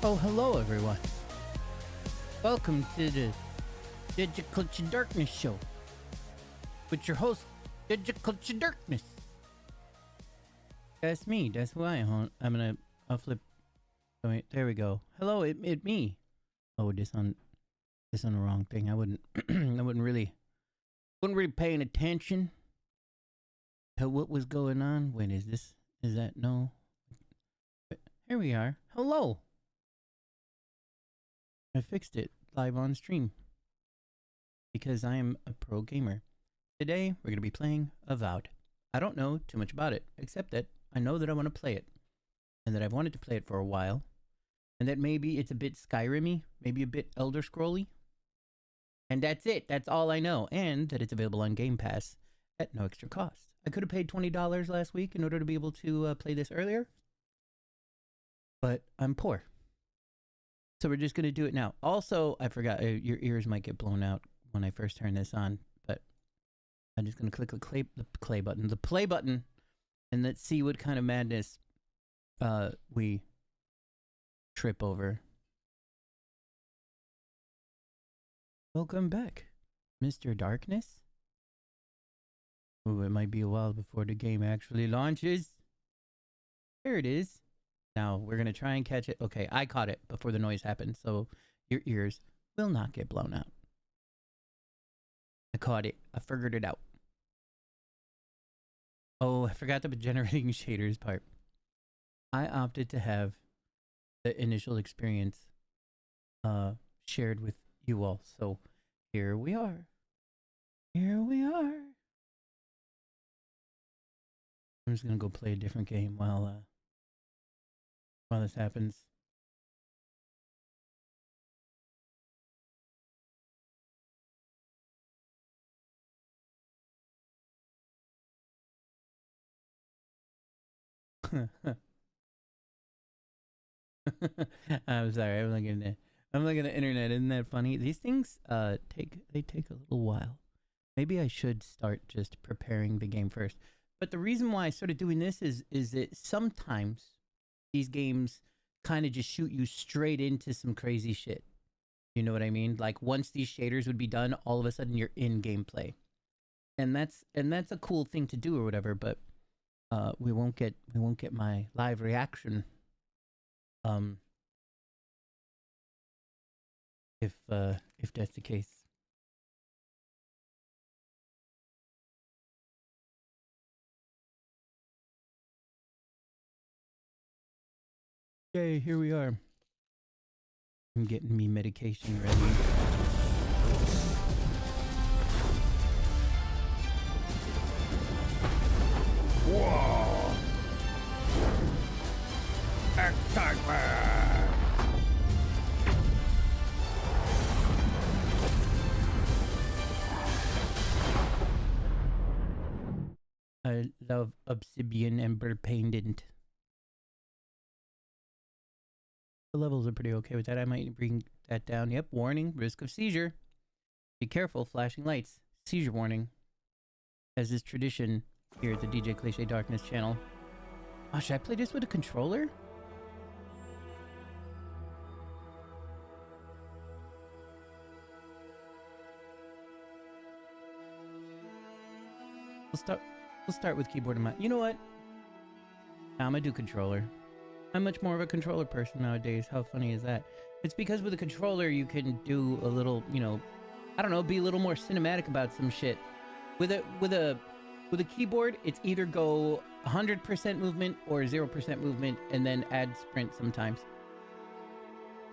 Oh, hello everyone. Welcome to the Digital Darkness Show with your host, Digital Darkness. That's me. That's who I am. I'll flip. Oh, wait, there we go. Hello, it me. Oh, this on the wrong thing. I wouldn't. I wouldn't really paying attention to what was going on. Wait, is this? Is that no? Here we are. Hello. I fixed it live on stream because I am a pro gamer. Today we're going to be playing Avowed. I don't know too much about it, except that I know that I want to play it, and that I've wanted to play it for a while, and that maybe it's a bit Skyrim-y, maybe a bit Elder Scroll-y, and that's it. That's all I know, and that it's available on Game Pass at no extra cost. I could have paid $20 last week in order to be able to play this earlier, but I'm poor. So we're just going to do it now. Also, I forgot, your ears might get blown out when I first turn this on, but I'm just going to click the play button, and let's see what kind of madness we trip over. Welcome back, Mr. Darkness. Ooh, it might be a while before the game actually launches. There it is. Now, we're going to try and catch it. Okay, I caught it before the noise happened, so your ears will not get blown out. I caught it. I figured it out. Oh, I forgot the generating shaders part. I opted to have the initial experience shared with you all. So, here we are. Here we are. I'm just going to go play a different game while this happens. I'm sorry, I'm looking at the internet. Isn't that funny? These things take a little while. Maybe I should start just preparing the game first. But the reason why I started doing this is that sometimes these games kind of just shoot you straight into some crazy shit. You know what I mean? Like once these shaders would be done, all of a sudden you're in gameplay. And that's a cool thing to do or whatever, but we won't get my live reaction if that's the case. Okay, here we are. I'm getting me medication ready. Whoa! Excitement! I love obsidian ember painted. The levels are pretty okay with that. I might bring that down. Yep, warning, risk of seizure. Be careful, flashing lights. Seizure warning. As is tradition here at the DJ Cliche Darkness channel. Oh, should I play this with a controller? We'll start with keyboard and mouse. You know what? I'm gonna do controller. I'm much more of a controller person nowadays. How funny is that? It's because with a controller you can do a little, you know, I don't know, be a little more cinematic about some shit. With a keyboard, it's either go 100% movement or 0% movement and then add sprint sometimes.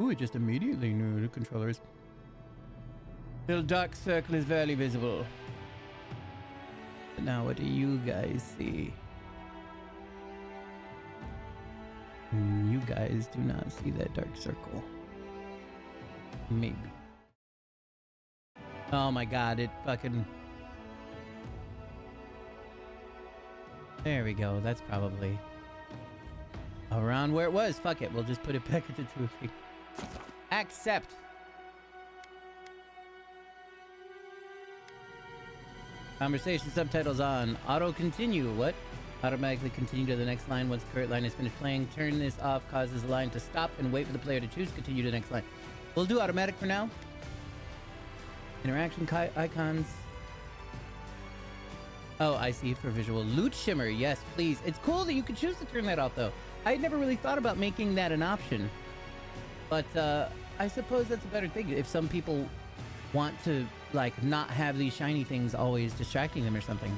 Ooh, it just immediately knew the controllers. Little dark circle is barely visible. But now what do you guys see? You guys do not see that dark circle. Maybe. Oh my god, it fucking... There we go, that's probably around where it was. Fuck it, we'll just put it back into 250. Accept! Conversation subtitles on. Auto continue. What? Automatically continue to the next line once the current line is finished playing. Turn this off causes the line to stop and wait for the player to choose. Continue to the next line. We'll do automatic for now. Interaction icons. Oh, I see, for visual. Loot shimmer, yes, please. It's cool that you can choose to turn that off, though. I had never really thought about making that an option. But I suppose that's a better thing. If some people want to, like, not have these shiny things always distracting them or something.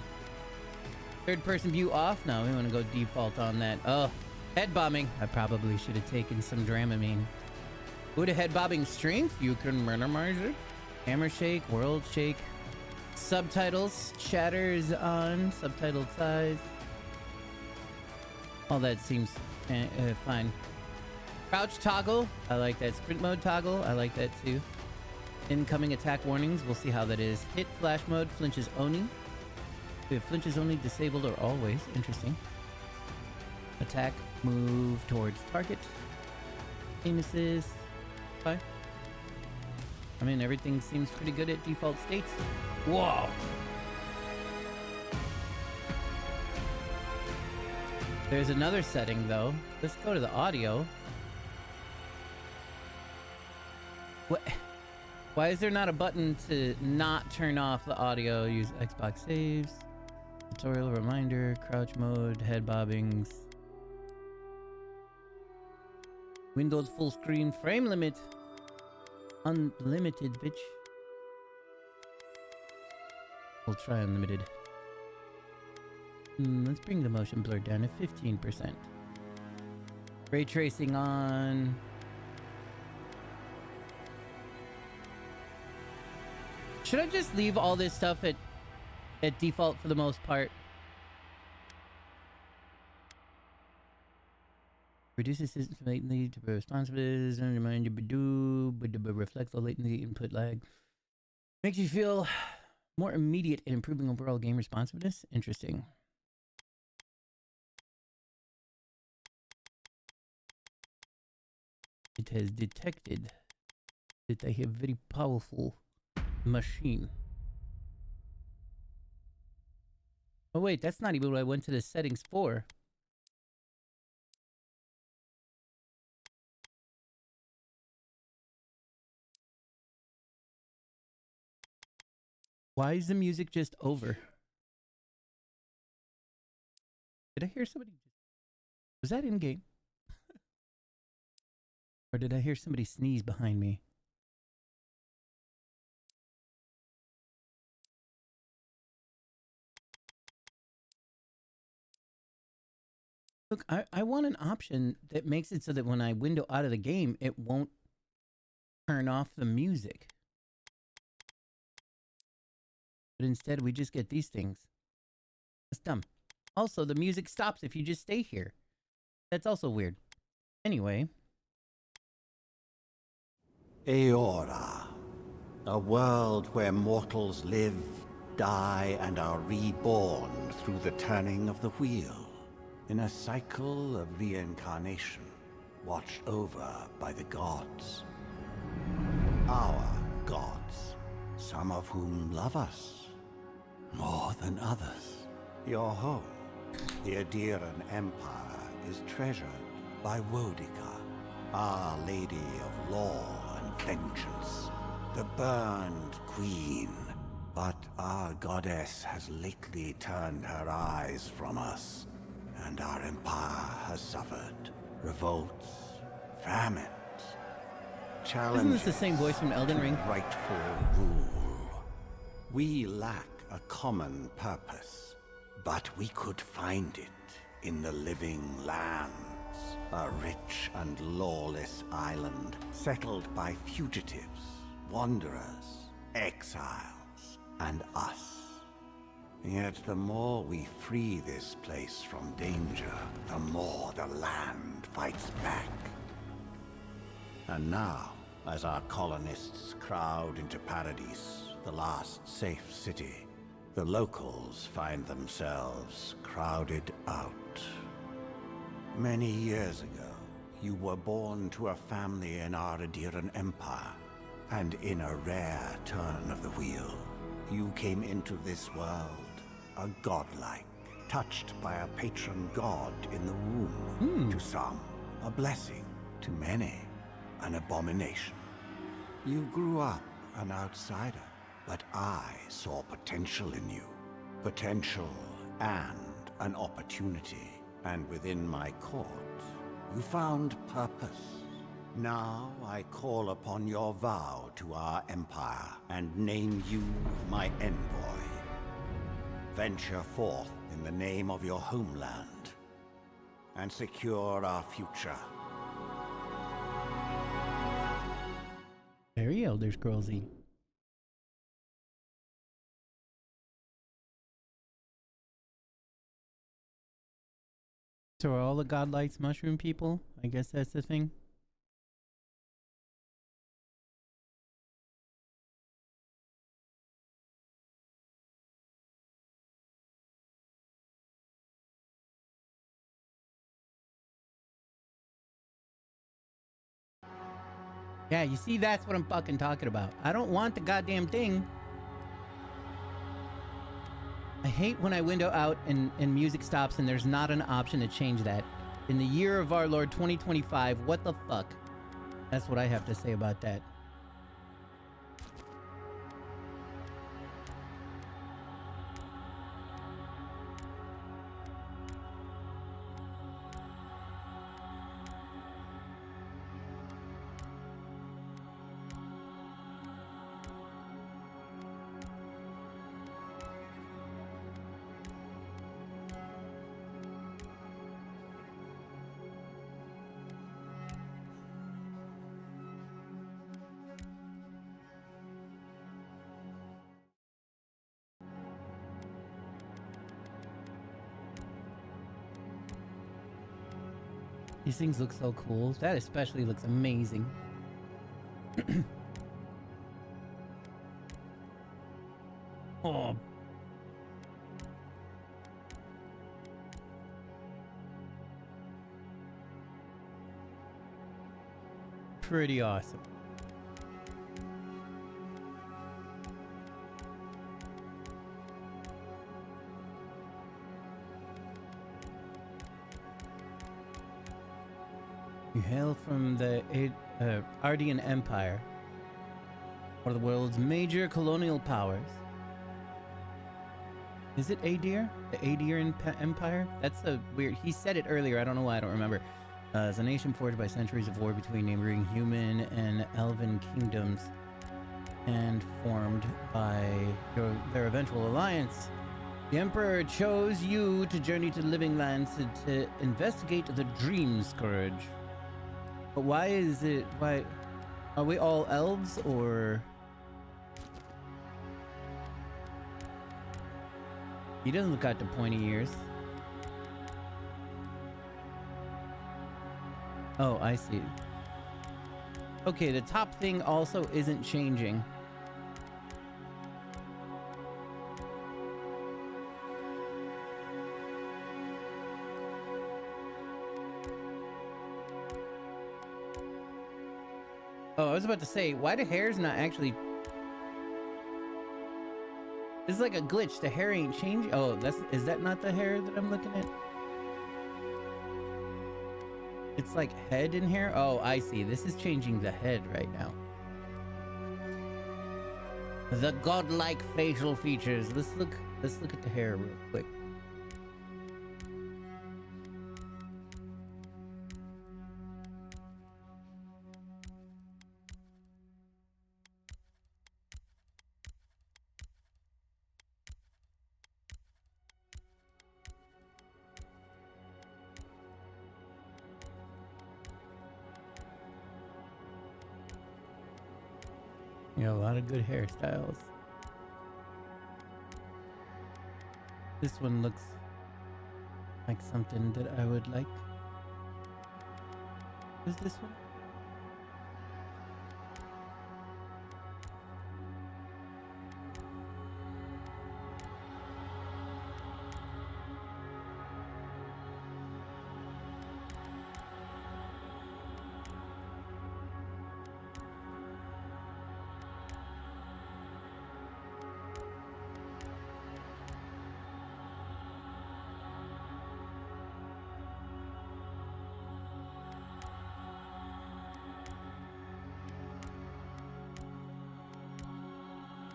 Third person view off? No, we want to go default on that. Oh, head bobbing. I probably should have taken some Dramamine. With a head bobbing strength, you can minimize it. Hammer shake, world shake. Subtitles, chatter is on. Subtitle size. All that seems fine. Crouch toggle. I like that. Sprint mode toggle. I like that too. Incoming attack warnings. We'll see how that is. Hit flash mode. Flinches only. We have flinches only disabled or always. Interesting. Attack. Move towards target. Aim assist. Fine. I mean, everything seems pretty good at default states. Whoa! There's another setting, though. Let's go to the audio. What? Why is there not a button to not turn off the audio? Use Xbox saves. Tutorial reminder. Crouch mode. Head bobbings. Windows full screen. Frame limit. Unlimited, bitch. We'll try unlimited. Let's bring the motion blur down to 15%. Ray tracing on. Should I just leave all this stuff at default for the most part? Reduces system latency to responsiveness and remind you reflects the latency input lag. Makes you feel more immediate in improving overall game responsiveness. Interesting. It has detected that I have very powerful machine. Oh wait, that's not even what I went to the settings for. Why is the music just over? Did I hear somebody? Was that in game? Or did I hear somebody sneeze behind me? Look, I want an option that makes it so that when I window out of the game, it won't turn off the music. But instead, we just get these things. That's dumb. Also, the music stops if you just stay here. That's also weird. Anyway. Eora, a world where mortals live, die, and are reborn through the turning of the wheel, in a cycle of reincarnation, watched over by the gods. Our gods, some of whom love us more than others. Your home, the Adiran Empire, is treasured by Wodica, Our Lady of Law and Vengeance, the burned queen. But our goddess has lately turned her eyes from us, and our empire has suffered revolts, famines, challenges. Isn't this the same voice from Elden Ring? Rightful rule. We lack a common purpose, but we could find it in the living lands, a rich and lawless island settled by fugitives, wanderers, exiles, and us. Yet the more we free this place from danger, the more the land fights back. And now, as our colonists crowd into Paradise, the last safe city, the locals find themselves crowded out. Many years ago, you were born to a family in our Adiran Empire, and in a rare turn of the wheel, you came into this world a godlike, touched by a patron god in the womb. To some, a blessing. To many, an abomination. You grew up an outsider, but I saw potential in you. Potential and an opportunity. And within my court, you found purpose. Now I call upon your vow to our empire and name you my envoy. Venture forth in the name of your homeland and secure our future. Very Elder Scrollsy. So are all the godlights mushroom people? I guess that's the thing. Yeah, you see, that's what I'm fucking talking about. I don't want the goddamn thing. I hate when I window out and music stops and there's not an option to change that. In the year of our Lord 2025, what the fuck? That's what I have to say about that. These things look so cool. That especially looks amazing. Oh. Pretty awesome. You hail from the Ardean Empire, one of the world's major colonial powers. Is it Adir? The Adir Empire? That's a weird... He said it earlier, I don't know why, I don't remember. It's a nation forged by centuries of war between neighboring human and elven kingdoms, and formed by their eventual alliance. The Emperor chose you to journey to the Living Lands to investigate the Dream Scourge. But why is it... Why... Are we all elves, or... He doesn't look out the pointy ears. Oh, I see. Okay, the top thing also isn't changing. Oh, I was about to say, why the hair's not actually... This is like a glitch. The hair ain't changing. Oh, is that not the hair that I'm looking at? It's like head in here. Oh, I see. This is changing the head right now. The godlike facial features. Let's look at the hair real quick. You know, a lot of good hairstyles. This one looks like something that I would like. Is this one?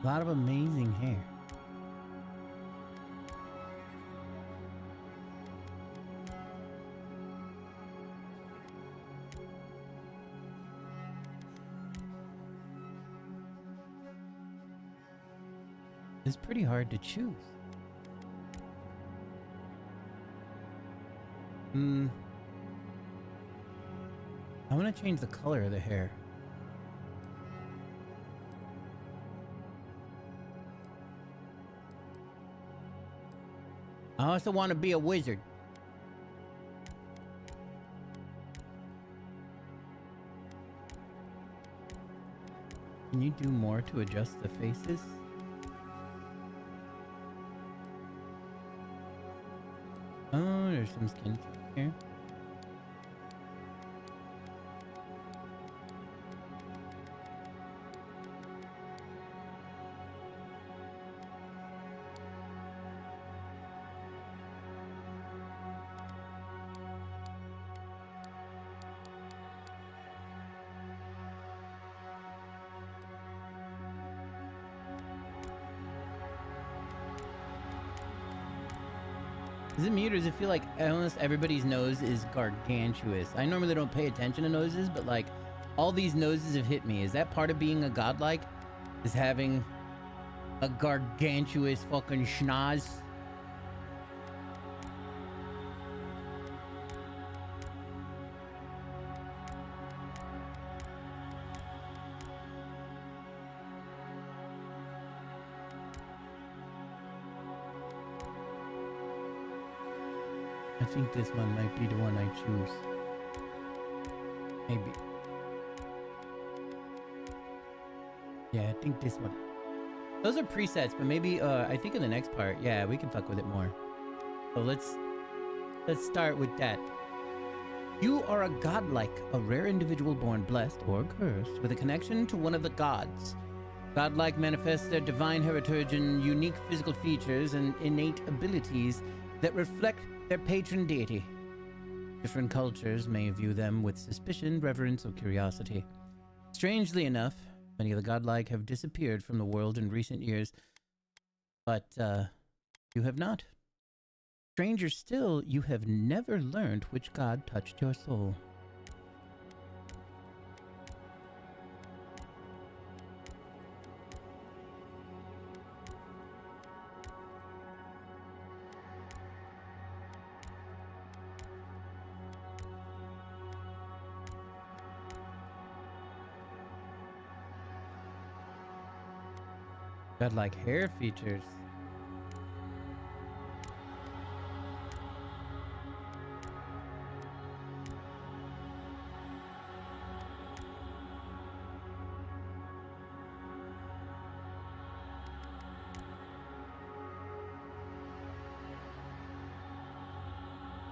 A lot of amazing hair. It's pretty hard to choose. I want to change the color of the hair. I also want to be a wizard. Can you do more to adjust the faces? Oh, there's some skin here. Is it me, or does it feel like almost everybody's nose is gargantuous? I normally don't pay attention to noses, but like all these noses have hit me. Is that part of being a godlike? Is having a gargantuous fucking schnoz? I think this one might be the one I choose. Maybe. Yeah, I think this one. Those are presets, but maybe I think in the next part, yeah, we can fuck with it more. So let's start with that. You are a godlike, a rare individual born blessed or cursed with a connection to one of the gods. Godlike manifests their divine heritage in unique physical features and innate abilities that reflect their patron deity. Different cultures may view them with suspicion, reverence, or curiosity. Strangely enough, many of the godlike have disappeared from the world in recent years, but you have not. Stranger still, you have never learned which god touched your soul. Godlike hair features.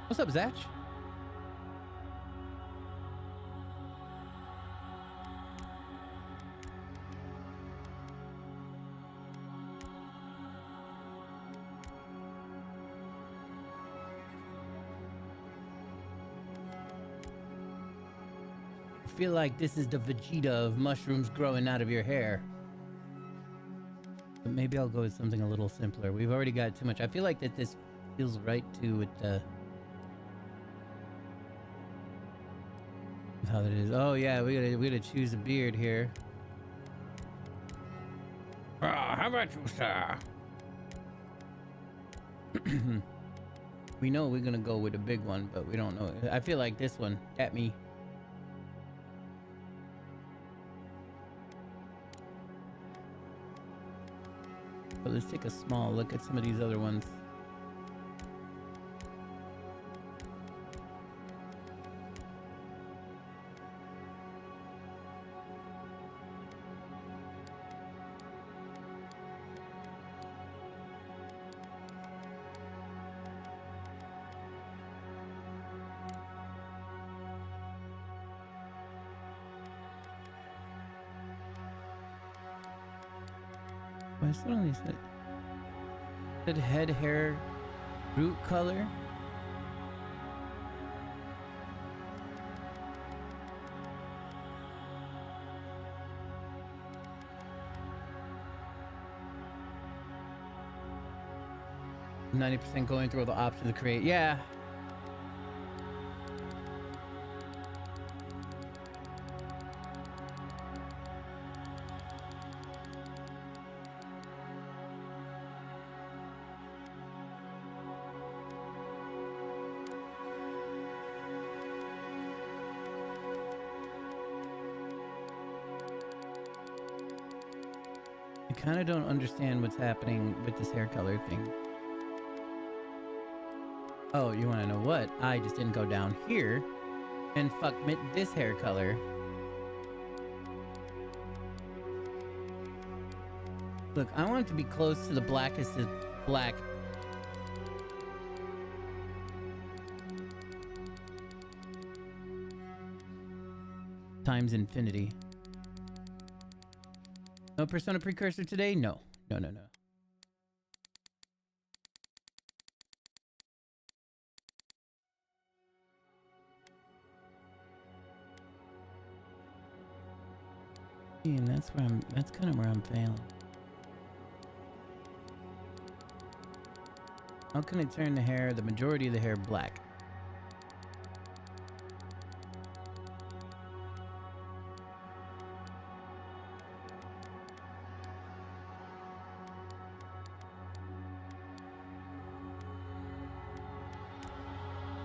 What's up, Zach? I feel like this is the Vegeta of mushrooms growing out of your hair. But maybe I'll go with something a little simpler. We've already got too much. I feel like that this feels right too with the how that is. Oh yeah, we gotta choose a beard here. How about you, sir? We know we're gonna go with a big one, but we don't know. I feel like this one at me. But let's take a small look at some of these other ones. I still only said head hair root color. 90% going through the options to create. Yeah. I kind of don't understand what's happening with this hair color thing. Oh, you want to know what? I just didn't go down here and fuck this hair color. Look, I want it to be close to the blackest of black. Times infinity. No Persona precursor today? No. No, no, no. And that's kind of where I'm failing. How can I turn the majority of the hair black?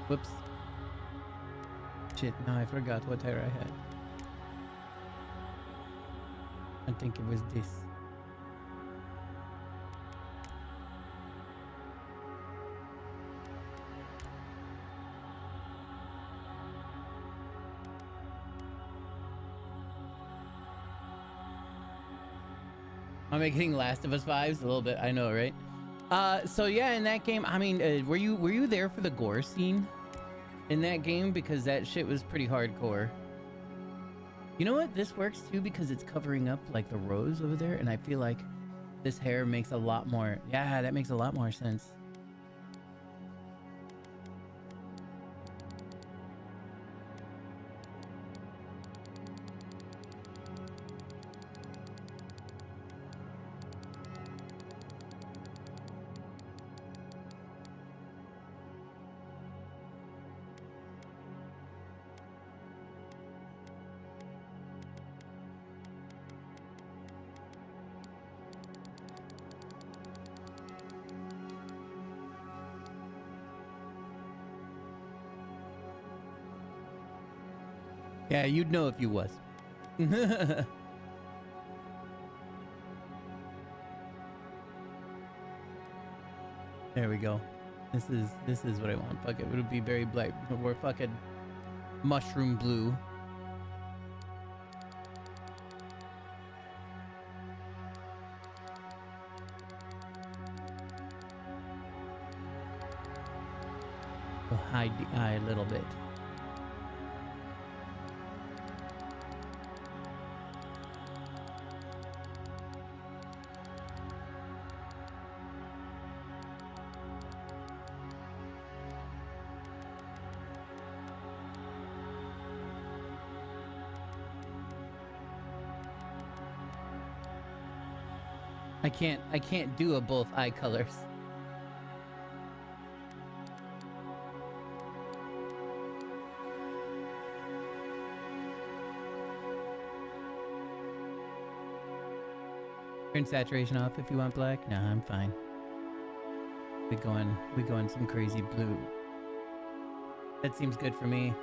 Whoops. Shit, now I forgot what hair I had. I think it was this. Am I getting Last of Us vibes a little bit? I know, right? So yeah, in that game, I mean, were you there for the gore scene in that game? Because that shit was pretty hardcore. You know what? This works too because it's covering up like the rose over there, and I feel like this hair makes a lot more. Yeah, that makes a lot more sense. Yeah, you'd know if you was. There we go. This is what I want. Fuck it. It would be very black. We're fucking mushroom blue. We'll hide the eye a little bit. I can't do a both eye colors. Turn saturation off if you want black. Nah, I'm fine. We going some crazy blue. That seems good for me.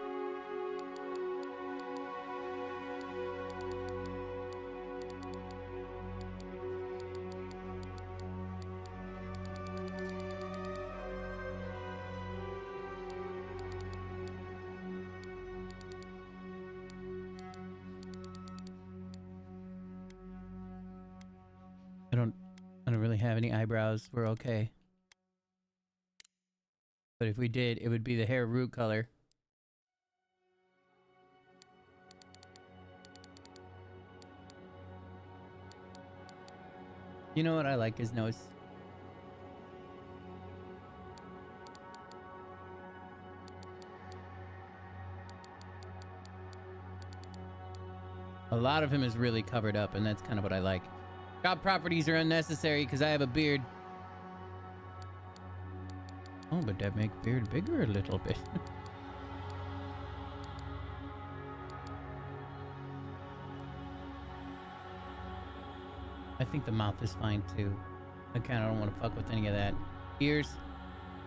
I don't really have any eyebrows. We're okay. But if we did, it would be the hair root color. You know what I like his nose. A lot of him is really covered up, and that's kind of what I like. Job properties are unnecessary because I have a beard. Oh, but that make beard bigger a little bit. I think the mouth is fine too. I kind of don't want to fuck with any of that. Ears?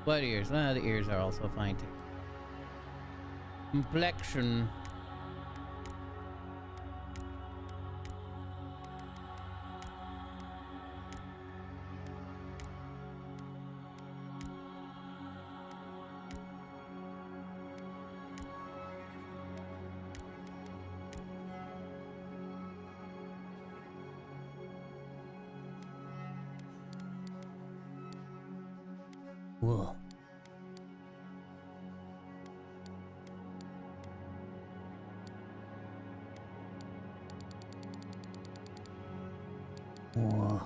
What ears? The ears are also fine too. Complexion. Whoa. Whoa.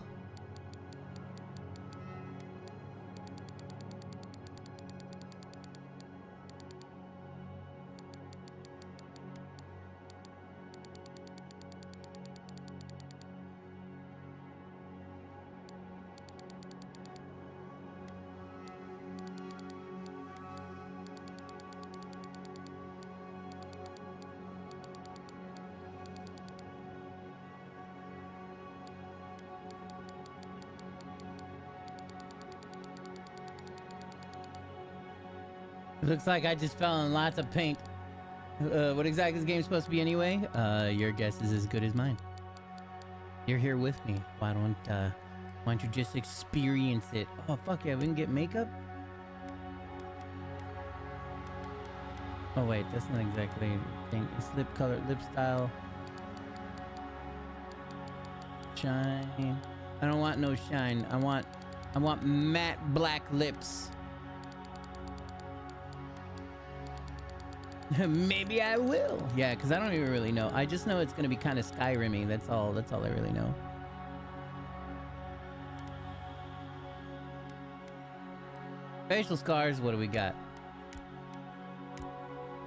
Looks like I just fell in lots of paint. What exactly is this game supposed to be anyway? Your guess is as good as mine. You're here with me. Why don't you just experience it? Oh, fuck yeah, we can get makeup? Oh wait, that's not exactly a thing. It's lip color, lip style. Shine. I don't want no shine. I want matte black lips. Maybe I will. Yeah, because I don't even really know. I just know it's gonna be kind of Skyrim-y. That's all I really know. Facial scars, what do we got?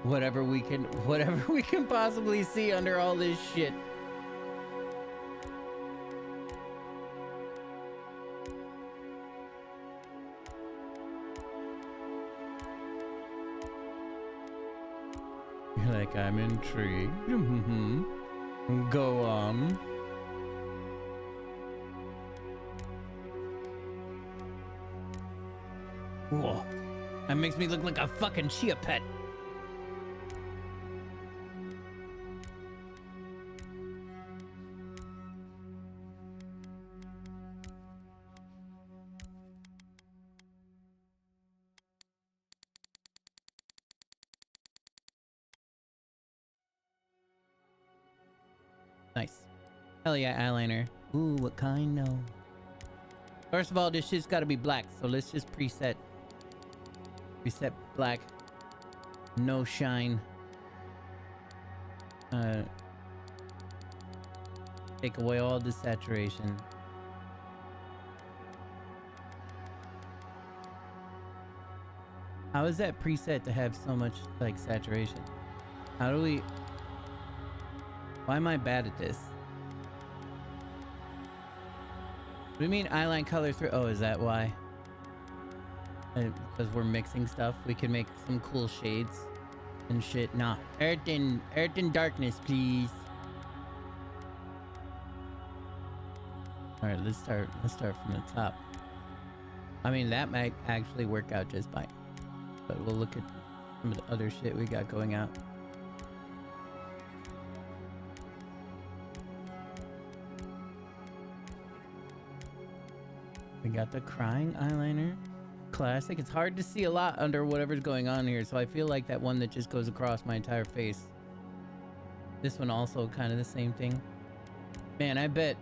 Whatever we can possibly see under all this shit. You're like, I'm intrigued. Go on. Whoa. That makes me look like a fucking chia pet. Nice. Hell yeah, eyeliner. Ooh, what kind? No. First of all, this shit's gotta be black, so let's just preset black. No shine. Take away all the saturation. How is that preset to have so much like saturation? How do we... Why am I bad at this? What do you mean eyeline color through? Oh, is that why? Because we're mixing stuff, we can make some cool shades and shit. Nah, earth and darkness, please. All right, let's start from the top. I mean, that might actually work out just fine, but we'll look at some of the other shit we got going out. We got the crying eyeliner. Classic. It's hard to see a lot under whatever's going on here, so I feel like that one that just goes across my entire face. This one also kind of the same thing. Man, I bet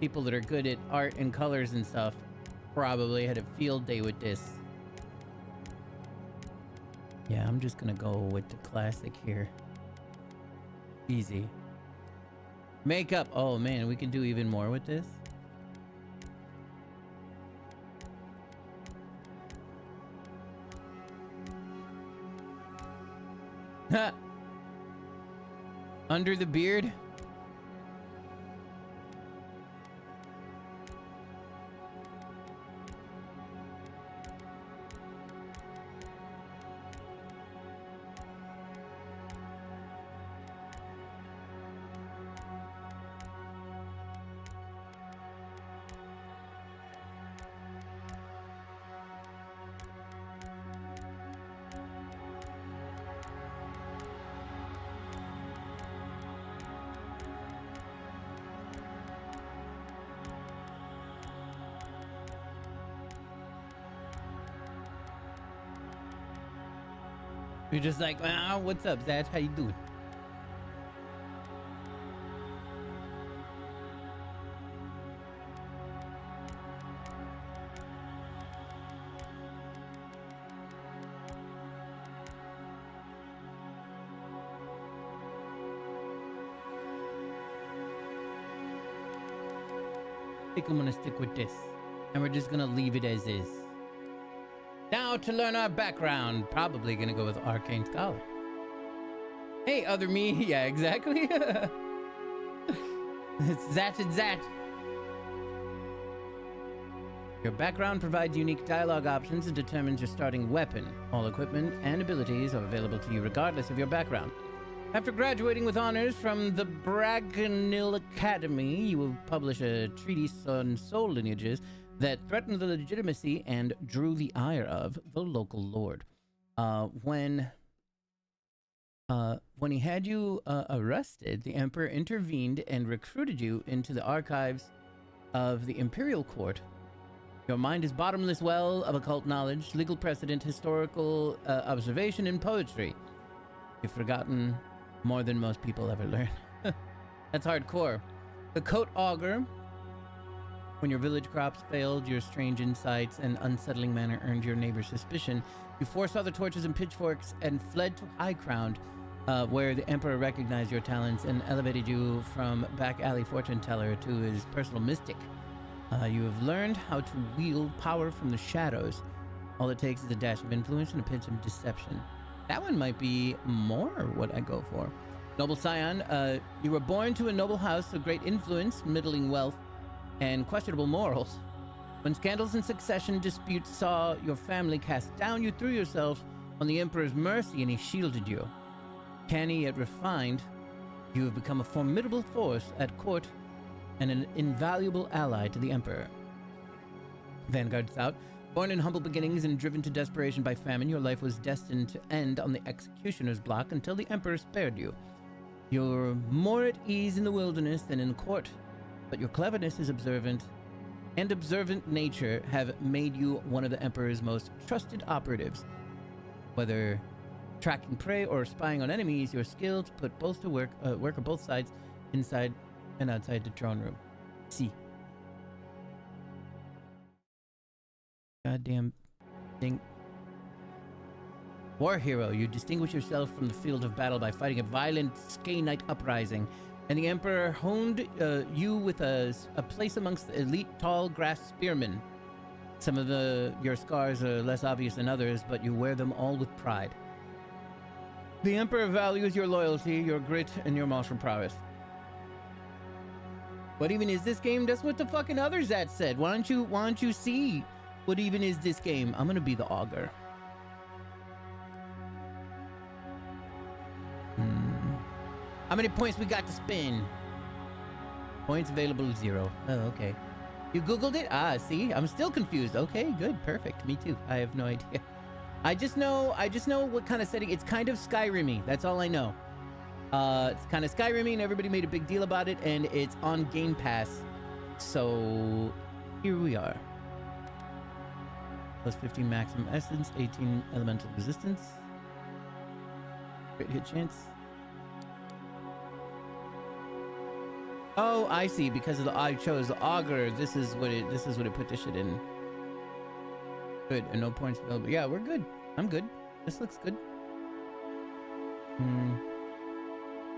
people that are good at art and colors and stuff probably had a field day with this. Yeah, I'm just gonna go with the classic here. Easy. Makeup. Oh man, we can do even more with this. Under the beard. You're just like, ah, what's up, Zach? How you doing? I think I'm gonna stick with this. And we're just gonna leave it as is. Now to learn our background. Probably gonna go with Arcane Scholar. Hey, other me. Yeah, exactly. It's Zat and Zat. Your background provides unique dialogue options and determines your starting weapon. All equipment and abilities are available to you regardless of your background. After graduating with honors from the Braganil Academy, you will publish a treatise on soul lineages that threatened the legitimacy and drew the ire of the local lord. When he had you arrested, the emperor intervened and recruited you into the archives of the imperial court. Your mind is bottomless well of occult knowledge, legal precedent, historical observation, and poetry. You've forgotten more than most people ever learn. That's hardcore. The Coat Augur. When your village crops failed, your strange insights and unsettling manner earned your neighbor's suspicion. You foresaw the torches and pitchforks and fled to High Ground, where the emperor recognized your talents and elevated you from back alley fortune teller to his personal mystic. You have learned how to wield power from the shadows. All it takes is a dash of influence and a pinch of deception. That one might be more what I go for. Noble Scion, you were born to a noble house of great influence, middling wealth, and questionable morals. When scandals and succession disputes saw your family cast down, you threw yourself on the Emperor's mercy and he shielded you. Canny yet refined, you have become a formidable force at court and an invaluable ally to the Emperor. Vanguard Scout, born in humble beginnings and driven to desperation by famine, your life was destined to end on the executioner's block until the Emperor spared you. You're more at ease in the wilderness than in court, but your cleverness is observant nature have made you one of the Emperor's most trusted operatives. Whether tracking prey or spying on enemies, your skill to put both to work on both sides, inside and outside the throne room. See. Goddamn thing. War hero, you distinguish yourself from the field of battle by fighting a violent Skainite uprising, and the Emperor honed you with a place amongst the elite tall grass spearmen. Some of your scars are less obvious than others, but you wear them all with pride. The Emperor values your loyalty, your grit, and your martial prowess. What even is this game? That's what the fucking others that said. Why don't you see what even is this game? I'm gonna be the augur. How many points we got to spin? Points available 0. Oh, okay. You Googled it? Ah, see? I'm still confused. Okay, good. Perfect. Me too. I have no idea. I just know what kind of setting. It's kind of Skyrim-y. That's all I know. It's kind of Skyrim-y and everybody made a big deal about it and it's on Game Pass. So here we are. Plus 15 maximum essence, 18 elemental resistance. Crit hit chance. Oh, I see. Because of I chose the augur. This is what it put this shit in. Good, and no points available. Yeah, we're good. I'm good. This looks good.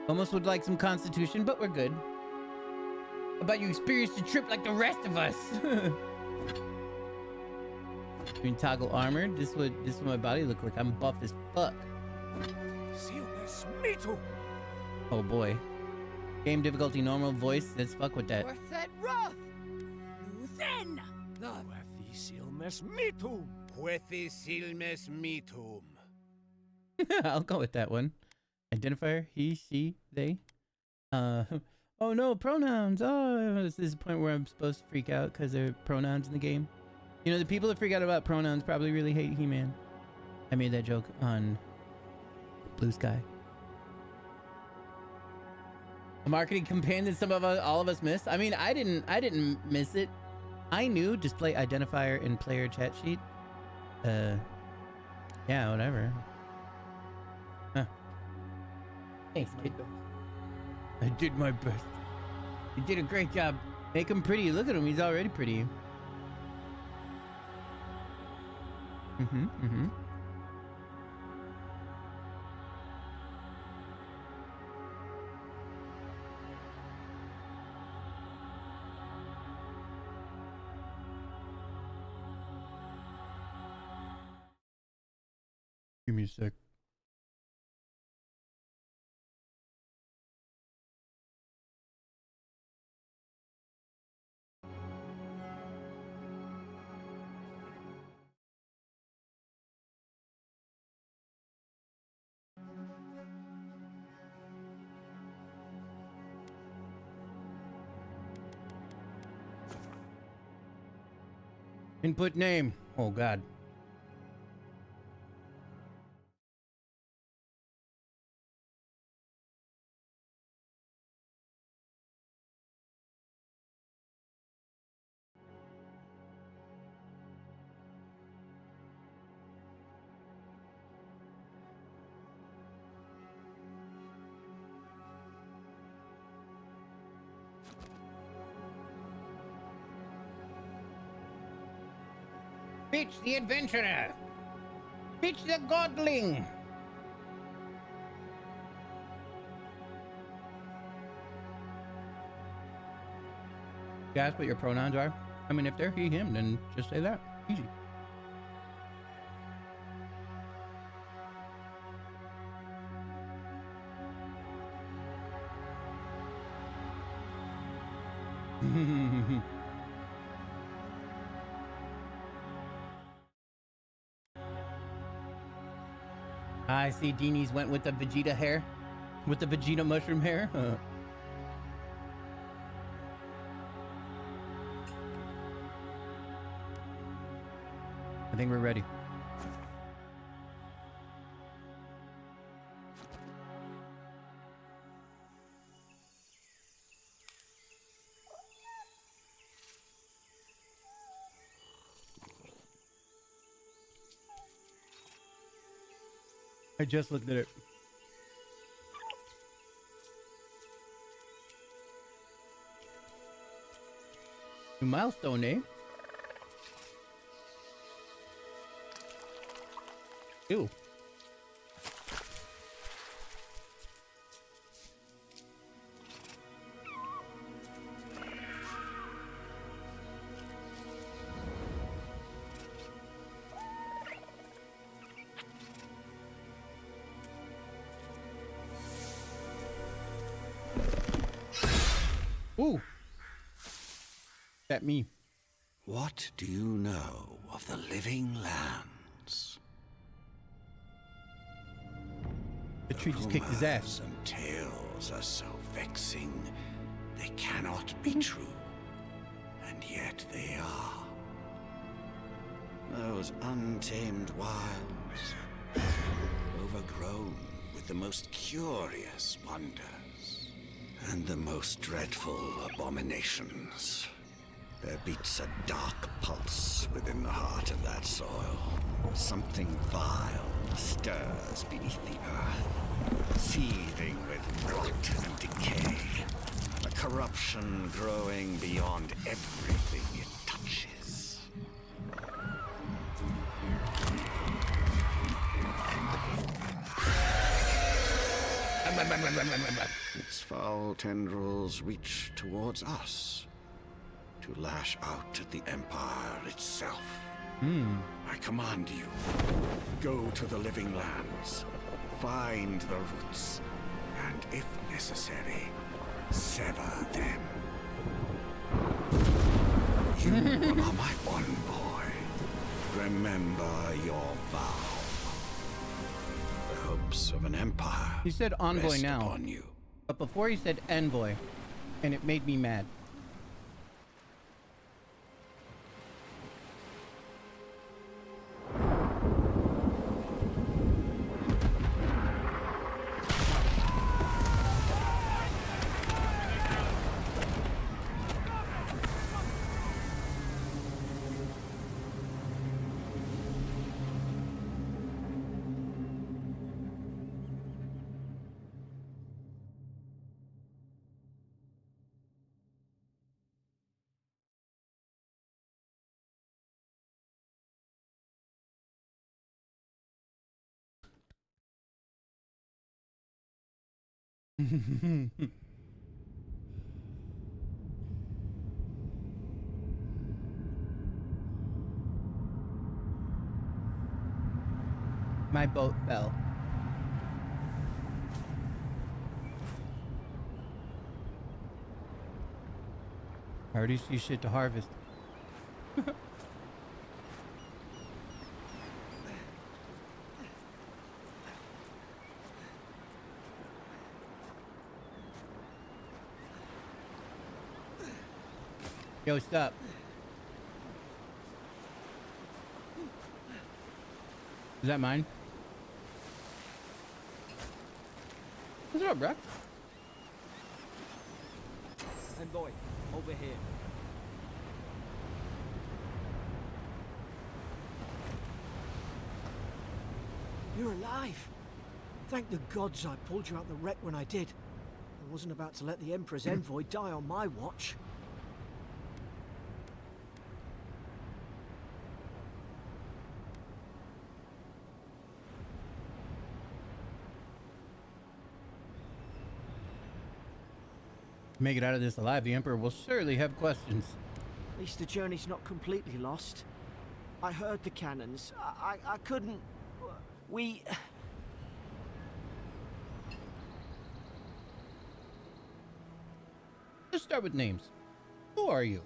Almost would like some constitution, but we're good. How about you experience the trip like the rest of us? You can toggle armor. This would my body look like. I'm buff as fuck. Oh boy. Game difficulty normal voice. Let's fuck with that. I'll go with that one. Identifier, he, she, they. Oh no, pronouns. Oh, this is the point where I'm supposed to freak out because there are pronouns in the game. You know, the people that freak out about pronouns probably really hate He-Man. I made that joke on Blue Sky. A marketing campaign that all of us missed. I mean, I didn't miss it. I knew display identifier in player chat sheet. Yeah, whatever. Thanks, kid. I did my best. You did a great job. Make him pretty. Look at him. He's already pretty. Mm-hmm. Give me a sec. Input name. Oh, God. Bitch the adventurer. Bitch the godling. You ask what your pronouns are? I mean, if they're he, him, then just say that. Easy. I see Deanie's went with the Vegeta hair. With the Vegeta mushroom hair. I think we're ready. I just looked at it. New milestone, eh? Ew. Ooh. That me. What do you know of the living lands? The tree just kicked his ass. Rumors and tales are so vexing, they cannot be true. And yet they are. Those untamed wilds, overgrown with the most curious wonders and the most dreadful abominations. There beats a dark pulse within the heart of that soil. Something vile stirs beneath the earth, seething with rot and decay. A corruption growing beyond everything it touches. Its foul tendrils reach towards us, to lash out at the Empire itself. I command you, go to the living lands, find the roots, and if necessary, sever them. You are my envoy. Remember your vow. The hopes of an empire He said envoy rest now. upon you. But before he said envoy, and it made me mad. My boat fell. I already see shit to harvest. Yo, stop. Is that mine? What's up, bro? Envoy, over here. You're alive. Thank the gods I pulled you out the wreck when I did. I wasn't about to let the Emperor's envoy die on my watch. Make it out of this alive, the Emperor will surely have questions. At least the journey's not completely lost. I heard the cannons. I couldn't... We... Let's start with names. Who are you?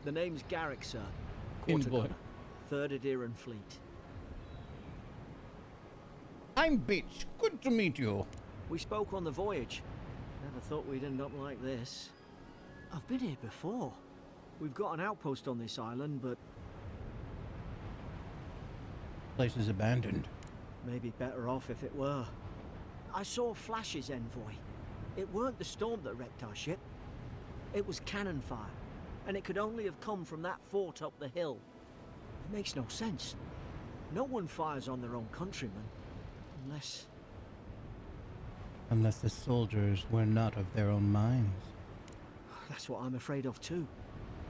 The name's Garrick, sir. Envoy. Quarter 3rd Adiran Fleet. I'm Bitch. Good to meet you. We spoke on the voyage. Never thought we'd end up like this. I've been here before. We've got an outpost on this island, but Place is abandoned. maybe better off if it were. I saw flashes, Envoy. It weren't the storm that wrecked our ship. It was cannon fire, and it could only have come from that fort up the hill. It makes no sense. No one fires on their own countrymen, unless... Unless the soldiers were not of their own minds. That's what I'm afraid of too.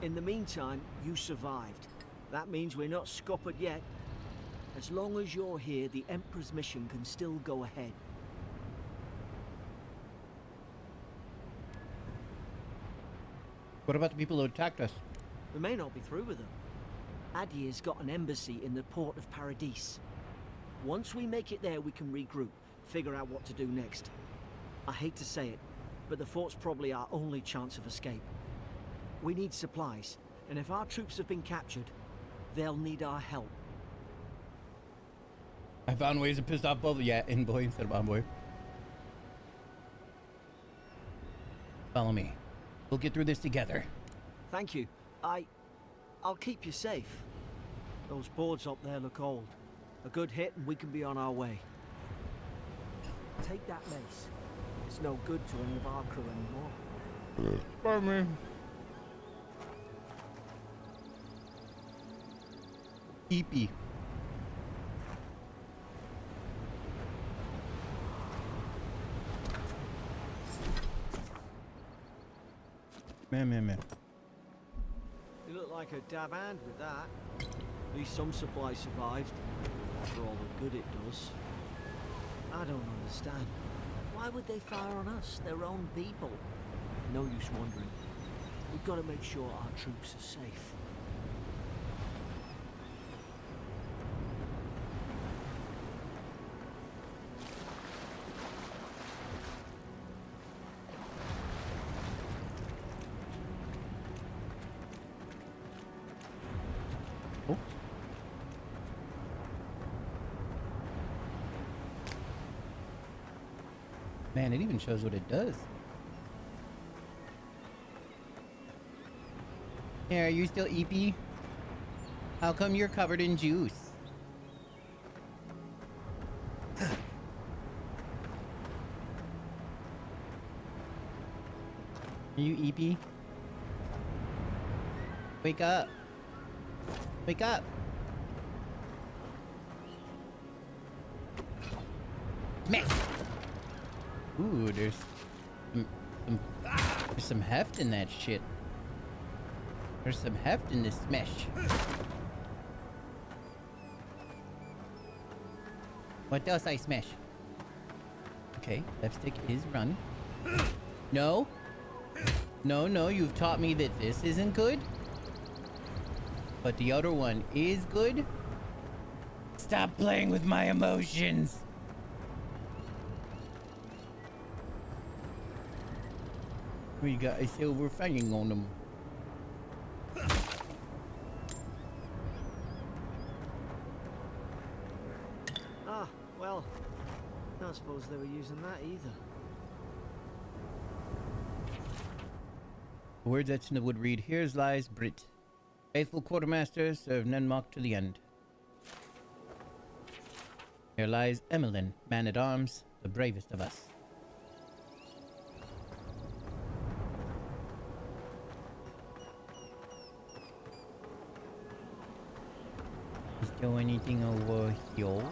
In the meantime, you survived. That means we're not scuppered yet. As long as you're here, the Emperor's mission can still go ahead. What about the people who attacked us? We may not be through with them. Adir's got an embassy in the port of Paradis. Once we make it there, we can regroup, figure out what to do next. I hate to say it, but the fort's probably our only chance of escape. We need supplies, and if our troops have been captured, they'll need our help. I found ways to piss off both. Yeah, Envoy instead of Envoy. Follow me. We'll get through this together. Thank you. I'll keep you safe. Those boards up there look old. A good hit and we can be on our way. Take that mace. It's no good to any of our crew anymore. Pardon me. Eepy. Man. You look like a dab hand with that. At least some supply survived. For all the good it does. I don't understand. Why would they fire on us, their own people? No use wondering. We've got to make sure our troops are safe. Oh. Man, it even shows what it does. Hey, are you still EP? How come you're covered in juice? Are you EP? Wake up. Wake up. Smack. Ooh, there's some heft in that shit. There's some heft in this smash. What else I smash? Okay, left stick is run. No. No, no, you've taught me that this isn't good. But the other one is good. Stop playing with my emotions. We got a silver fanging on them. Ah, well, don't suppose they were using that either. The words etched in the wood read, "Here's lies Brit. Faithful quartermaster, serve Nenmark to the end. Here lies Emmeline, man-at-arms, the bravest of us." Is there anything over here?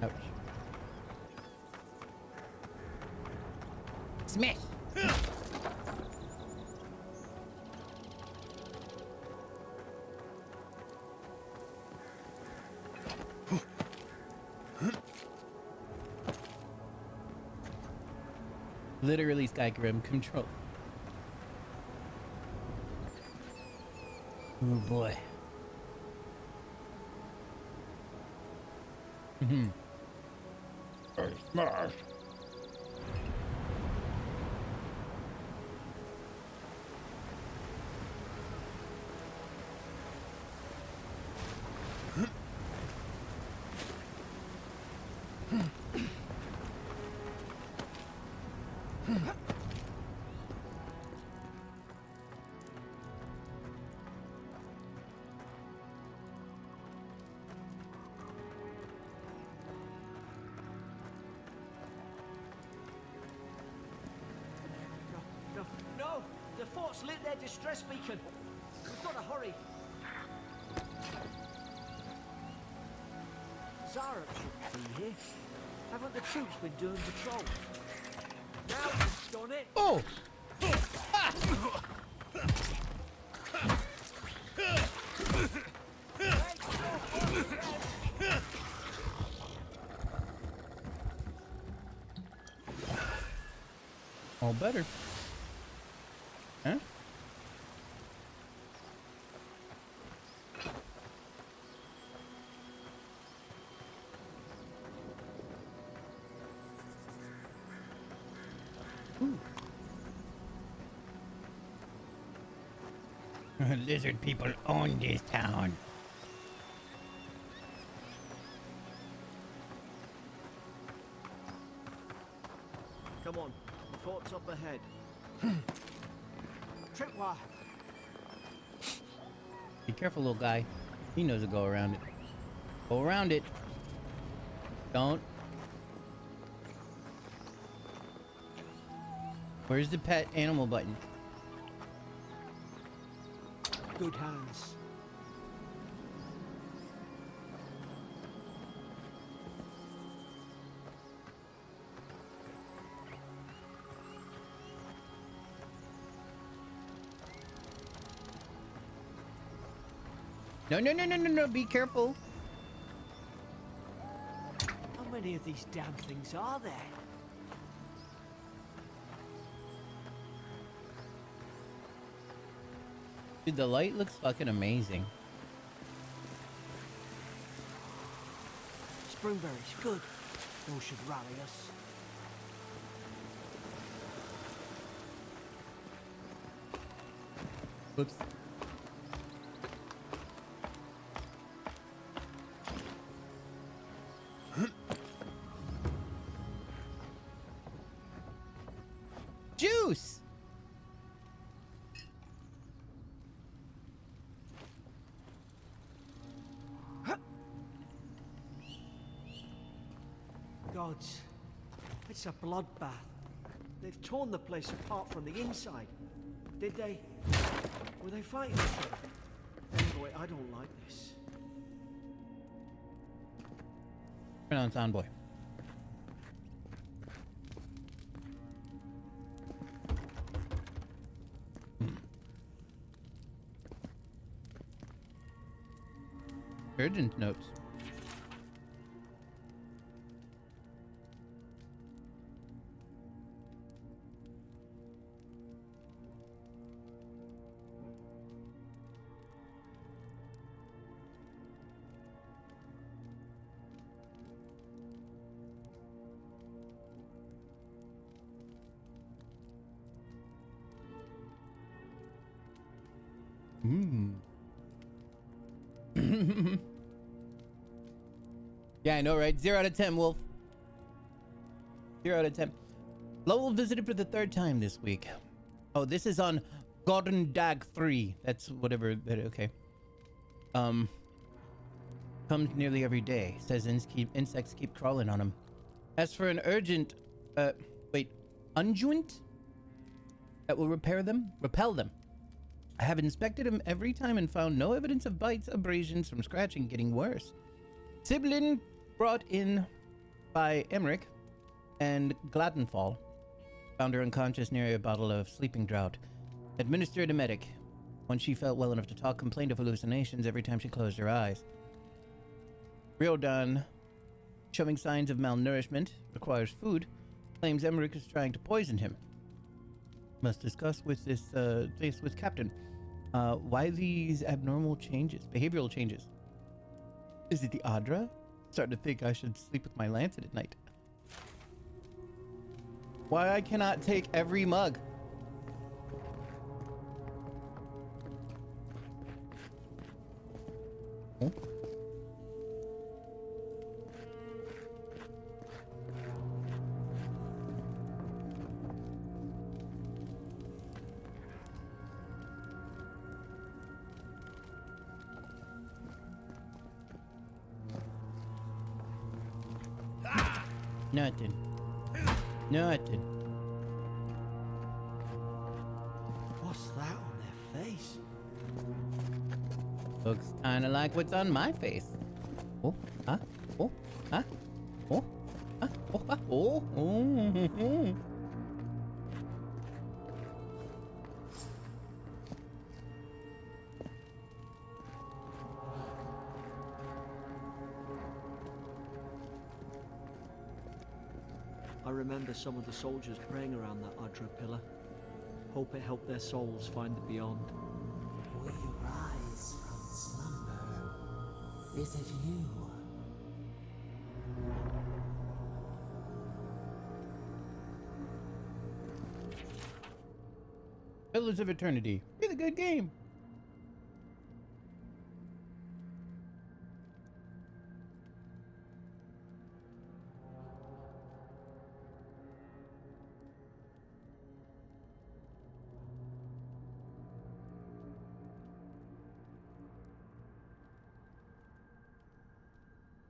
Ouch. Smash! Literally Skyrim control. Oh boy. Smash! No, no! The fort's lit their distress beacon! We've got to hurry! Zara shouldn't be here. Haven't the troops been doing patrols? Now we've done it! Oh! All better. Huh? Ooh. Lizard people own this town. Come on, the fort's up ahead. Tripwire! Be careful, little guy. He knows to go around it. Go around it. Don't. Where's the pet animal button? Good hands. No, no, no, no, no, no. Be careful. How many of these damn things are there? Dude, the light looks fucking amazing. Springberries, good. Those should rally us. Whoops. Juice! Gods, it's a bloodbath. They've torn the place apart from the inside. Did they? Were they fighting each other? Anyway, I don't like this. Turn on sound boy. Urgent notes. Yeah, I know, right? 0 out of 10, Wolf. 0 out of 10. Lowell visited for the 3rd time this week. Oh, this is on Golden Dag 3. That's whatever. Okay. Comes nearly every day. Says insects keep crawling on him. As for an urgent, unguent that will repel them. I have inspected him every time and found no evidence of bites, abrasions from scratching getting worse. Siblin brought in by Emmerich and Gladdenfall. Found her unconscious near a bottle of sleeping draught. Administered a medic. When she felt well enough to talk, complained of hallucinations every time she closed her eyes. Riordan, showing signs of malnourishment, requires food, claims Emmerich is trying to poison him. Must discuss with this with Captain. Why these abnormal changes, behavioral changes? Is it the Adra? Starting to think I should sleep with my lancet at night. Why I cannot take every mug? Oh. Nothing. Nothing. What's that on their face? Looks kind of like what's on my face. Oh, huh? Oh, huh? Oh, huh? Oh, huh? Oh, oh. I remember some of the soldiers praying around that Adra pillar. Hope it helped their souls find the beyond. Will you rise from slumber? Is it you? Pillars of Eternity. It's a good game.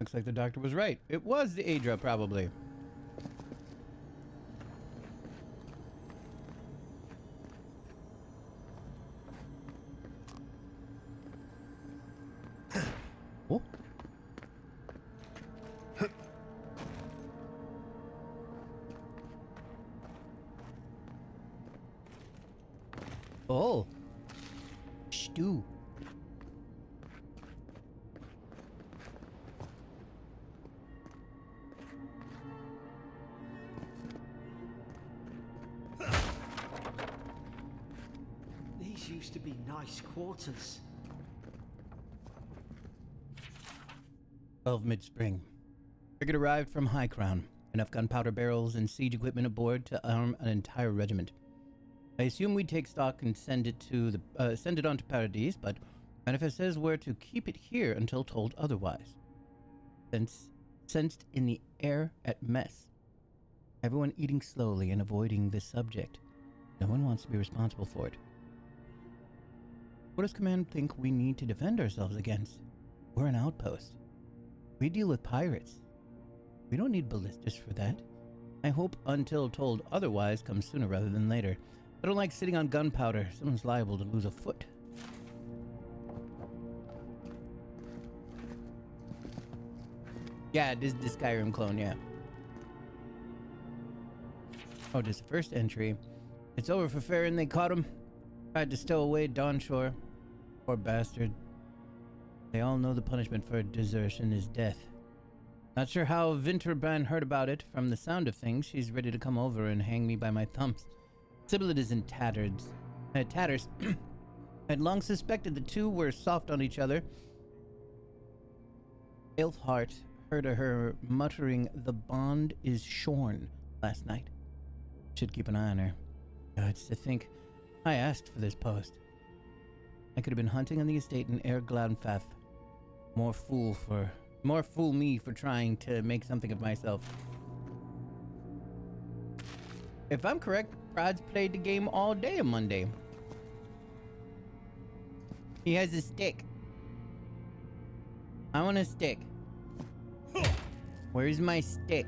Looks like the doctor was right. It was the Adra, probably. Oh. Oh. Stew. These used to be nice quarters. 12 mid-spring. Frigate arrived from High Crown. Enough gunpowder barrels and siege equipment aboard to arm an entire regiment. I assume we'd take stock and send it on to Paradis, but Manifest says we're to keep it here until told otherwise. Sensed in the air at mess. Everyone eating slowly and avoiding this subject. No one wants to be responsible for it. What does Command think we need to defend ourselves against? We're an outpost. We deal with pirates. We don't need ballistas for that. I hope until told otherwise comes sooner rather than later. I don't like sitting on gunpowder. Someone's liable to lose a foot. Yeah, this is the Skyrim clone, yeah. Oh, this is the first entry. It's over for Farron, they caught him. Tried to stow away Dawnshore. Poor bastard. They all know the punishment for desertion is death. Not sure how Winterbrand heard about it. From the sound of things, she's ready to come over and hang me by my thumbs. Sibyl is in tatters. I'd long suspected the two were soft on each other. Elfhart heard of her muttering, "The bond is shorn," last night. Should keep an eye on her. It's to think I asked for this post. I could have been hunting on the estate in Erglanfath. More fool me for trying to make something of myself. If I'm correct, Brad's played the game all day on Monday. He has a stick. I want a stick. Where's my stick?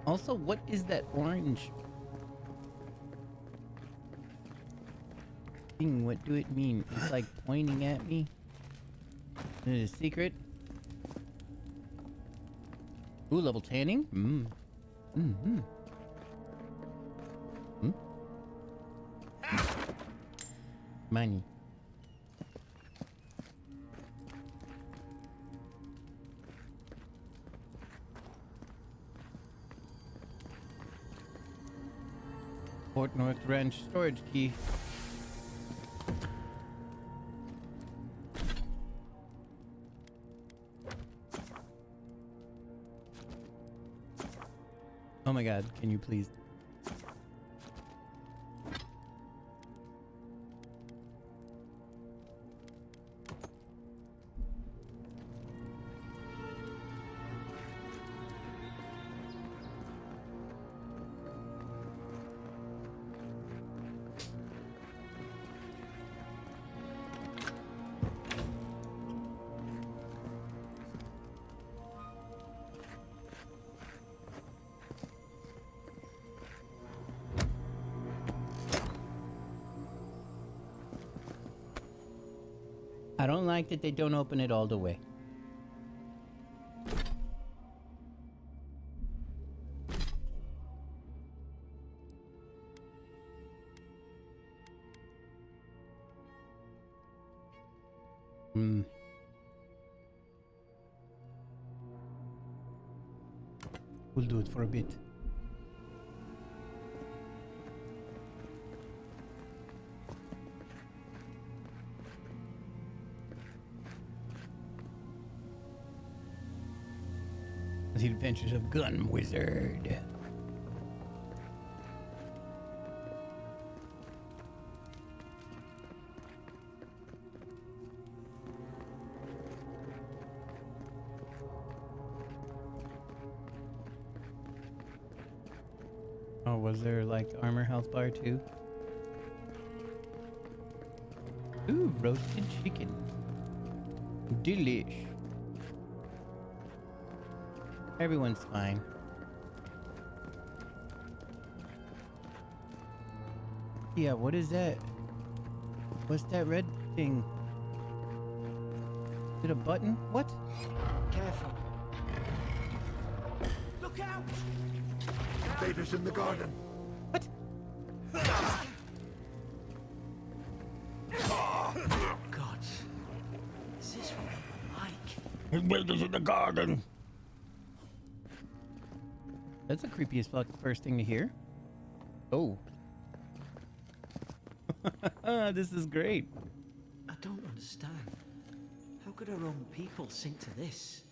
Also, what is that orange thing? What do it mean? It's like pointing at me. Is it a secret? Ooh, level tanning? Money. Fort North Ranch storage key. Oh my god, can you please? I don't like that they don't open it all the way. We'll do it for a bit. The Adventures of Gun Wizard. Oh, was there like armor health bar too? Ooh, roasted chicken. Delish. Everyone's fine. Yeah, what is that? What's that red thing? Is it a button? What? Careful. Look out! Invaders in the garden. What? God. Is this what I'm like? Invaders in the garden. That's the creepiest fuck first thing to hear. Oh. This is great. I don't understand. How could our own people sink to this?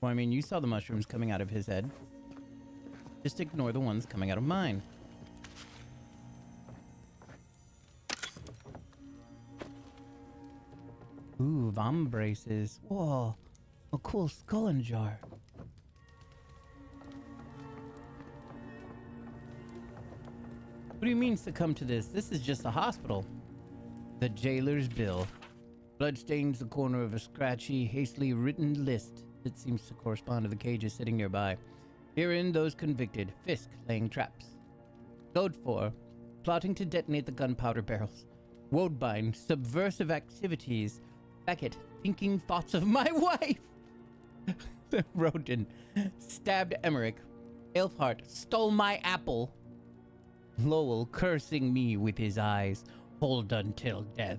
Well, I mean, you saw the mushrooms coming out of his head. Just ignore the ones coming out of mine. Ooh, vom braces. Whoa, a cool skull and jar. What do you mean succumb to this? This is just a hospital. The jailer's bill. Blood stains the corner of a scratchy, hastily written list that seems to correspond to the cages sitting nearby. Herein, those convicted. Fisk, laying traps. Code 4, plotting to detonate the gunpowder barrels. Woadbine, subversive activities. Beckett, thinking thoughts of my wife. Roden, stabbed Emmerich. Elfhart, stole my apple. Lowell, cursing me with his eyes. Hold until death.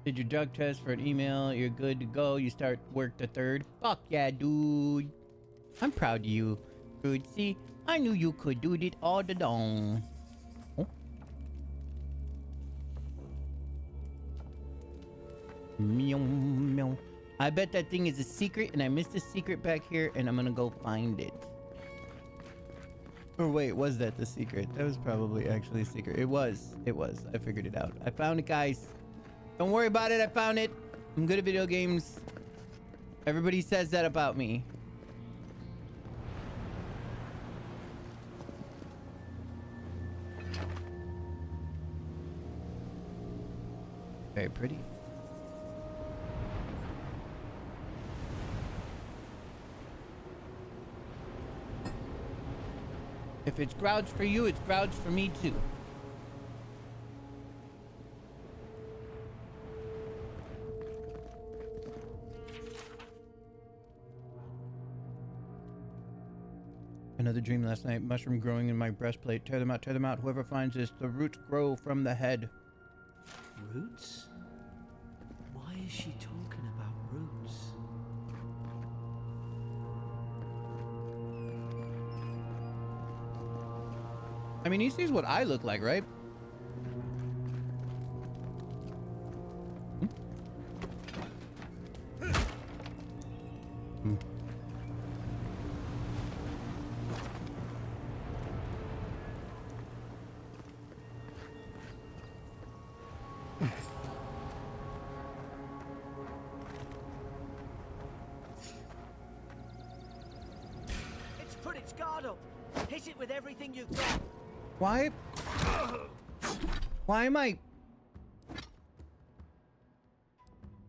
Did your drug test for an email? You're good to go. You start work the 3rd. Fuck yeah, dude. I'm proud of you, dude. See, I knew you could do it all along. Oh, Meow, meow. I bet that thing is a secret, and I missed a secret back here, and I'm gonna go find it. Or wait, was that the secret? That was probably actually a secret. It was. It was. I figured it out. I found it, guys. Don't worry about it. I found it. I'm good at video games. Everybody says that about me. Very pretty. If it's grouch for you, it's grouch for me too. Another dream last night. Mushroom growing in my breastplate. Tear them out, tear them out. Whoever finds this, the roots grow from the head. Roots? Why is she talking about roots? I mean, he sees what I look like, right? Hmm? It's put its guard up. Hit it with everything you've got. Why? Why am I?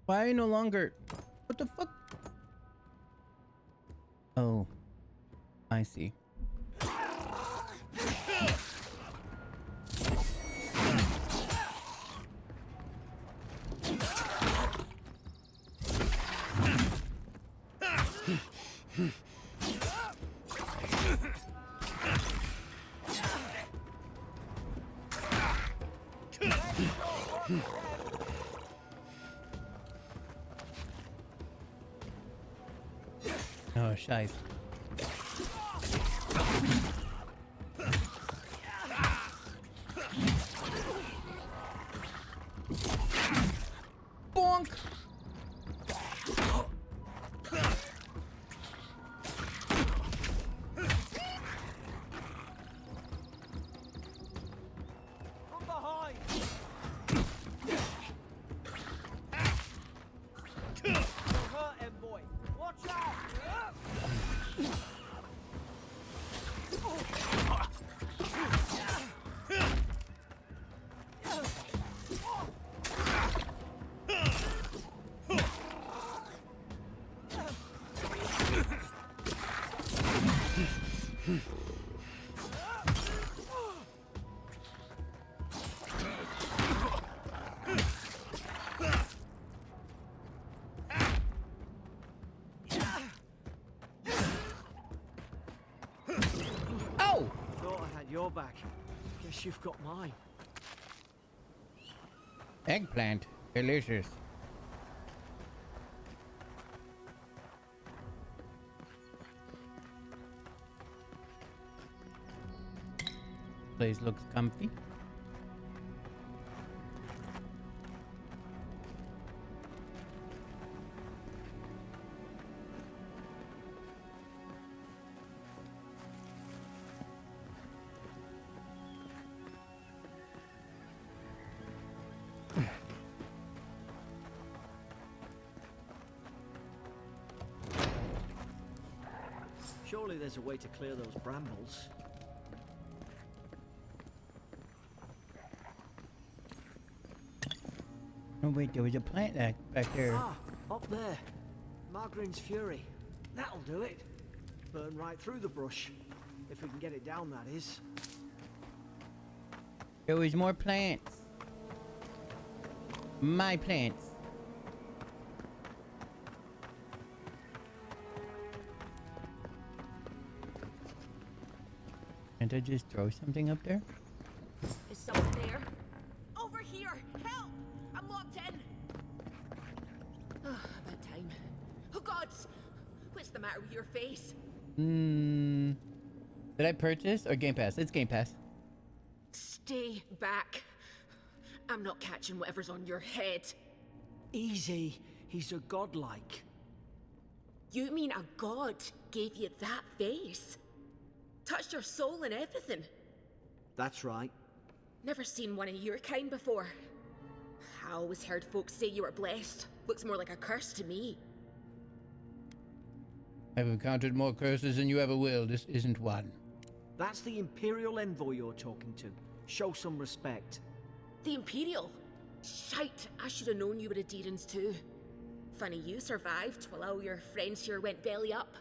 Why I no longer? What the fuck? Oh, I see. Oh, scheiße. Bonk! From behind. You're hurt, Envoy. Watch out. Oh! Thought I had your back. Guess you've got mine. Eggplant. Delicious. Place looks comfy. Surely there's a way to clear those brambles. Oh wait, there was a plant back there. Ah, up there. Margarine's Fury. That'll do it. Burn right through the brush. If we can get it down, that is. There was more plants. My plants. Can't I just throw something up there? Is someone there? Over here! Help! I'm locked in! Oh, about time. Oh, gods! What's the matter with your face? Hmm. Did I purchase or Game Pass? It's Game Pass. Stay back. I'm not catching whatever's on your head. Easy. He's a godlike. You mean a god gave you that face? Touched your soul and everything? That's right. Never seen one of your kind before. I always heard folks say you were blessed. Looks more like a curse to me. I've encountered more curses than you ever will. This isn't one. That's the Imperial envoy you're talking to. Show some respect. The Imperial? Shite, I should have known you were a Deerans too. Funny you survived while all your friends here went belly up.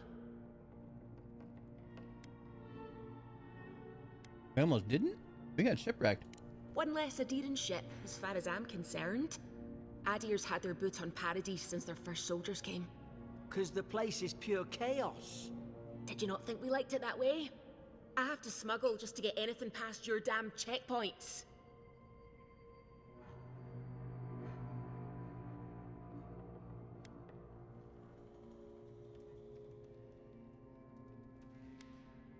I almost didn't. We got shipwrecked. One less Adirran ship, as far as I'm concerned. Adir's had their boot on Paradise since their first soldiers came. 'Cause the place is pure chaos. Did you not think we liked it that way? I have to smuggle just to get anything past your damn checkpoints.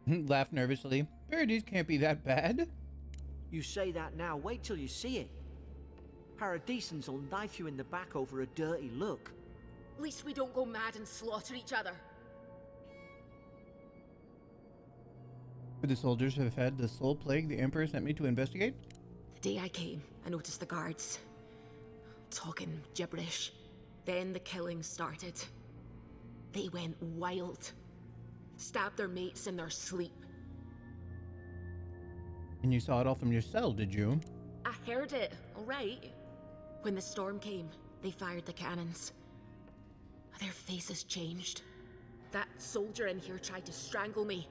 Laughed nervously. Paradise can't be that bad. You say that now, wait till you see it. Paradisans will knife you in the back over a dirty look. At least we don't go mad and slaughter each other. Could the soldiers have had the soul plague the Emperor sent me to investigate? The day I came, I noticed the guards talking gibberish. Then the killing started. They went wild. Stabbed their mates in their sleep. And you saw it all from your cell, did you? I heard it, all right. When the storm came, they fired the cannons. Their faces changed. That soldier in here tried to strangle me.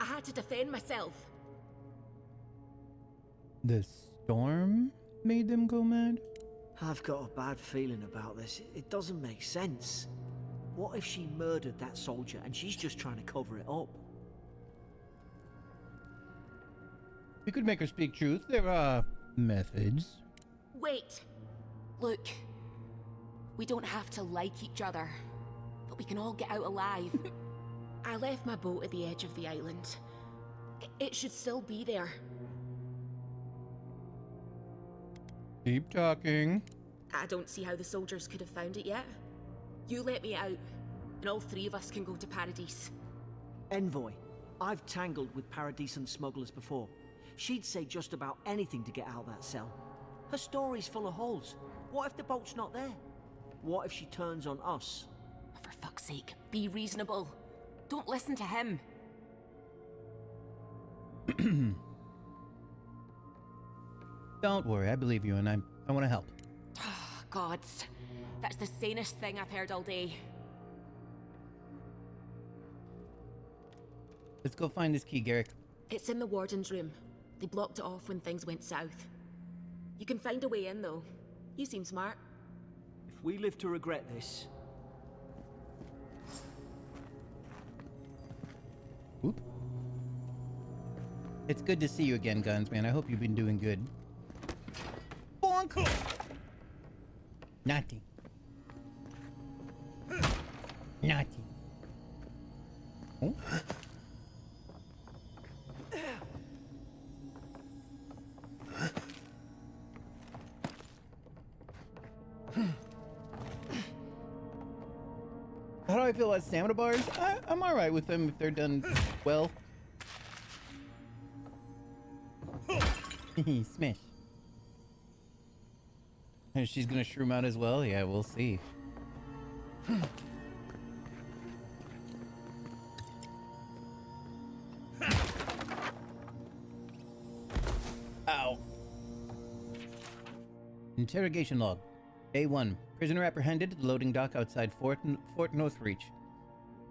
I had to defend myself. The storm made them go mad? I've got a bad feeling about this. It doesn't make sense. What if she murdered that soldier and she's just trying to cover it up? You could make her speak truth. There are methods. Wait. Look. We don't have to like each other, but we can all get out alive. I left my boat at the edge of the island. It should still be there. Keep talking. I don't see how the soldiers could have found it yet. You let me out, and all three of us can go to Paradise. Envoy, I've tangled with Paradisan smugglers before. She'd say just about anything to get out of that cell. Her story's full of holes. What if the boat's not there? What if she turns on us? For fuck's sake, be reasonable. Don't listen to him. Don't worry, I believe you, and I want to help. Gods, that's the sanest thing I've heard all day. Let's go find this key, Garrick. It's in the warden's room. They blocked it off when things went south. You can find a way in, though. You seem smart. If we live to regret this... Oop. It's good to see you again, Guns, man. I hope you've been doing good. Bonk! Naughty. Naughty. Oh? How do I feel about stamina bars? I'm alright with them if they're done well. Smash. And she's gonna shroom out as well? Yeah, we'll see. Ow. Interrogation log. Day 1. Prisoner apprehended at the loading dock outside Fort Northreach.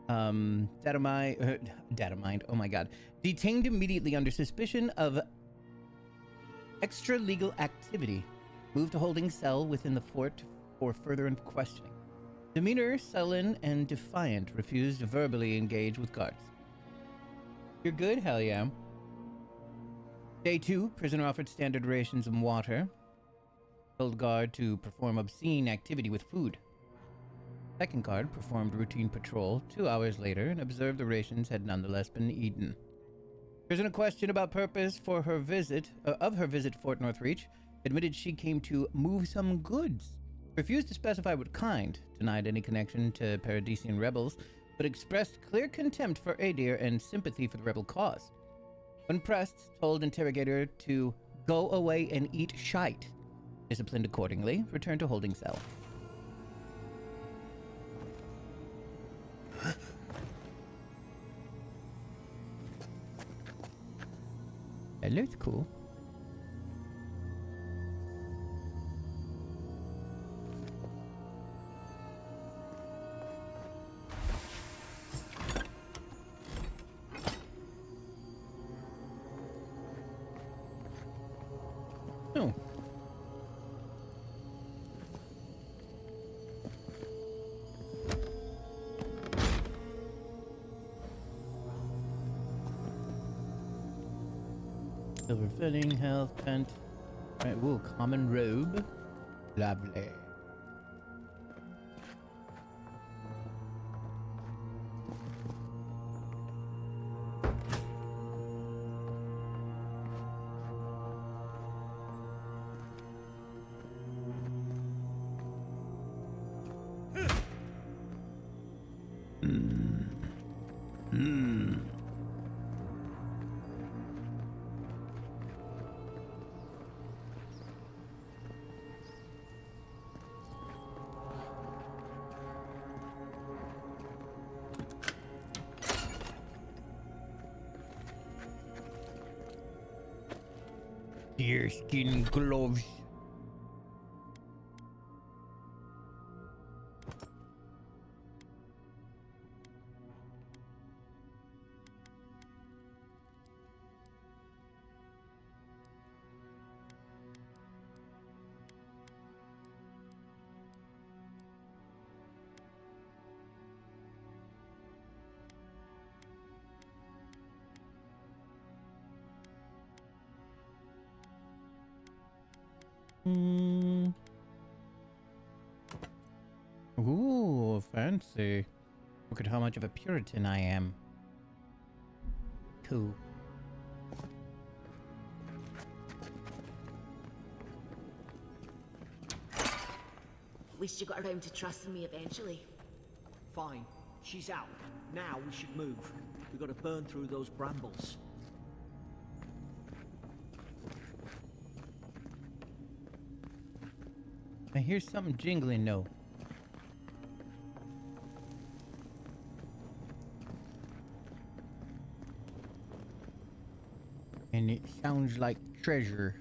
Data mind. Oh my god. Detained immediately under suspicion of extra-legal activity. Moved to holding cell within the fort for further questioning. Demeanor sullen and defiant. Refused to verbally engage with guards. You're good? Hell yeah. Day 2. Prisoner offered standard rations and water. Told guard to perform obscene activity with food. Second guard performed routine patrol 2 hours later and observed the rations had nonetheless been eaten. Prisoner questioned about purpose for her visit, of her visit to Fort Northreach, admitted she came to move some goods. refused to specify what kind, denied any connection to Paradisian rebels, but expressed clear contempt for Adir and sympathy for the rebel cause. When pressed, told interrogator to go away and eat shite. Disciplined accordingly, returned to holding cell. That looks cool. Oh. Silver filling, health, pent. Right, ooh, common robe. Lovely. Deerskin gloves. Ooh, fancy. Look at how much of a Puritan I am. Cool. At least you got around to trusting me eventually. Fine. She's out. Now we should move. We've got to burn through those brambles. I hear something jingling, though. And it sounds like treasure.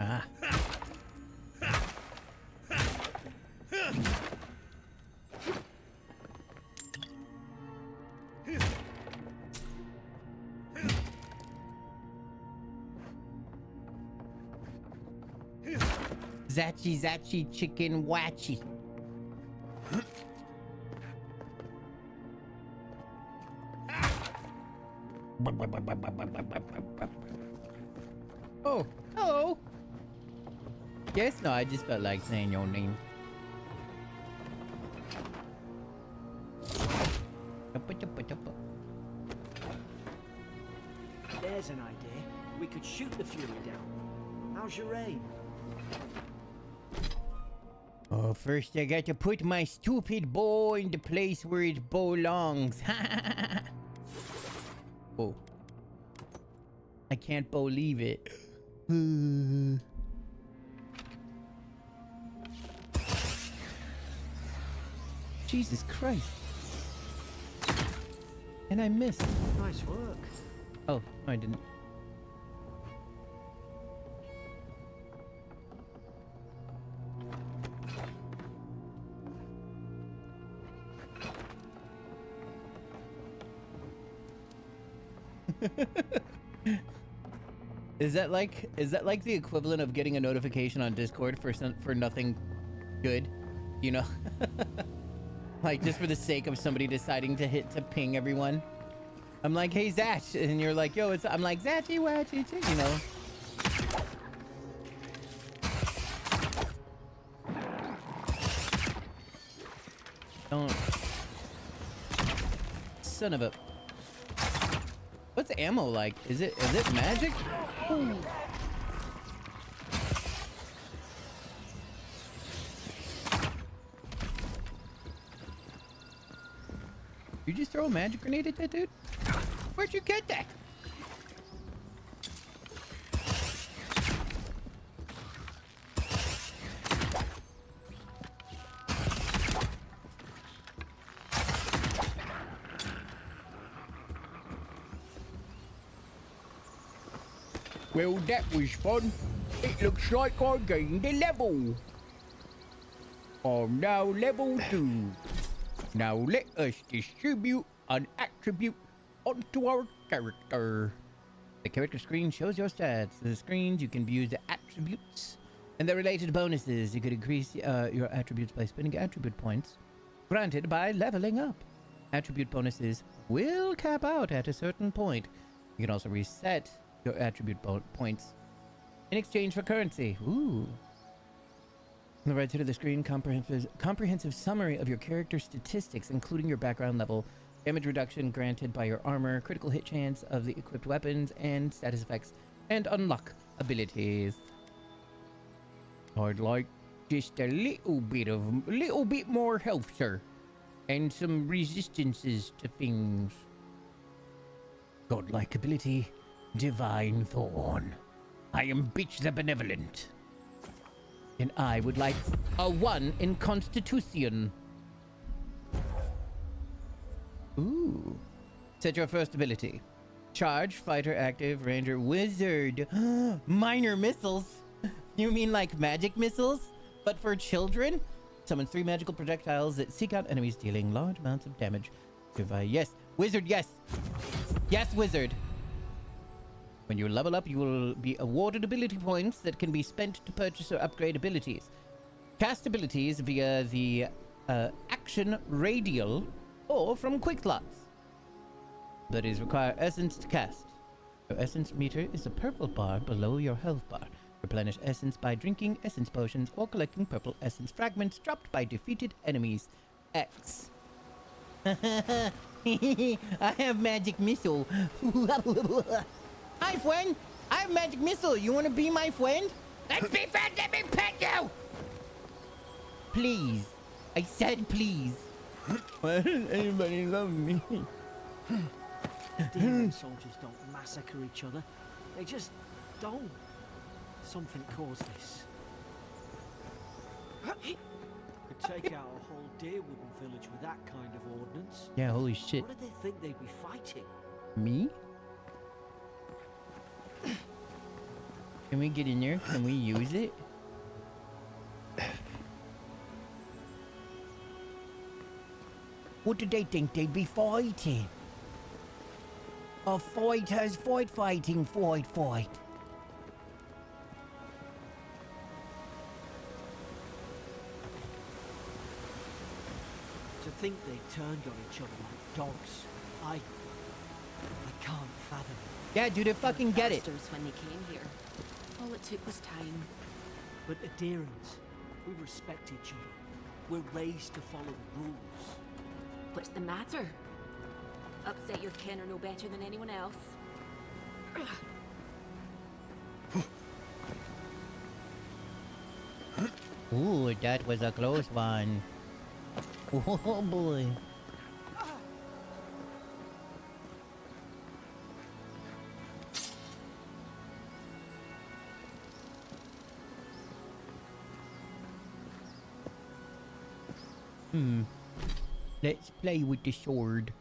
Ah. Zachi Zachi Chicken Wachi. Oh, hello. Yes, no, I just felt like saying your name. There's an idea. We could shoot the Fury down. How's your aim? Oh, first I got to put my stupid bow in the place where it belongs. Oh. I can't believe it. Jesus Christ. And I missed. Nice work. Oh, no, I didn't. Is that like the equivalent of getting a notification on Discord for nothing good, you know? Like just for the sake of somebody deciding to ping everyone. I'm like, hey Zach, and you're like, yo, I'm like Zachy Watchy, you know. Don't. Son of a. What's the ammo like? Is it magic? Ooh. You just throw a magic grenade at that dude? Where'd you get that? Well, that was fun. It looks like I gained a level. I'm now level 2. Now let us distribute an attribute onto our character. The character screen shows your stats. The screens you can view the attributes and the related bonuses. You could increase your attributes by spending attribute points granted by leveling up. Attribute bonuses will cap out at a certain point. You can also reset your attribute points in exchange for currency. Ooh. On the right side of the screen, comprehensive summary of your character statistics, including your background level, damage reduction granted by your armor, critical hit chance of the equipped weapons, and status effects, and unlock abilities. I'd like just a little bit more health, sir, and some resistances to things. Godlike ability, Divine Thorn. I am Bitch the Benevolent. And I would like a 1 in Constitution. Ooh. Set your first ability. Charge, fighter, active, ranger, wizard. Minor missiles. You mean like magic missiles? But for children? Summon 3 magical projectiles that seek out enemies, dealing large amounts of damage. Yes. Wizard, yes. Yes, wizard. When you level up, you will be awarded ability points that can be spent to purchase or upgrade abilities. Cast abilities via the action radial or from quick slots. Abilities require essence to cast. Your essence meter is a purple bar below your health bar. Replenish essence by drinking essence potions or collecting purple essence fragments dropped by defeated enemies. X. I have magic missile. Hi, friend. I have magic missile. You want to be my friend? Let's be friends. Let me pet you. Please. I said please. Why does anybody love me? Demon soldiers don't massacre each other. They just don't. Something caused this. Could take out a whole Deerwood village with that kind of ordnance. Yeah, holy shit. What did they think they'd be fighting? Me? Can we get in there? Can we use it? What did they think they'd be fighting? A fighters fighting fight. To think they turned on each other like dogs. I can't fathom it. Yeah, dude, I fucking get it. Bastards when they came here. All it took was time. But adherents, we respect each other. We're raised to follow the rules. What's the matter? Upset your kin are no better than anyone else. Ooh, that was a close one. Oh boy. Let's play with the sword.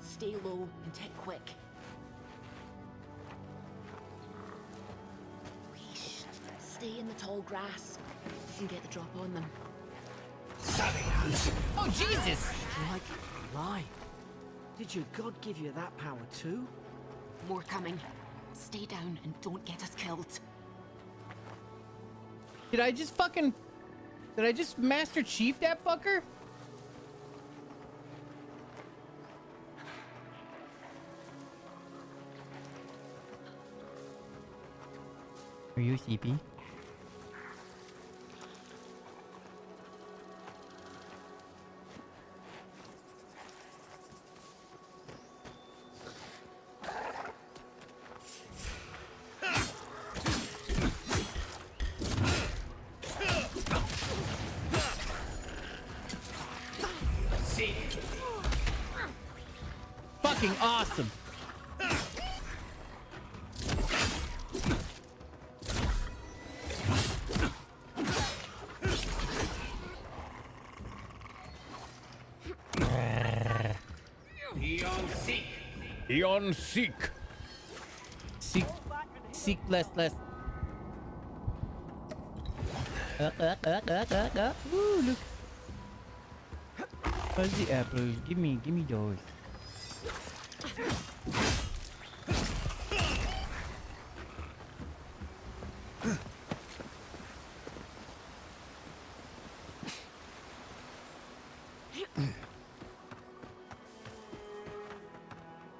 Stay low and take quick. Stay in the tall grass. You can get the drop on them. Oh, Jesus! Strike blind. Did your god give you that power too? More coming. Stay down and don't get us killed. Did I just Master Chief that fucker? Are you CP? Fucking awesome. Eon seek. Seek less. Ooh, look. Fuzzy apples. Give me those.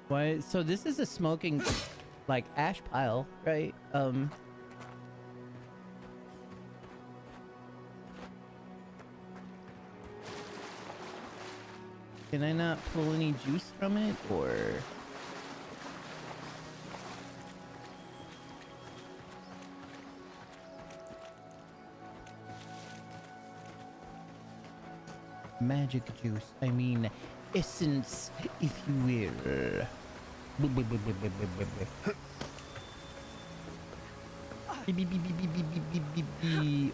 Why? So this is a smoking, like, ash pile, right? Can I not pull any juice from it, or? Magic juice. I mean, essence, if you will.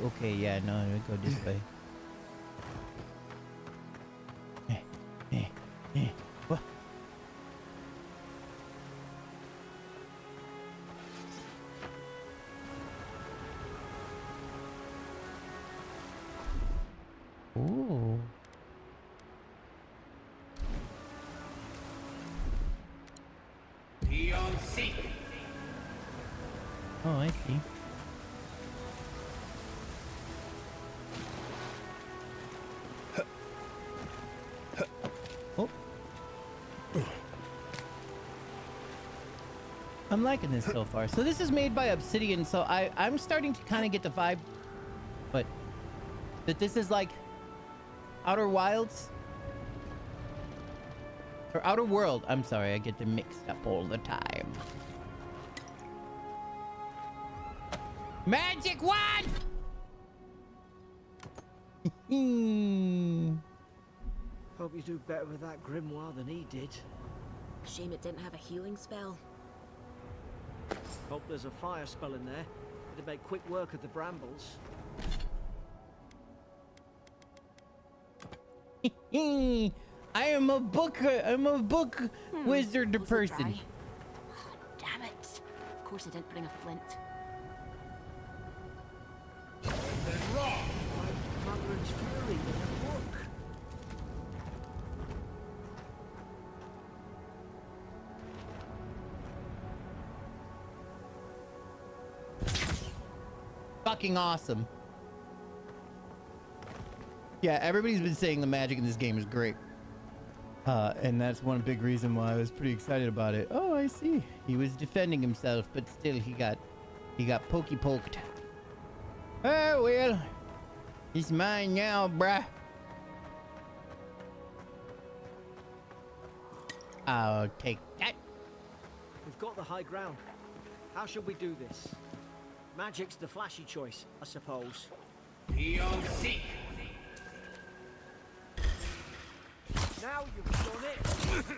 Okay, yeah, no, we go this way. What? Ooh. Oh, I see. Oh. I'm liking this so far. So this is made by Obsidian, so I'm starting to kind of get the vibe, but that this is like Outer Wilds or Outer World. I'm sorry, I get them mixed up all the time. Magic wand! Hope you do better with that grimoire than he did. Shame it didn't have a healing spell. Hope there's a fire spell in there. It'd make quick work of the brambles. I'm a book wizard Was it person. dry? Damn it. Of course I didn't bring a flint. Mandarin's Fury in a book. Fucking awesome. Yeah, everybody's been saying the magic in this game is great. And that's one big reason why I was pretty excited about it. Oh, I see. He was defending himself, but still he got poked. Oh, well. He's mine now, bruh. I'll take that. We've got the high ground. How should we do this? Magic's the flashy choice, I suppose. Now you've done it!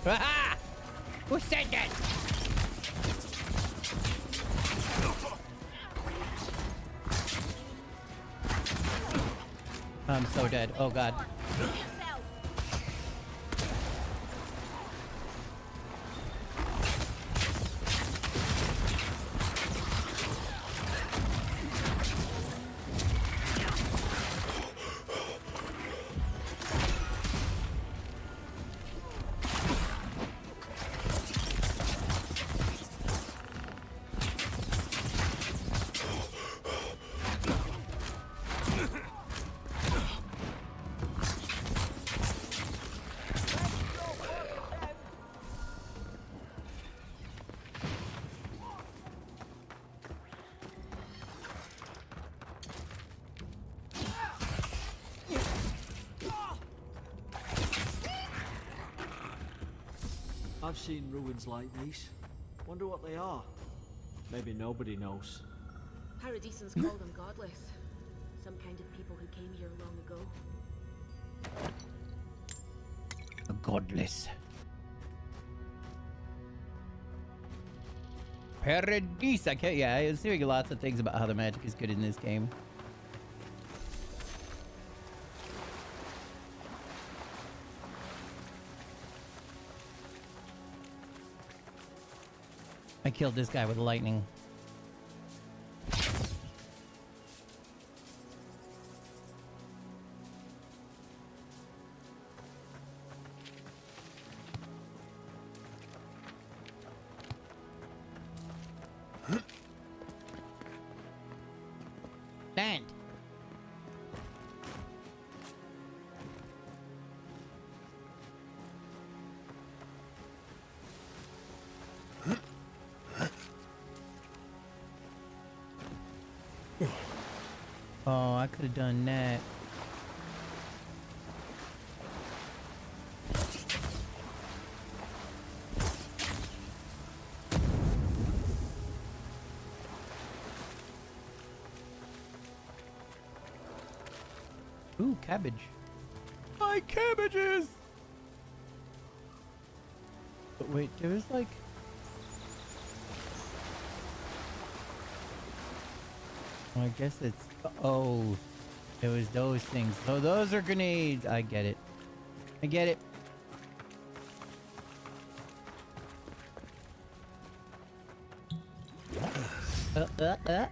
Ah! Who said that? I'm so dead. Oh god. I've seen ruins like these. Wonder what they are. Maybe nobody knows. Paradisans call them godless. Some kind of people who came here long ago. Godless. Paradise. I can't. Yeah, I was hearing lots of things about how the magic is good in this game. I killed this guy with lightning. Land. Oh, I could have done that. Ooh, cabbage. My cabbages! But wait, there was like... I guess it's... Oh, it was those things. Oh, those are grenades. I get it. I get it. Uh.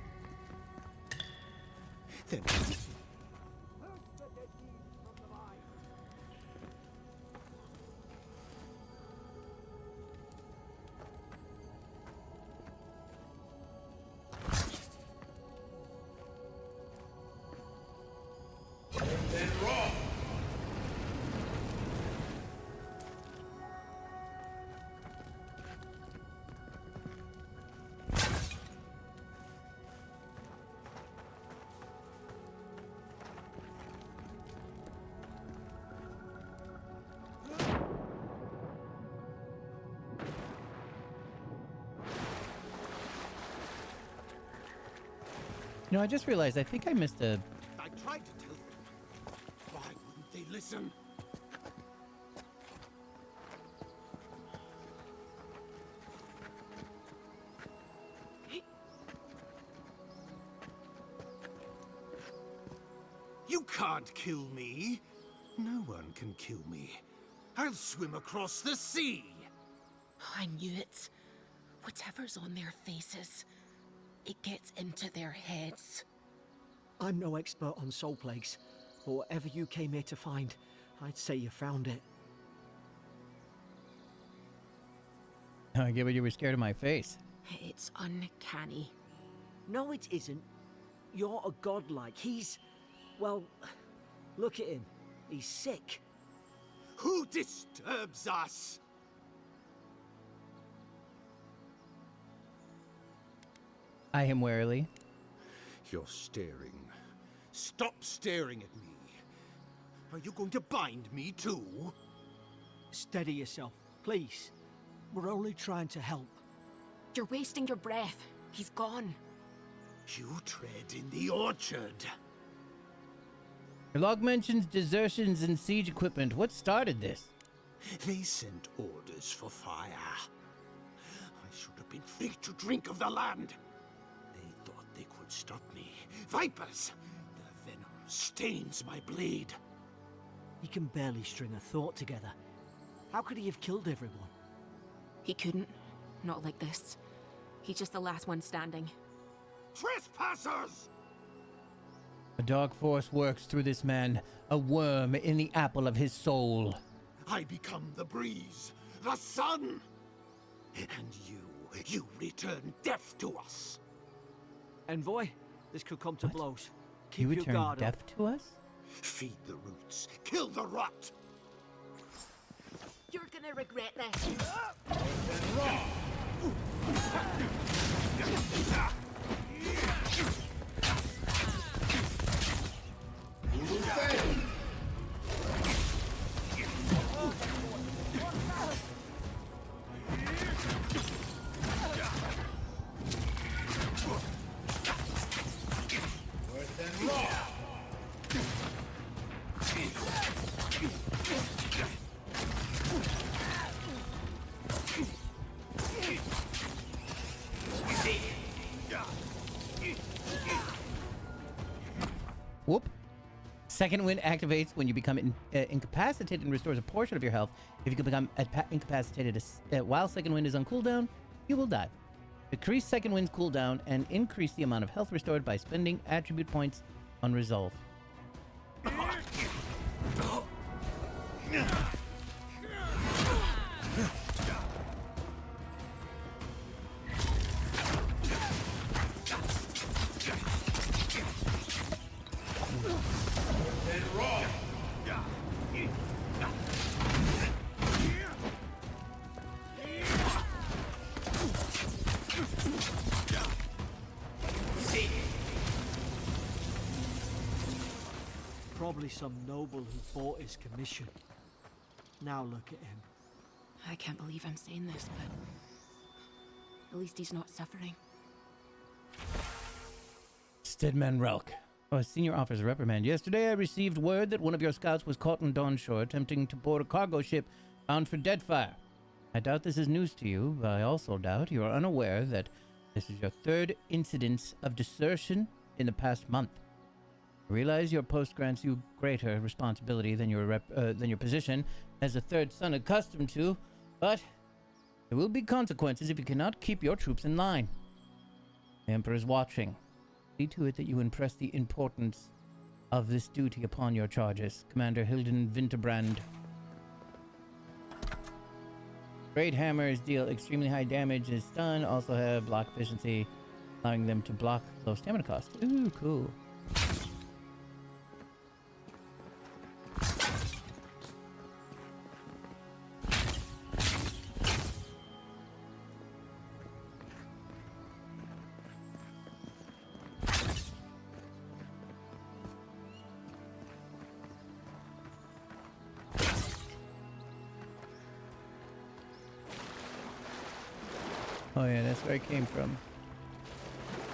You know, I just realized I think I missed a... I tried to tell them. Why wouldn't they listen? You can't kill me. No one can kill me. I'll swim across the sea. I knew it. Whatever's on their faces, it gets into their heads. I'm no expert on soul plagues, but whatever you came here to find, I'd say you found it. I get what you were scared of my face. It's uncanny. No, it isn't. You're a godlike. He's... well, look at him. He's sick. Who disturbs us? I am warily. You're staring. Stop staring at me. Are you going to bind me too? Steady yourself. Please, we're only trying to help. You're wasting your breath. He's gone. You tread in the orchard. Your log mentions desertions and siege equipment. What started this? They sent orders for fire. I should have been free to drink of the land. They thought they could stop me. Vipers! Their venom stains my blade. He can barely string a thought together. How could he have killed everyone? He couldn't. Not like this. He's just the last one standing. Trespassers! A dark force works through this man, a worm in the apple of his soul. I become the breeze, the sun! And you return death to us. Envoy, this could come to What? blows. Keep You your return guard up. death to us? Feed the roots, kill the rot! You're gonna regret this. Whoop. Second wind activates when you become incapacitated and restores a portion of your health. If you can become incapacitated while second wind is on cooldown, you will die. Decrease second wind's cooldown and increase the amount of health restored by spending attribute points on resolve. Probably some noble who bought his commission. Now look at him. I can't believe I'm saying this, but at least he's not suffering. Steadman Relk. Oh, a senior officer reprimand. Yesterday I received word that one of your scouts was caught on Dawnshore attempting to board a cargo ship bound for Deadfire. I doubt this is news to you, but I also doubt you are unaware that this is your third incidence of desertion in the past month. I realize your post grants you greater responsibility than your position as a third son accustomed to, but there will be consequences if you cannot keep your troops in line. The Emperor is watching. See to it that you impress the importance of this duty upon your charges. Commander Hilden Winterbrand. Great hammers deal extremely high damage and stun. Also have block efficiency, allowing them to block low stamina cost. Ooh, cool. Oh yeah, that's where I came from.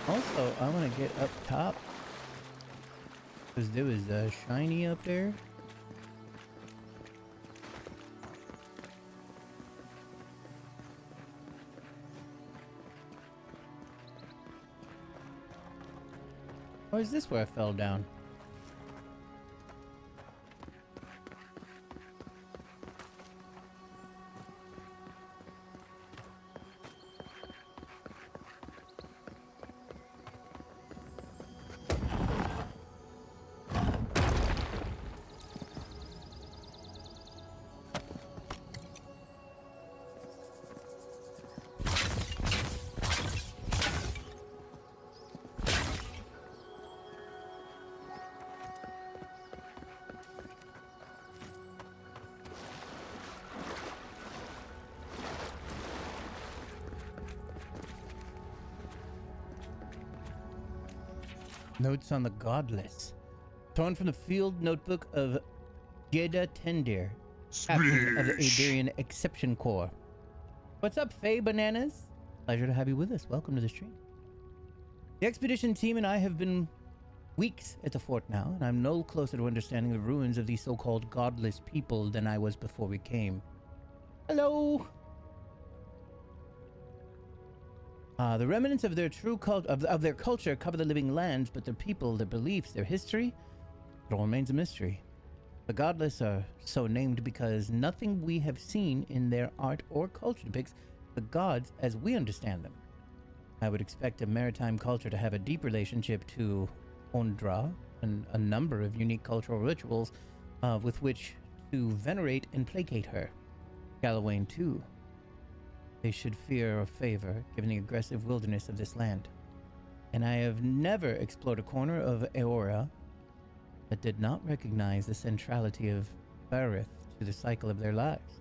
Also, I want to get up top. Because there was a shiny up there. Or is this where I fell down? Notes on the Godless. Torn from the field notebook of Jeda Tendir. captain of the Smash. Iberian Exception Corps. What's up, Faye Bananas? Pleasure to have you with us. Welcome to the stream. The expedition team and I have been weeks at the fort now, and I'm no closer to understanding the ruins of these so-called godless people than I was before we came. Hello! The remnants of their true of their culture cover the living lands, but their people, their beliefs, their history, it all remains a mystery. The godless are so named because nothing we have seen in their art or culture depicts the gods as we understand them. I would expect a maritime culture to have a deep relationship to Ondra and a number of unique cultural rituals with which to venerate and placate her. Galawain, too. They should fear or favor, given the aggressive wilderness of this land. And I have never explored a corner of Eora that did not recognize the centrality of Barith to the cycle of their lives.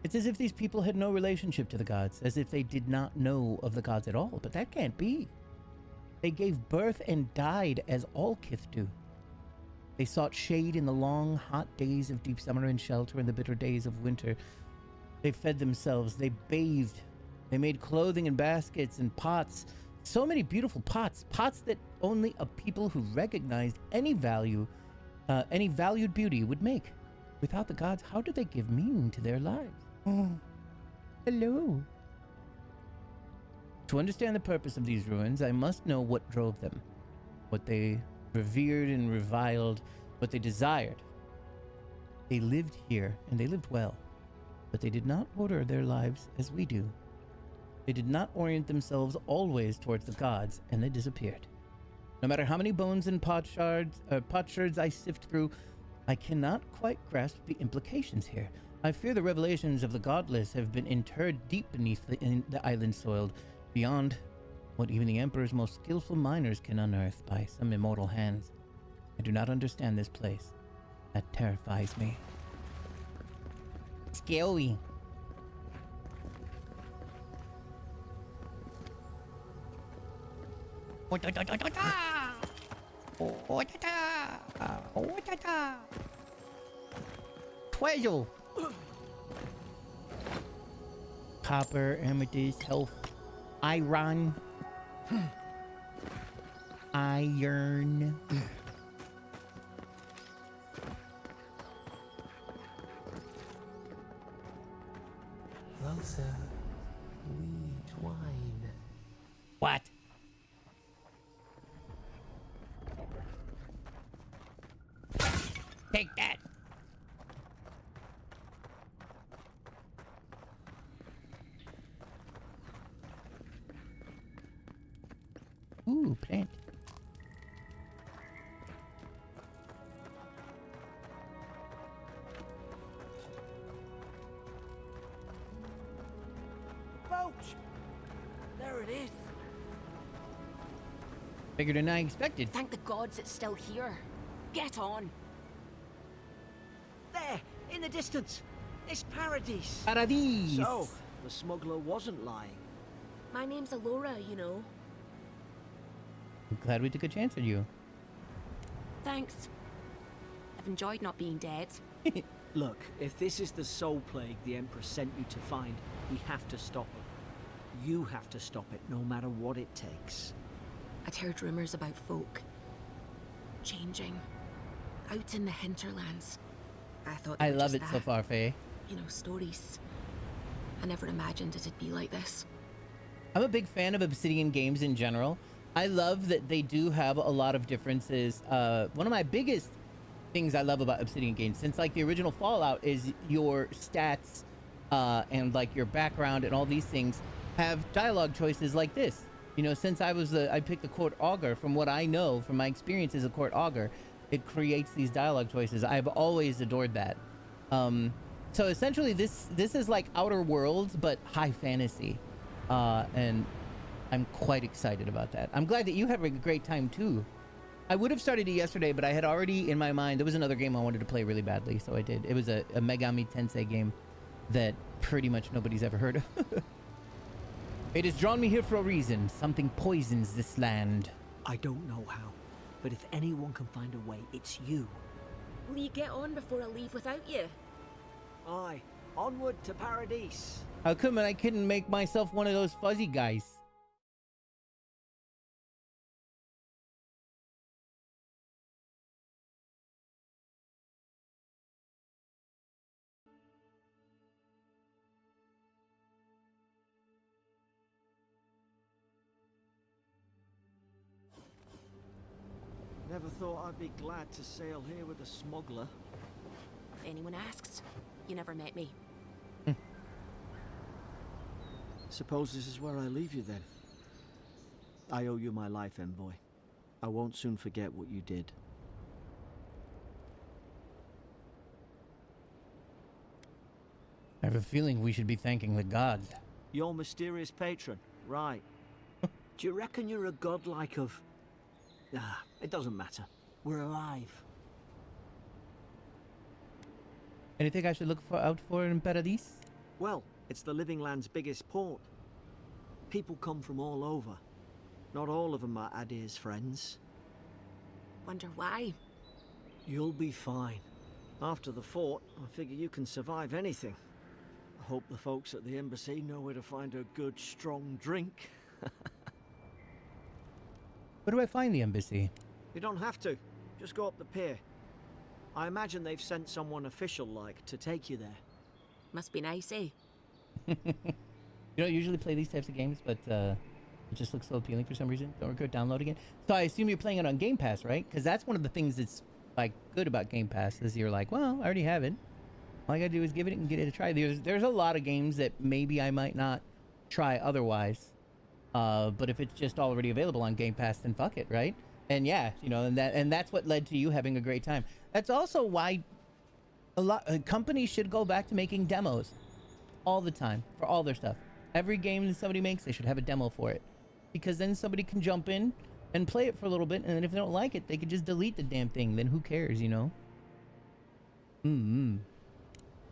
It's as if these people had no relationship to the gods, as if they did not know of the gods at all, but that can't be. They gave birth and died as all kith do. They sought shade in the long, hot days of deep summer and shelter in the bitter days of winter. They fed themselves, they bathed, they made clothing in baskets and pots. So many beautiful pots, pots that only a people who recognized any value, any valued beauty would make. Without the gods, how did they give meaning to their lives? Oh, hello. To understand the purpose of these ruins, I must know what drove them, what they revered and reviled, what they desired. They lived here, and they lived well, but they did not order their lives as we do. They did not orient themselves always towards the gods, and they disappeared. No matter how many bones and potsherds I sift through, I cannot quite grasp the implications here. I fear the revelations of the godless have been interred deep beneath the island soil, beyond what even the Emperor's most skillful miners can unearth by some immortal hands. I do not understand this place. That terrifies me. Scary. Treasure. Copper, amethyst, health, iron. Iron. Closer. We twine. What? Take that. Ooh, plant. Boat! There it is. Bigger than I expected. Thank the gods it's still here. Get on. There, in the distance. It's Paradise. Paradis. So, the smuggler wasn't lying. My name's Alora, you know. I'm glad we took a chance on you. Thanks. I've enjoyed not being dead. Look, if this is the soul plague the Emperor sent you to find, we have to stop it. You have to stop it, no matter what it takes. I'd heard rumors about folk changing out in the hinterlands. I thought they I were love just it so that. far, Faye. You know, stories. I never imagined it'd be like this. I'm a big fan of Obsidian games in general. I love that they do have a lot of differences. One of my biggest things I love about Obsidian games, since like the original Fallout, is your stats and like your background and all these things have dialogue choices like this. You know, since I picked the court augur, from what I know from my experience as a court augur, it creates these dialogue choices. I've always adored that. So essentially this is like Outer Worlds, but high fantasy. And I'm quite excited about that. I'm glad that you have a great time too. I would have started it yesterday, but I had already in my mind, there was another game I wanted to play really badly, so I did. It was a Megami Tensei game that pretty much nobody's ever heard of. It has drawn me here for a reason. Something poisons this land. I don't know how, but if anyone can find a way, it's you. Will you get on before I leave without you? Aye, onward to Paradise. How come I couldn't make myself one of those fuzzy guys? Never thought I'd be glad to sail here with a smuggler. If anyone asks, you never met me. Suppose this is where I leave you then. I owe you my life, envoy. I won't soon forget what you did. I have a feeling we should be thanking the gods. Your mysterious patron, right. Do you reckon you're a godlike of... it doesn't matter. We're alive. Anything I should look out for in Paradise? Well, it's the Living Land's biggest port. People come from all over. Not all of them are Adir's friends. Wonder why? You'll be fine. After the fort, I figure you can survive anything. I hope the folks at the embassy know where to find a good, strong drink. Where do I find the embassy? You don't have to. Just go up the pier. I imagine they've sent someone official-like to take you there. Must be nice, eh? You don't usually play these types of games, but it just looks so appealing for some reason. Don't regret downloading it. So I assume you're playing it on Game Pass, right? Because that's one of the things that's like good about Game Pass is you're like, well, I already have it. All I gotta do is give it and get it a try. There's a lot of games that maybe I might not try otherwise, but if it's just already available on Game Pass, then fuck it, right? And yeah, you know, and that's what led to you having a great time. That's also why a lot companies should go back to making demos all the time for all their stuff. Every game that somebody makes, they should have a demo for it, because then somebody can jump in and play it for a little bit, and then if they don't like it, they can just delete the damn thing. Then who cares, you know?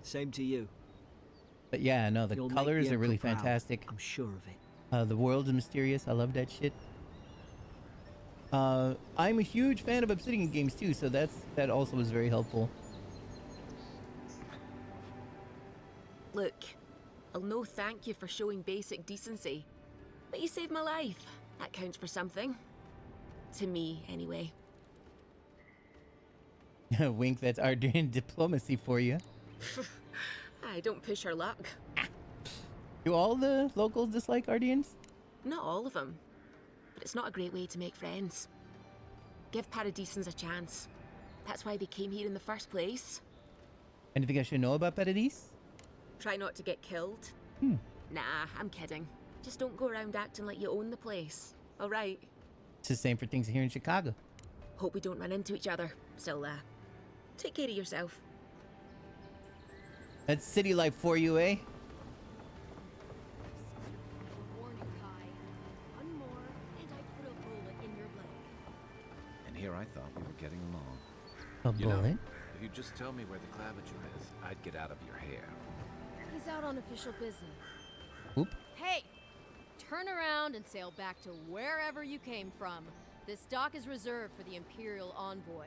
Same to you. But yeah, no, the You'll make colors the are really Emperor proud. fantastic. I'm sure of it. The world is mysterious. I love that shit. I'm a huge fan of Obsidian games too, so that also was very helpful. Look, I'll no thank you for showing basic decency, but you saved my life. That counts for something. To me, anyway. Wink, that's Ardain diplomacy for you. I don't push her luck. Do all the locals dislike Ardains? Not all of them, but it's not a great way to make friends. Give Paradisans a chance. That's why they came here in the first place. Anything I should know about Paradise? Try not to get killed. Nah, I'm kidding. Just don't go around acting like you own the place. All right. It's the same for things here in Chicago. Hope we don't run into each other. Still, take care of yourself. That's city life for you, eh? Warning, Kai. One more, and I put a bullet in your leg. And here I thought we were getting along. A You know, bullet? if you just tell me where the claviture is, I'd get out of your hair. He's out on official business. Oop. Hey! Turn around and sail back to wherever you came from. This dock is reserved for the Imperial Envoy.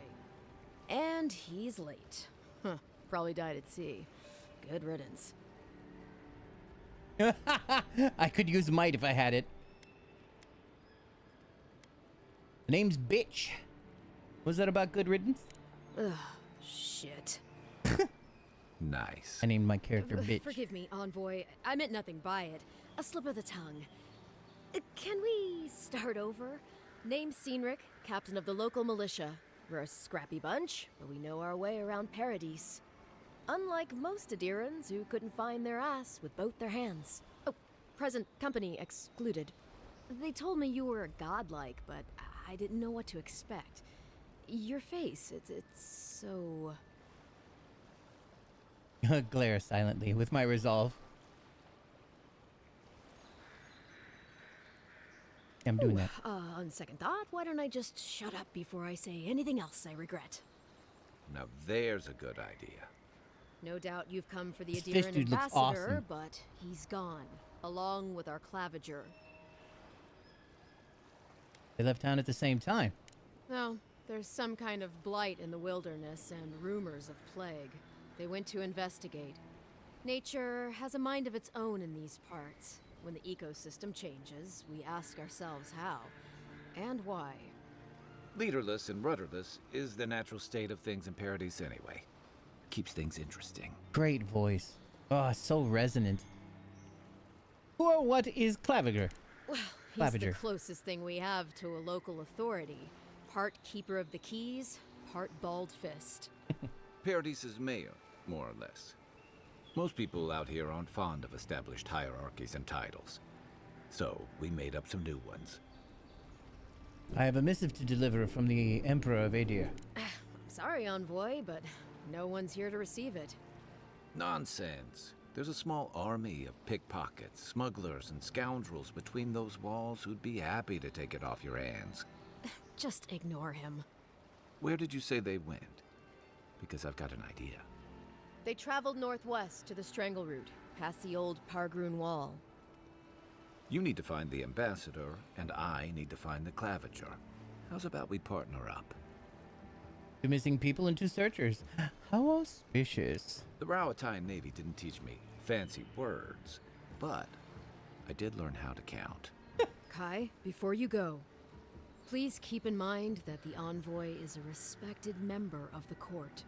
And he's late. Huh. Probably died at sea. Good riddance. I could use might if I had it. The name's Bitch. Was that about good riddance? Ugh, shit. Nice. I named my character Bitch. Forgive me, Envoy. I meant nothing by it. A slip of the tongue. Can we start over? Name's Cynric, captain of the local militia. We're a scrappy bunch, but we know our way around Paradise. Unlike most Adirans who couldn't find their ass with both their hands. Oh, present company excluded. They told me you were godlike, but I didn't know what to expect. Your face, it's so... Glare silently with my resolve. I'm doing that. On second thought, why don't I just shut up before I say anything else I regret? Now there's a good idea. No doubt you've come for the This fish Adiran dude looks ambassador, awesome. but he's gone, along with our claviger. They left town at the same time. Well, There's some kind of blight in the wilderness and rumors of plague. They went to investigate. Nature has a mind of its own in these parts. When the ecosystem changes, we ask ourselves how and why. Leaderless and rudderless is the natural state of things in Paradise anyway. Keeps things interesting. Great voice. Oh, so resonant. Who or what is Claviger? Well, he's Claviger. the closest thing we have to a local authority. Part keeper of the keys, part bald fist. Paradise's mayor, more or less. Most people out here aren't fond of established hierarchies and titles. So, we made up some new ones. I have a missive to deliver from the Emperor of Adir. I'm sorry, Envoy, but no one's here to receive it. Nonsense. There's a small army of pickpockets, smugglers, and scoundrels between those walls who'd be happy to take it off your hands. Just ignore him. Where did you say they went? Because I've got an idea. They traveled northwest to the Strangle Route, past the old Pargroon Wall. You need to find the ambassador, and I need to find the Claviger. How's about we partner up? 2 missing people and 2 searchers. How auspicious. The Rowatine Navy didn't teach me fancy words, but I did learn how to count. Kai, before you go, please keep in mind that the Envoy is a respected member of the court.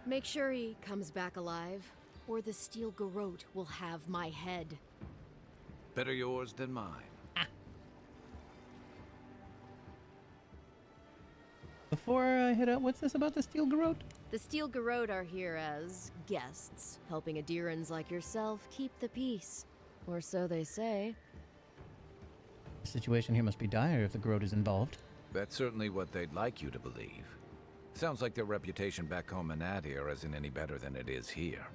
Make sure he comes back alive, or the Steel Garrote will have my head. Better yours than mine. Before I head out, what's this about the Steel Garrote? The Steel Garrote are here as guests, helping Adirans like yourself keep the peace. Or so they say. The situation here must be dire if the Garrote is involved. That's certainly what they'd like you to believe. Sounds like their reputation back home in Adir isn't any better than it is here.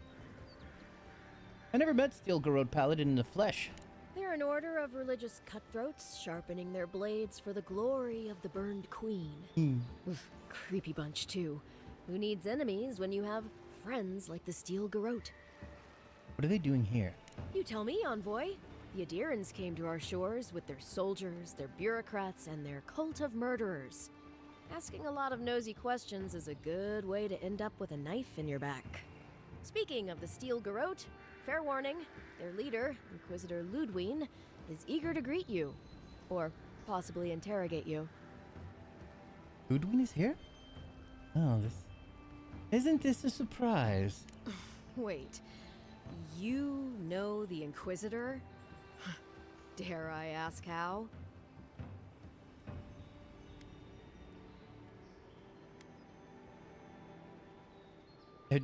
I never met Steel Garrote Paladin in the flesh. They're an order of religious cutthroats, sharpening their blades for the glory of the burned queen. Oof, creepy bunch, too. Who needs enemies when you have friends like the Steel Garrote? What are they doing here? You tell me, Envoy. The Adirans came to our shores with their soldiers, their bureaucrats, and their cult of murderers. Asking a lot of nosy questions is a good way to end up with a knife in your back. Speaking of the Steel Garrote, fair warning, their leader, Inquisitor Ludwine, is eager to greet you. Or possibly interrogate you. Ludwine is here? Oh, this... Isn't this a surprise? Wait, you know the Inquisitor? Dare I ask how?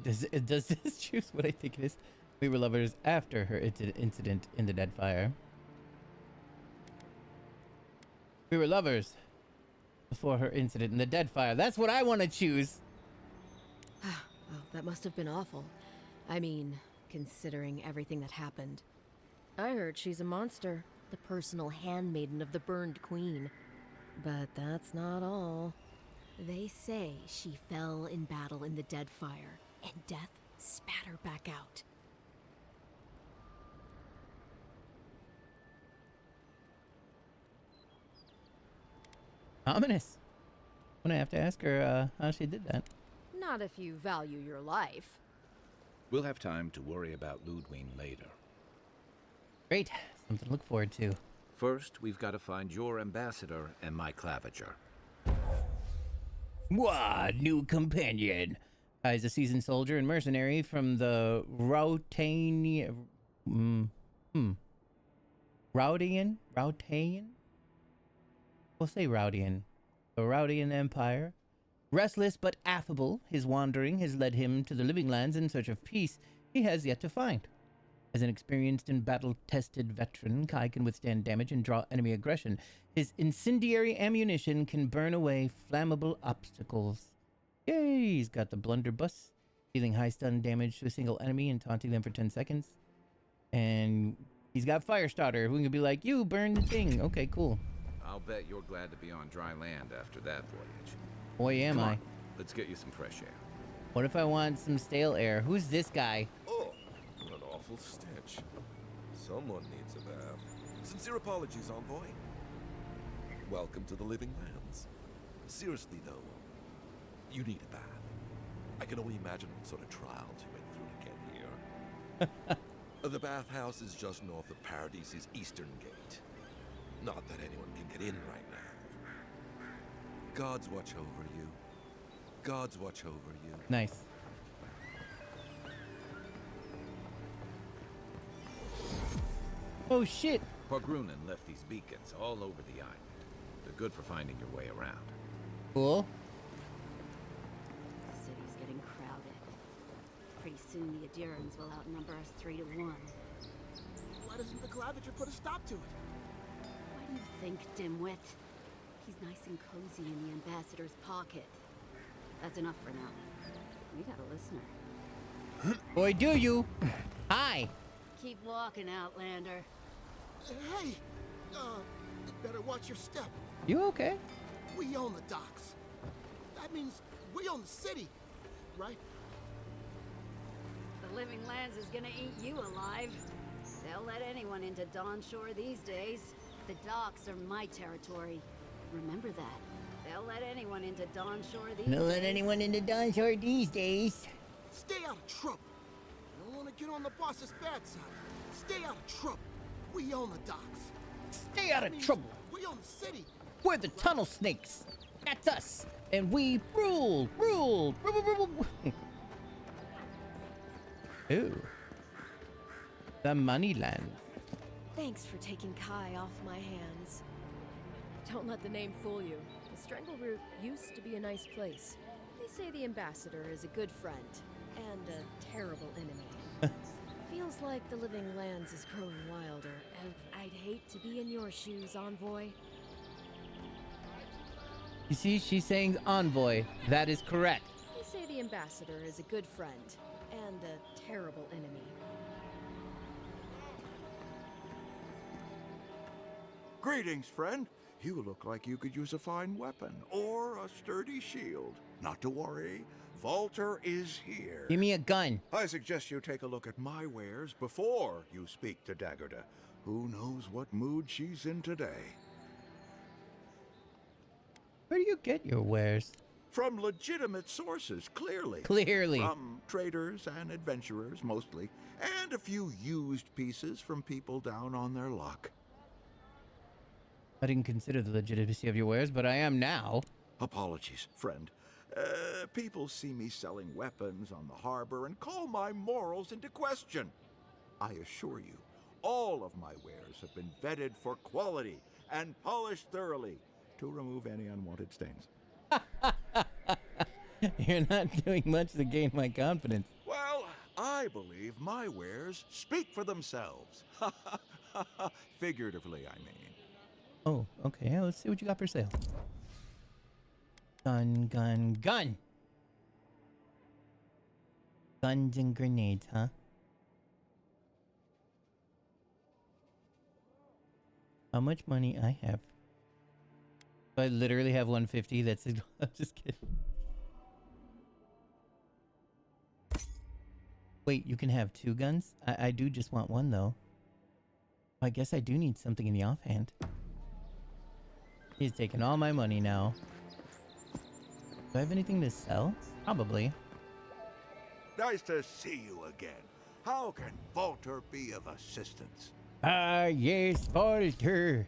Does this choose what I think it is? We were lovers after her incident in the Deadfire. We were lovers before her incident in the Deadfire. That's what I want to choose. Well, that must have been awful. I mean, considering everything that happened. I heard she's a monster, the personal handmaiden of the burned queen. But that's not all. They say she fell in battle in the Deadfire, and death spat her back out. Ominous. I'm gonna have to ask her how she did that. Not if you value your life. We'll have time to worry about Ludwine later. Great. Something to look forward to. First, we've got to find your ambassador and my Claviger. Wah, new companion. Is a seasoned soldier and mercenary from the Routanian. Routanian? We'll say Roudian. The Roudian Empire. Restless but affable, his wandering has led him to the Living Lands in search of peace he has yet to find. As an experienced and battle-tested veteran, Kai can withstand damage and draw enemy aggression. His incendiary ammunition can burn away flammable obstacles. Yay! He's got the blunderbuss, dealing high stun damage to a single enemy and taunting them for 10 seconds. And he's got Firestarter, who can be like, you burn the thing. Okay, cool. I'll bet you're glad to be on dry land after that voyage. Boy, am Come I. on, let's get you some fresh air. What if I want some stale air? Who's this guy? Oh, what an awful stench. Someone needs a bath. Sincere apologies, Envoy. Welcome to the Living Lands. Seriously, though, You need a bath. I can only imagine what sort of trials you went through to get here. The bathhouse is just north of Paradise's eastern gate. Not that anyone can get in right now. Gods watch over you. Gods watch over you. Nice. Oh shit! Pogrunin left these beacons all over the island. They're good for finding your way around. Cool. The city's getting crowded. Pretty soon the Adirans will outnumber us 3 to 1. Why doesn't the Clavager put a stop to it? Why do you think, dimwit? He's nice and cozy in the ambassador's pocket. That's enough for now. We got a listener. Boy, do you! Hi! Keep walking, Outlander. Hey! You better watch your step. You okay? We own the docks. That means we own the city, right? The Living Lands is gonna eat you alive. They'll let anyone into Dawnshore these days. The docks are my territory. Remember that. They'll let anyone into Dawnshore these days. Don't let anyone into Dawnshore these days. Stay out of trouble. You don't want to get on the boss's bad side. Stay out of trouble. We own the docks. Stay out of trouble. We own the city. We're the tunnel snakes. That's us. And we rule. Rule. Ooh. The Moneyland. Thanks for taking Kai off my hands. Don't let the name fool you. The Strangle Root used to be a nice place. They say the Ambassador is a good friend and a terrible enemy. Feels like the Living Lands is growing wilder, and I'd hate to be in your shoes, Envoy. You see, she's saying envoy. That is correct. They say the Ambassador is a good friend and a terrible enemy. Greetings, friend. You look like you could use a fine weapon or a sturdy shield. Not to worry, Volter is here. Give me a gun. I suggest you take a look at my wares before you speak to Daggerda. Who knows what mood she's in today? Where do you get your wares? From legitimate sources, clearly. Clearly. From traders and adventurers, mostly. And a few used pieces from people down on their luck. I didn't consider the legitimacy of your wares, but I am now. Apologies, friend. People see me selling weapons on the harbor and call my morals into question. I assure you, all of my wares have been vetted for quality and polished thoroughly to remove any unwanted stains. You're not doing much to gain my confidence. Well, I believe my wares speak for themselves. Figuratively, I mean. Oh, okay. Yeah, let's see what you got for sale. Gun, gun, gun! Guns and grenades, huh? How much money I have? I literally have 150. That's it. I'm just kidding. Wait, you can have 2 guns? I do just want 1, though. I guess I do need something in the offhand. He's taking all my money now. Do I have anything to sell? Probably. Nice to see you again. How can Volter be of assistance? Ah, yes, Volter.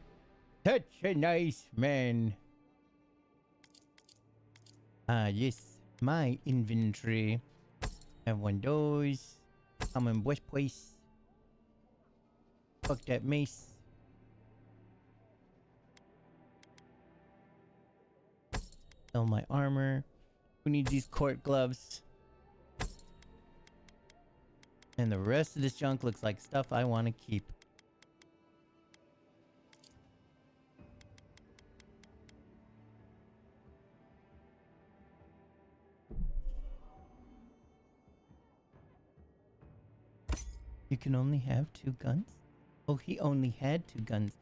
Such a nice man. Ah, yes. My inventory. Have one of those. Common West Place. Fuck that mace. Sell my armor. Who needs these court gloves? And the rest of this junk looks like stuff I want to keep. You can only have 2 guns? Oh, he only had 2 guns.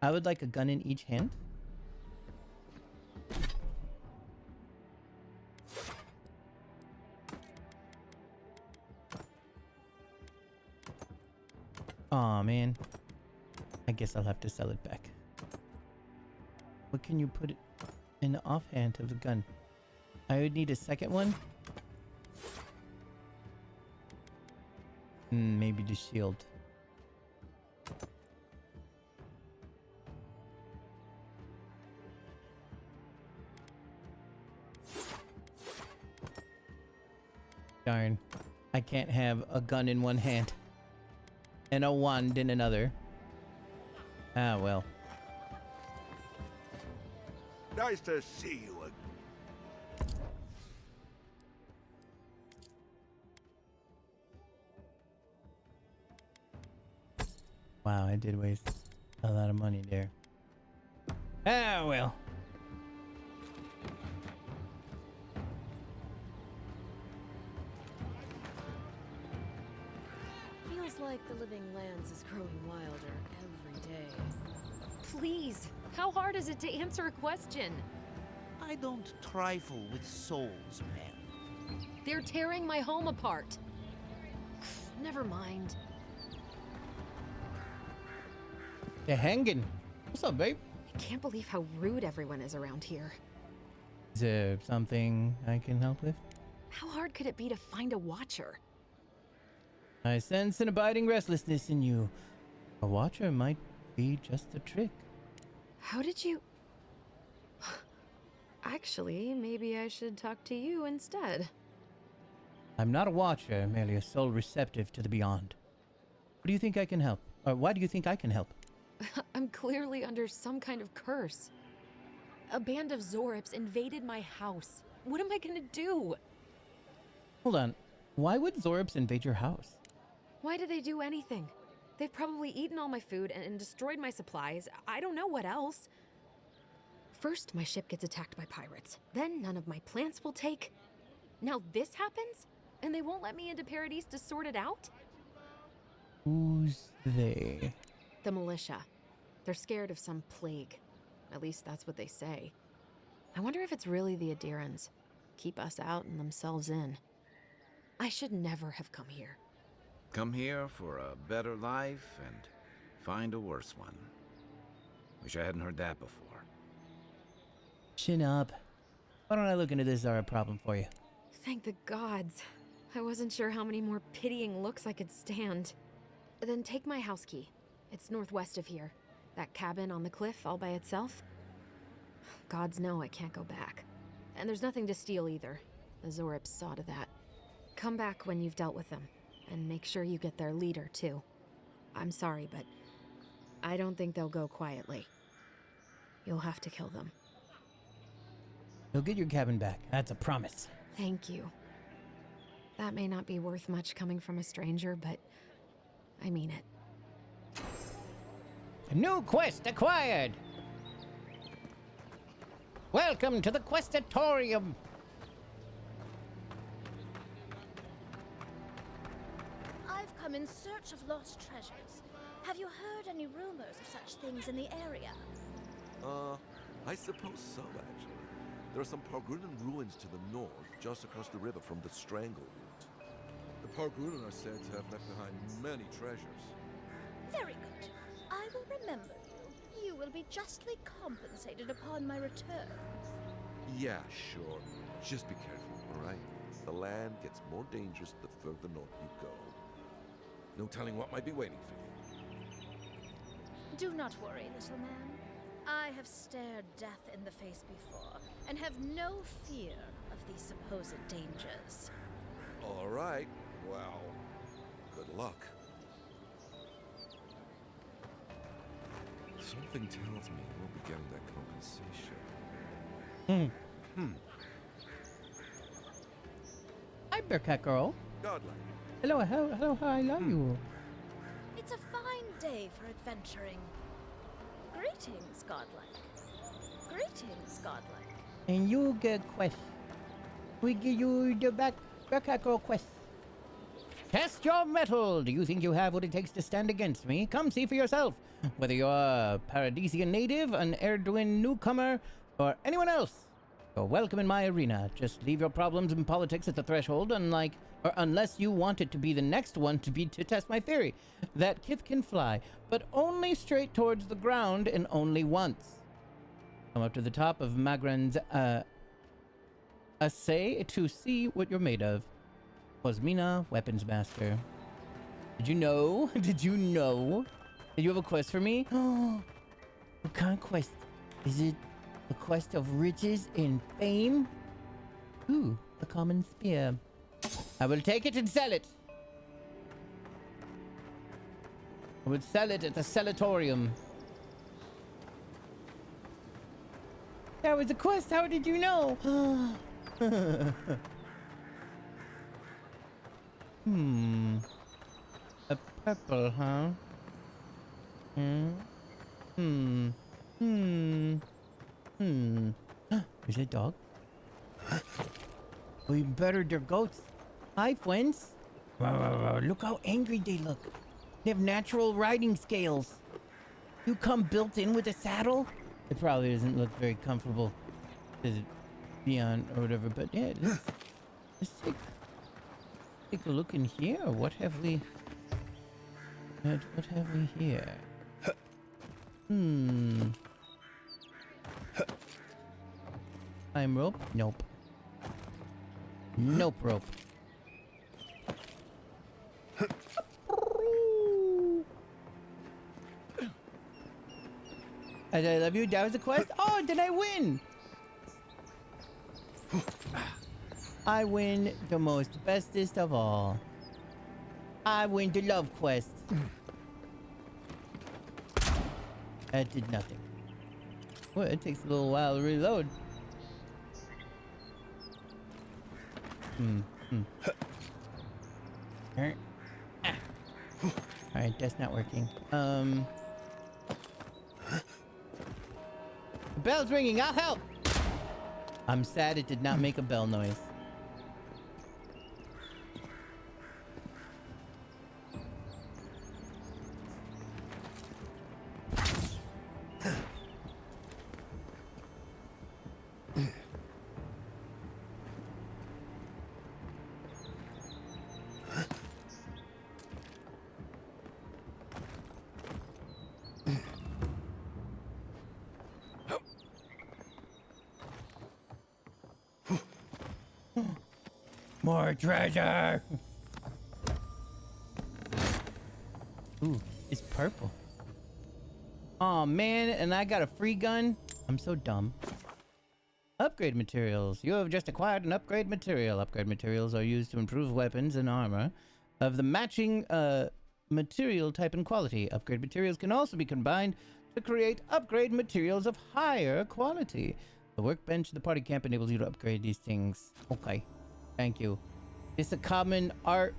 I would like a gun in each hand. Aw, man. I guess I'll have to sell it back. What can you put it in the offhand of the gun? I would need a second one. Maybe the shield. Darn. I can't have a gun in one hand and a wand in another. Ah, well. Nice to see you again. Wow, I did waste a lot of money there. Ah, well. Feels like the living lands is growing wilder every day. Please, how hard is it to answer a question? I don't trifle with souls, ma'am. They're tearing my home apart. Never mind. They're hanging. What's up, babe? I can't believe how rude everyone is around here. Is there something I can help with? How hard could it be to find a watcher? I sense an abiding restlessness in you. A watcher might be just a trick. How did you... Actually, maybe I should talk to you instead. I'm not a watcher, merely a soul receptive to the beyond. What do you think I can help? Or why do you think I can help? I'm clearly under some kind of curse. A band of Zorips invaded my house. What am I gonna do? Hold on. Why would Zorips invade your house? Why did they do anything? They've probably eaten all my food and destroyed my supplies. I don't know what else. First, my ship gets attacked by pirates. Then none of my plants will take. Now this happens? And they won't let me into Paradise to sort it out? Who's they? The militia. They're scared of some plague. At least that's what they say. I wonder if it's really the Adirans. Keep us out and themselves in. I should never have come here. Come here for a better life and find a worse one. Wish I hadn't heard that before. Chin up. Why don't I look into this Zara problem for you? Thank the gods. I wasn't sure how many more pitying looks I could stand. Then take my house key. It's northwest of here. That cabin on the cliff all by itself. Gods know I can't go back. And there's nothing to steal either. The Zorips saw to that. Come back when you've dealt with them. And make sure you get their leader, too. I'm sorry, but I don't think they'll go quietly. You'll have to kill them. You'll get your cabin back. That's a promise. Thank you. That may not be worth much coming from a stranger, but I mean it. A new quest acquired! Welcome to the Questatorium! I've come in search of lost treasures. Have you heard any rumors of such things in the area? I suppose so, actually. There are some Pargrunan ruins to the north, just across the river from the Strangleroot. The Pargrunan are said to have left behind many treasures. Very good. I will remember you. You will be justly compensated upon my return. Yeah, sure. Just be careful, all right? The land gets more dangerous the further north you go. No telling what might be waiting for you. Do not worry, little man. I have stared death in the face before, and have no fear of these supposed dangers. All right. Well, good luck. Something tells me we'll be getting that compensation. Hi, Bearcat Girl. Godlike. Hello, how I love you. It's a fine day for adventuring. Greetings, Godlike. Greetings, Godlike. And you get quest. We give you the Bearcat Girl quest. Test your mettle. Do you think you have what it takes to stand against me? Come see for yourself. Whether you're a Paradisian native, an Erdwin newcomer, or anyone else, you're welcome in my arena. Just leave your problems and politics at the threshold, unless you want it to be the next one to test my theory that Kith can fly, but only straight towards the ground and only once. Come up to the top of Magran's Essay to see what you're made of. Cosmina, Weapons Master. Did you know? Did you know? Did you have a quest for me? What kind of quest? Is it a quest of riches and fame? Ooh, a common spear. I will take it and sell it. I would sell it at the Cellatorium. That was a quest. How did you know? A purple, huh? Is it a dog? We murdered their goats. Hi, friends. Look how angry they look. They have natural riding scales. You come built in with a saddle? It probably doesn't look very comfortable to be on or whatever, but yeah, let's take a look in here. What have we here? Climb rope? Nope. Nope rope. I love you. That was a quest. Oh, did I win? I win the most bestest of all. I win the love quest. That did nothing. Well, it takes a little while to reload. Alright, that's not working. The bell's ringing. I'll help. I'm sad it did not make a bell noise. More treasure! Ooh, it's purple. Oh man, and I got a free gun? I'm so dumb. Upgrade materials. You have just acquired an upgrade material. Upgrade materials are used to improve weapons and armor of the matching material type and quality. Upgrade materials can also be combined to create upgrade materials of higher quality. The workbench in the party camp enables you to upgrade these things. Okay. Thank you. It's a common arquebus.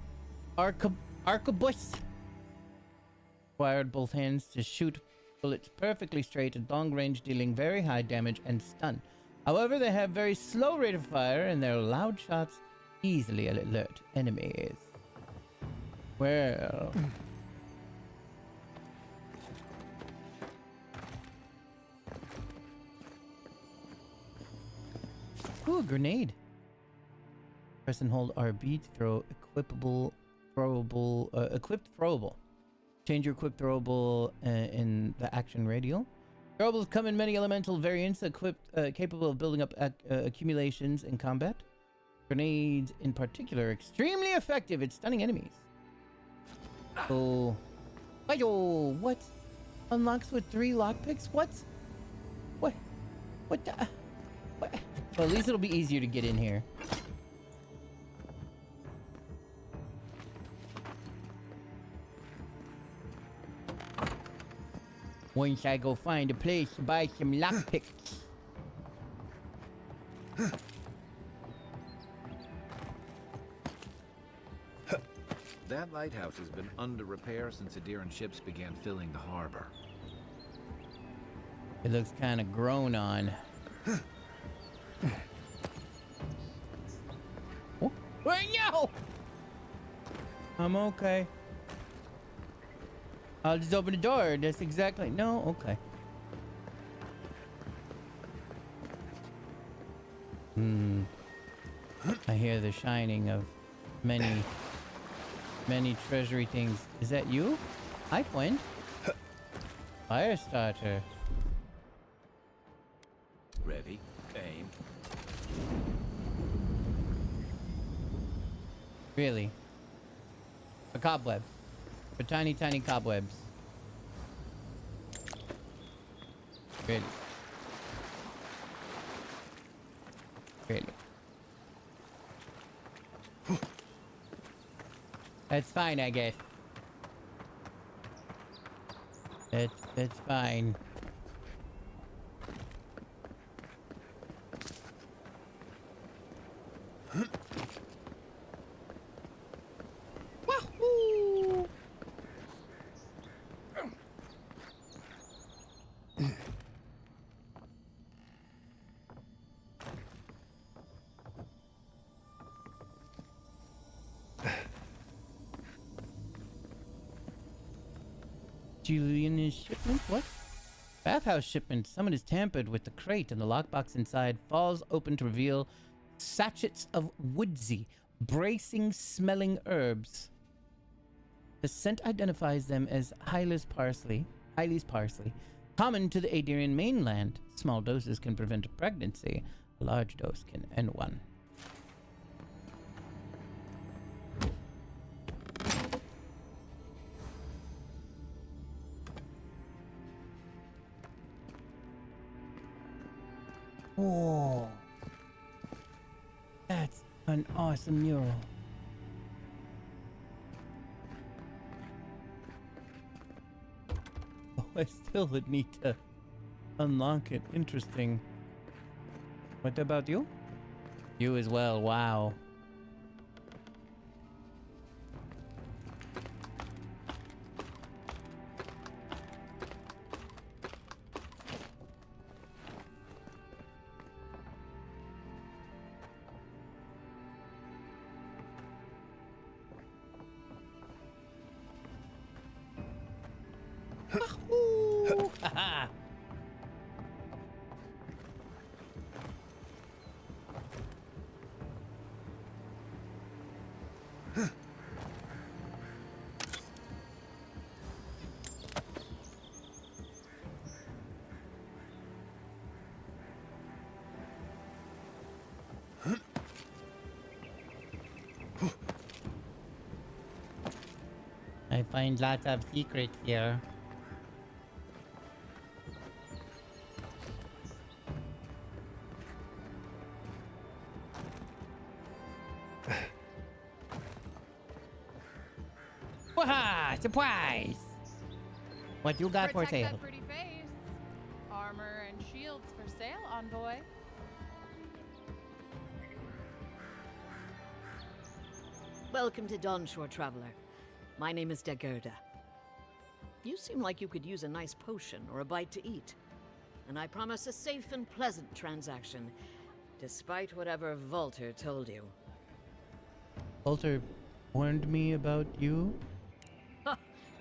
Required both hands to shoot bullets perfectly straight at long range, dealing very high damage and stun. However, they have very slow rate of fire and their loud shots easily alert enemies. Well. Ooh, a grenade. Press and hold RB to throw equipped throwable. Change your equipped throwable in the action radial. Throwables come in many elemental variants, capable of building up accumulations in combat. Grenades, in particular, are extremely effective at stunning enemies. Oh, what? Unlocks with 3 lockpicks? What? What? What the? What? Well, at least it'll be easier to get in here. Once I go find a place to buy some lockpicks. That lighthouse has been under repair since Adiran ships began filling the harbor. It looks kind of grown on. Oh, no! I'm okay. I'll just open the door. That's exactly... No? Okay. I hear the shining of many treasury things. Is that you? Hi, Quinn. Firestarter. Ready, aim. Really? A cobweb. For tiny, tiny cobwebs. Really? Really? That's fine, I guess. That's fine. Wahoo! Julian's shipment? What? Bathhouse shipment. Someone has tampered with the crate and the lockbox inside falls open to reveal sachets of woodsy, bracing smelling herbs. The scent identifies them as Hylas parsley, common to the Adrian mainland. Small doses can prevent a pregnancy. A large dose can end one. Whoa. That's an awesome mural. Oh, I still would need to unlock it. Interesting. What about you? You as well. Wow. Haha. I find lots of secrets here. Waha! Surprise! What you got for Protect sale? that pretty face. Armor and shields for sale, envoy. Welcome to Dawnshore, traveler. My name is Dagerda. You seem like you could use a nice potion or a bite to eat. And I promise a safe and pleasant transaction, despite whatever Volter told you. Walter warned me about you?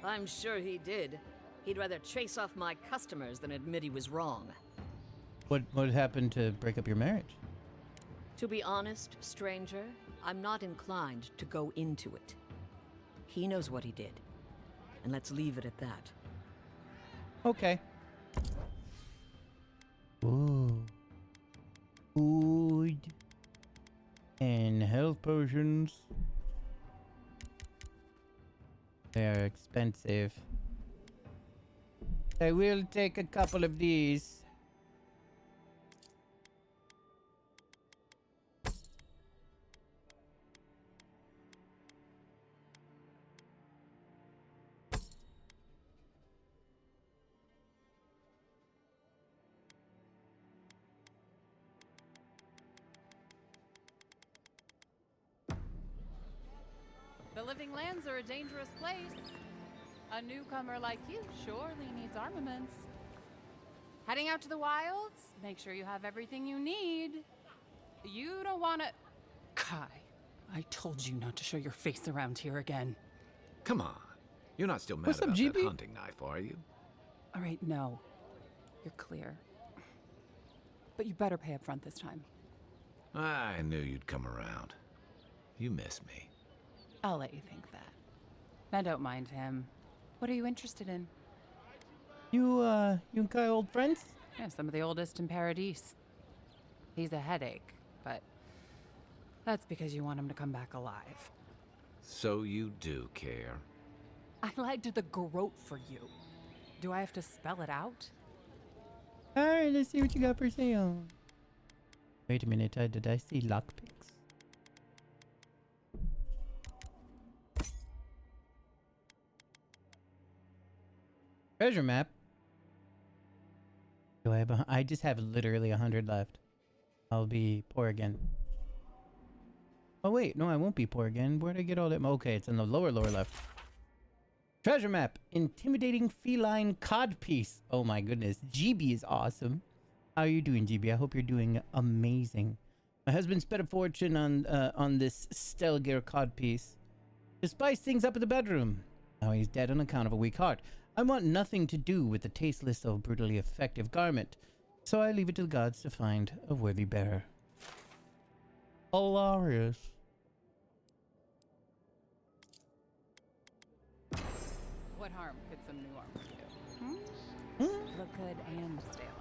I'm sure he did. He'd rather chase off my customers than admit he was wrong. What happened to break up your marriage? To be honest, stranger, I'm not inclined to go into it. He knows what he did. And let's leave it at that. Okay. Ooh. Food. And health potions. They're expensive. I will take a couple of these. The Living Lands are a dangerous place. A newcomer like you surely needs armaments. Heading out to the wilds? Make sure you have everything you need. You don't want to... Kai, I told you not to show your face around here again. Come on. You're not still mad What's up, about GB? that hunting knife, are you? All right, no. You're clear. But you better pay up front this time. I knew you'd come around. You miss me. I'll let you think that. Now don't mind him. What are you interested in? You and Kai old friends? Yeah, some of the oldest in Paradise. He's a headache, but that's because you want him to come back alive. So you do care. I lied to the Groat for you. Do I have to spell it out? Alright, let's see what you got for sale. Wait a minute, did I see lockpicks? Treasure map. Do I have I just have literally 100 left. I'll be poor again. Oh wait, no, I won't be poor again. Where'd I get all that? Okay, it's in the lower left. Treasure map. Intimidating feline codpiece. Oh my goodness. GB is awesome. How are you doing, GB? I hope you're doing amazing. My husband spent a fortune on this Stelgir codpiece to spice things up in the bedroom. Now he's dead on account of a weak heart. I want nothing to do with the tasteless though brutally effective garment, so I leave it to the gods to find a worthy bearer. Hilarious. What harm could some new armor do? Look good and stay alive.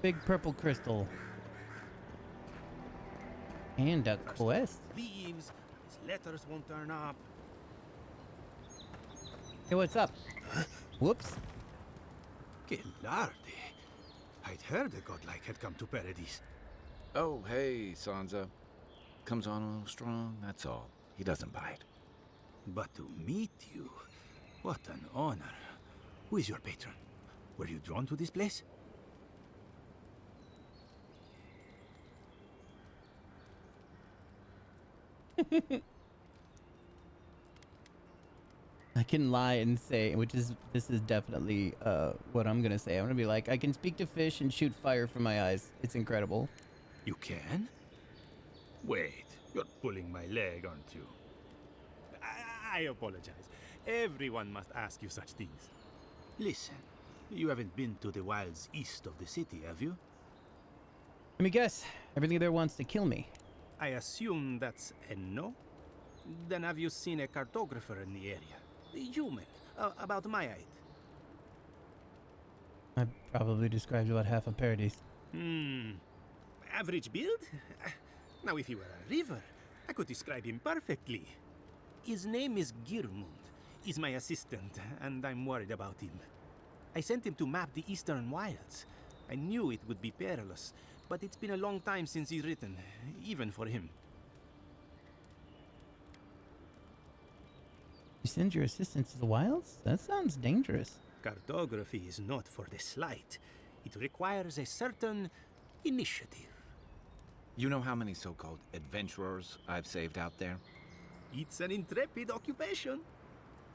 Big purple crystal. And a quest. Leaves. His letters won't turn up. Hey, what's up? Whoops. Que larde. I'd heard a godlike had come to Paradise. Oh, hey, Sansa. Comes on a little strong, that's all. He doesn't bite. But to meet you, what an honor. Who is your patron? Were you drawn to this place? I can lie and say, this is definitely what I'm gonna say. I'm gonna be like, I can speak to fish and shoot fire from my eyes. It's incredible. You can? Wait, you're pulling my leg, aren't you? I apologize. Everyone must ask you such things. Listen, you haven't been to the wilds east of the city, have you? Let me guess. Everything there wants to kill me. I assume that's a no? Then have you seen a cartographer in the area? A human, about my height. I probably described about half of Paradise. Average build? Now if he were a river, I could describe him perfectly. His name is Girmund. He's my assistant, and I'm worried about him. I sent him to map the eastern wilds. I knew it would be perilous, but it's been a long time since he's written, even for him. You send your assistants to the wilds? That sounds dangerous. Cartography is not for the slight. It requires a certain initiative. You know how many so-called adventurers I've saved out there? It's an intrepid occupation.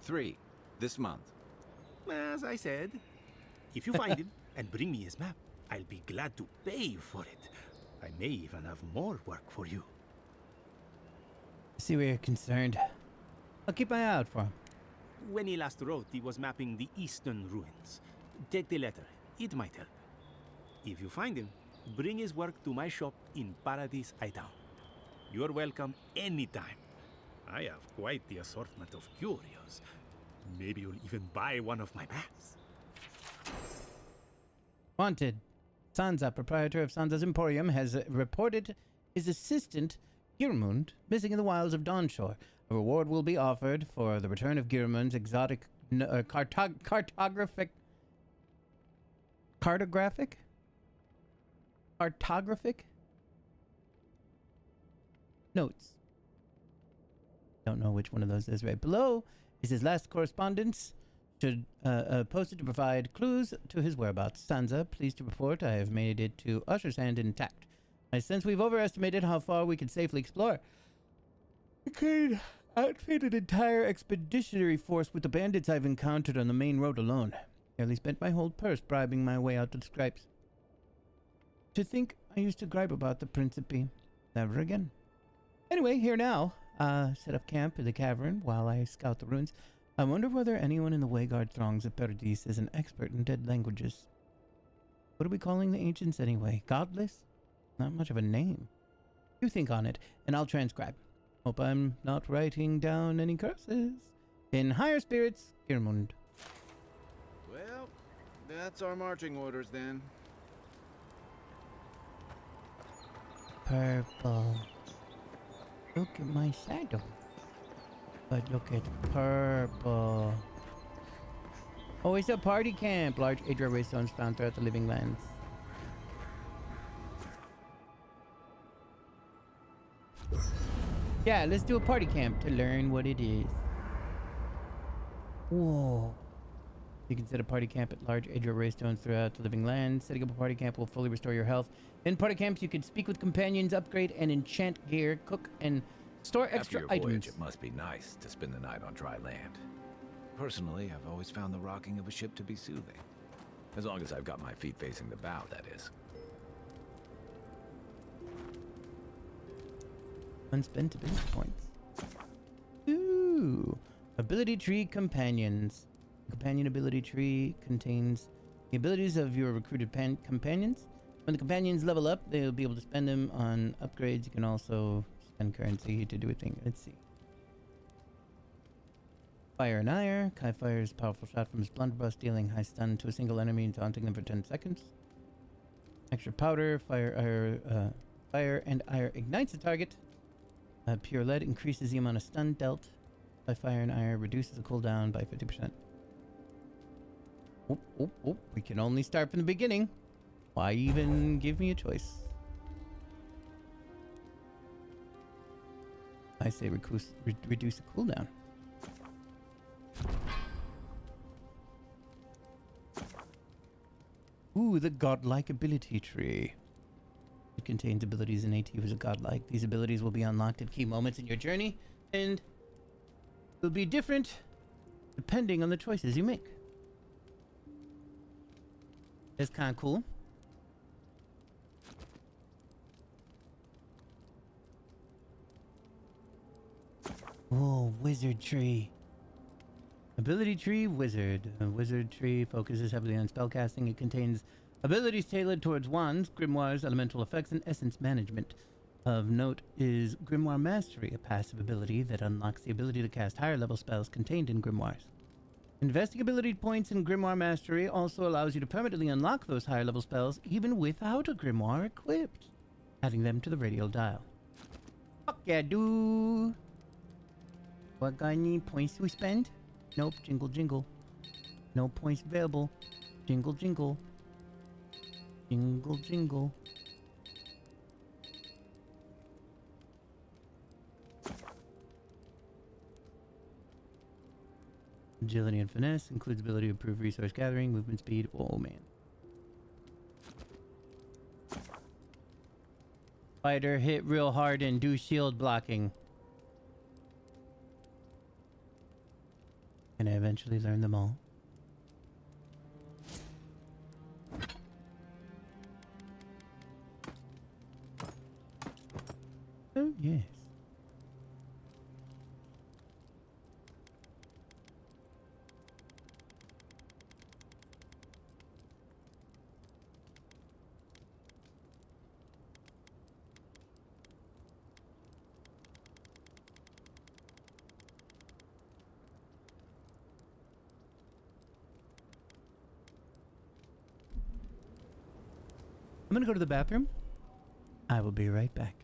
3 this month. As I said, if you find him and bring me his map, I'll be glad to pay you for it. I may even have more work for you. I see where you're concerned. I'll keep my eye out for him. When he last wrote, he was mapping the eastern ruins. Take the letter. It might help. If you find him, bring his work to my shop in Paradise Hightown. You're welcome anytime. I have quite the assortment of curios. Maybe you'll even buy one of my maps. Wanted. Sansa, proprietor of Sansa's Emporium, has reported his assistant, Girmund, missing in the wilds of Dawnshore. A reward will be offered for the return of Girmund's exotic cartographic notes. Don't know which one of those is. Right below is his last correspondence, posted to provide clues to his whereabouts. Sansa, pleased to report I have made it to Usher's Hand intact. I sense we've overestimated how far we can safely explore. I could outfit an entire expeditionary force with the bandits I've encountered on the main road alone. Nearly spent my whole purse bribing my way out to the Scripes. To think I used to gripe about the Principe. Never again. Anyway, here now. Set up camp in the cavern while I scout the ruins. I wonder whether anyone in the Waygard throngs of Paradise is an expert in dead languages. What are we calling the ancients anyway? Godless? Not much of a name. You think on it, and I'll transcribe. Hope I'm not writing down any curses. In higher spirits, Girmund. Well, that's our marching orders then. Purple. Look at my saddle. But look at purple. Oh, it's a party camp. Large age railway stones found throughout the living lands. Yeah, let's do a party camp to learn what it is. Whoa. You can set a party camp at large age railway stones throughout the living lands. Setting up a party camp will fully restore your health. In party camps, you can speak with companions, upgrade and enchant gear, cook and store extra After your items. voyage, it must be nice to spend the night on dry land. Personally, I've always found the rocking of a ship to be soothing. As long as I've got my feet facing the bow, that is. Unspent ability points. Ooh. Ability tree companions. The companion ability tree contains the abilities of your recruited companions. When the companions level up, they'll be able to spend them on upgrades. You can also spend currency to do a thing. Let's see. Fire and Ire. Kai fires a powerful shot from his blunderbuss, dealing high stun to a single enemy and taunting them for 10 seconds. Extra powder. Fire and Ire ignites the target. Pure lead increases the amount of stun dealt by fire and ire, reduces the cooldown by 50%. We can only start from the beginning. Why even give me a choice? I say reduce the cooldown. Ooh, the godlike ability tree. It contains abilities innate to you as a godlike. These abilities will be unlocked at key moments in your journey, and will be different depending on the choices you make. That's kind of cool. Oh, wizard tree. Ability tree wizard. A wizard tree focuses heavily on spellcasting. It contains abilities tailored towards wands, grimoires, elemental effects, and essence management. Of note is Grimoire Mastery, a passive ability that unlocks the ability to cast higher level spells contained in grimoires. Investing ability points in Grimoire Mastery also allows you to permanently unlock those higher level spells even without a grimoire equipped, adding them to the radial dial. Fuck yeah, dude! What got any points to spend? Nope, jingle jingle. No points available. Jingle jingle. Jingle jingle. Agility and finesse includes ability to improve resource gathering, movement speed. Oh man. Fighter hit real hard and do shield blocking. Can I eventually learn them all? Oh yes. I'm gonna go to the bathroom. I will be right back.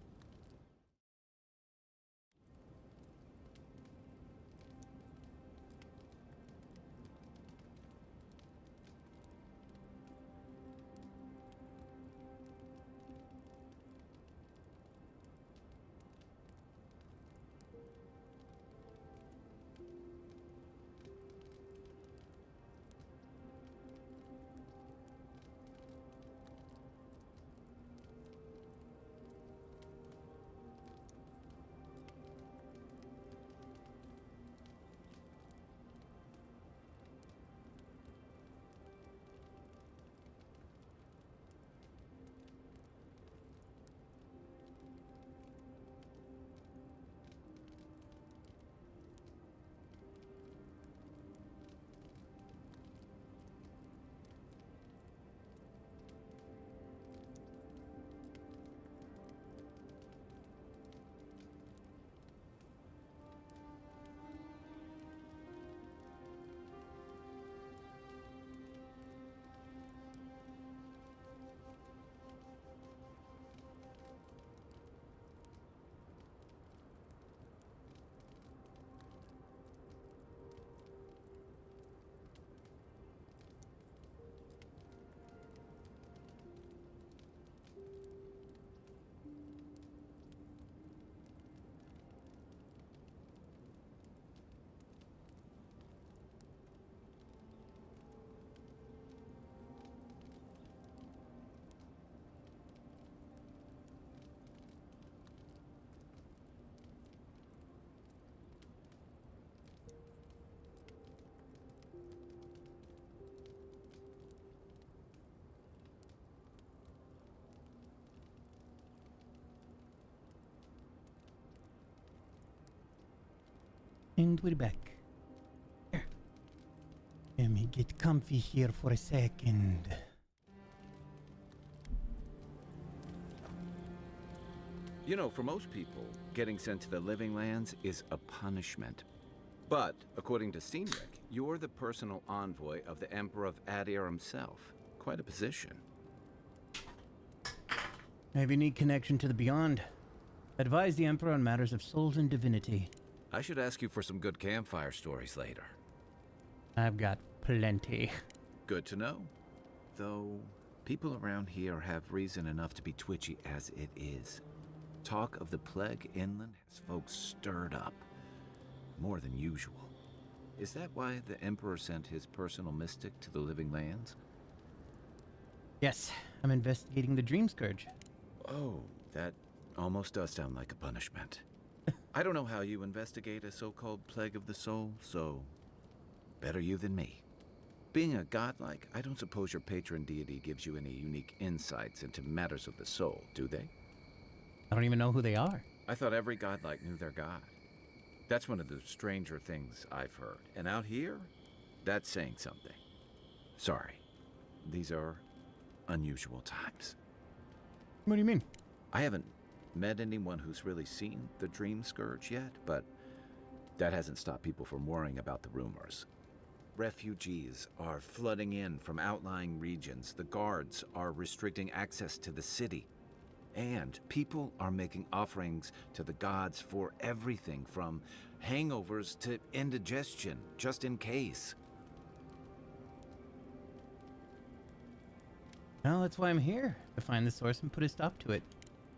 And we're back. Here. Let me get comfy here for a second. You know, for most people, getting sent to the Living Lands is a punishment. But, according to Cynric, you're the personal envoy of the Emperor of Adir himself. Quite a position. I have a unique connection to the Beyond. Advise the Emperor on matters of souls and divinity. I should ask you for some good campfire stories later. I've got plenty. Good to know. Though, people around here have reason enough to be twitchy as it is. Talk of the plague inland has folks stirred up. More than usual. Is that why the Emperor sent his personal mystic to the Living Lands? Yes, I'm investigating the Dream Scourge. Oh, that almost does sound like a punishment. I don't know how you investigate a so-called plague of the soul, so better you than me. Being a godlike, I don't suppose your patron deity gives you any unique insights into matters of the soul, do they? I don't even know who they are. I thought every godlike knew their god. That's one of the stranger things I've heard. And out here, that's saying something. Sorry, these are unusual times. What do you mean? I haven't met anyone who's really seen the Dream Scourge yet, but that hasn't stopped people from worrying about the rumors. Refugees are flooding in from outlying regions. The guards are restricting access to the city. And people are making offerings to the gods for everything from hangovers to indigestion, just in case. Well, that's why I'm here, to find the source and put a stop to it.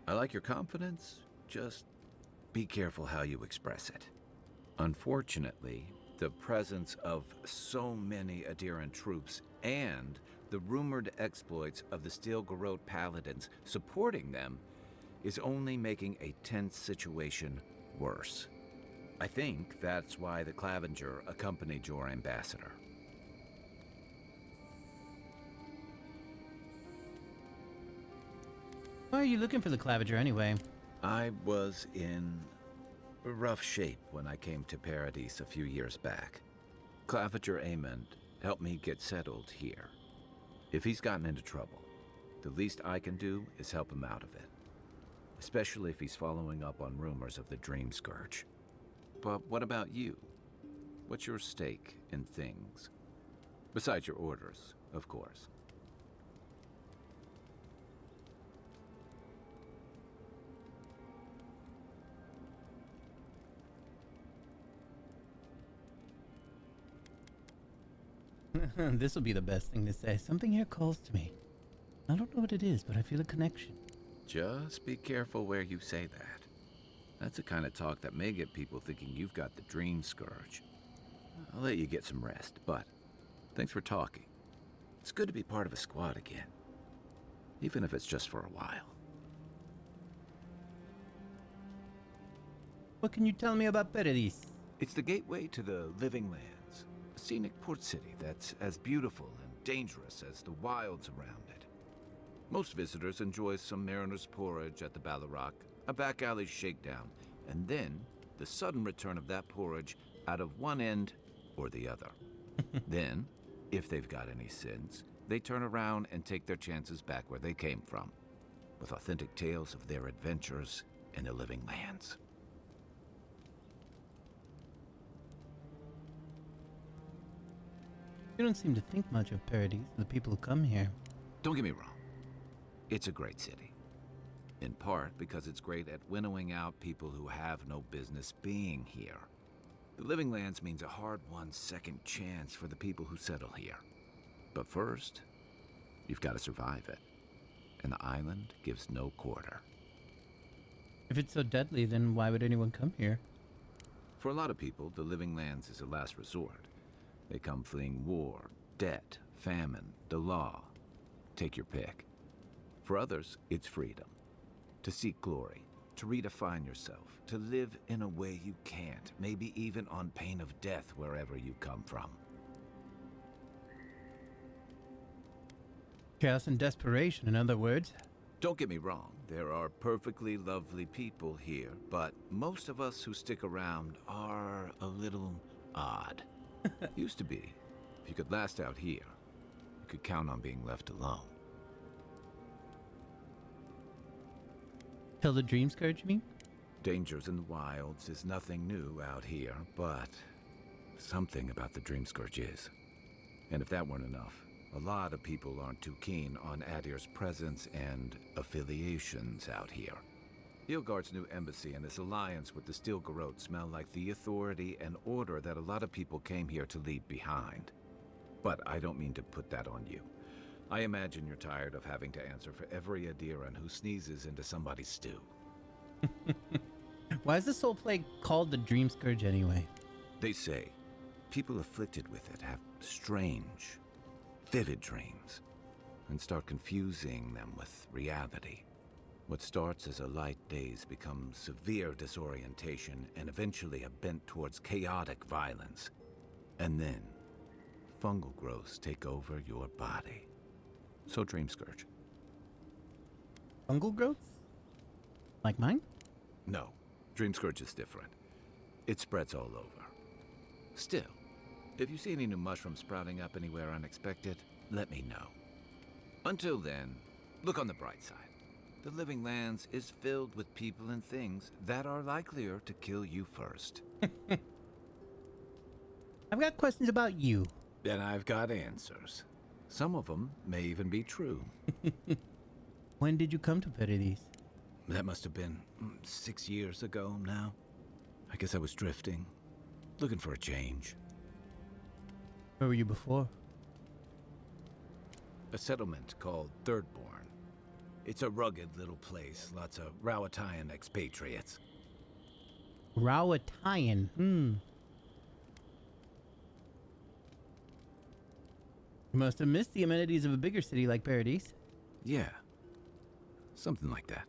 I like your confidence, just be careful how you express it. Unfortunately, the presence of so many Adiran troops and the rumored exploits of the Steel Garrote Paladins supporting them is only making a tense situation worse. I think that's why the Clavenger accompanied your ambassador. Why are you looking for the Clavenger anyway? I was in rough shape when I came to Paradise a few years back. Clavenger Amond helped me get settled here. If he's gotten into trouble, the least I can do is help him out of it. Especially if he's following up on rumors of the Dream Scourge. But what about you? What's your stake in things? Besides your orders, of course. This will be the best thing to say. Something here calls to me. I don't know what it is, but I feel a connection. Just be careful where you say that. That's the kind of talk that may get people thinking you've got the Dream Scourge. I'll let you get some rest, but thanks for talking. It's good to be part of a squad again. Even if it's just for a while. What can you tell me about Paradise? It's the gateway to the Living Lands. A scenic port city that's as beautiful and dangerous as the wilds around it. Most visitors enjoy some mariner's porridge at the Ballarrock, a back alley shakedown, and then the sudden return of that porridge out of one end or the other. Then, if they've got any sins, they turn around and take their chances back where they came from, with authentic tales of their adventures in the Living Lands. You don't seem to think much of Paradise, the people who come here. Don't get me wrong. It's a great city. In part because it's great at winnowing out people who have no business being here. The Living Lands means a hard-won second chance for the people who settle here. But first, you've got to survive it. And the island gives no quarter. If it's so deadly, then why would anyone come here? For a lot of people, the Living Lands is a last resort. They come fleeing war, debt, famine, the law. Take your pick. For others, it's freedom. To seek glory, to redefine yourself, to live in a way you can't, maybe even on pain of death wherever you come from. Chaos and desperation, in other words. Don't get me wrong, there are perfectly lovely people here, but most of us who stick around are a little odd. Used to be. If you could last out here, you could count on being left alone. Till the dream scourge me? Dangers in the wilds is nothing new out here, but something about the dream scourge is. And if that weren't enough, a lot of people aren't too keen on Adir's presence and affiliations out here. Ilgard's new embassy and his alliance with the Steel Garrote smell like the authority and order that a lot of people came here to leave behind. But I don't mean to put that on you. I imagine you're tired of having to answer for every Adiran who sneezes into somebody's stew. Why is the soul plague called the dream scourge anyway? They say people afflicted with it have strange, vivid dreams and start confusing them with reality. What starts as a light daze becomes severe disorientation and eventually a bent towards chaotic violence. And then, fungal growths take over your body. So dream scourge. Fungal growth? Like mine? No, dream scourge is different. It spreads all over. Still, if you see any new mushrooms sprouting up anywhere unexpected, let me know. Until then, look on the bright side. The Living Lands is filled with people and things that are likelier to kill you first. I've got questions about you. And I've got answers. Some of them may even be true. When did you come to Paradis? That must have been 6 years ago now. I guess I was drifting, looking for a change. Where were you before? A settlement called Thirdborn. It's a rugged little place, lots of Rowatayan expatriates. Rowatayan, You must have missed the amenities of a bigger city like Paradis. Yeah, something like that.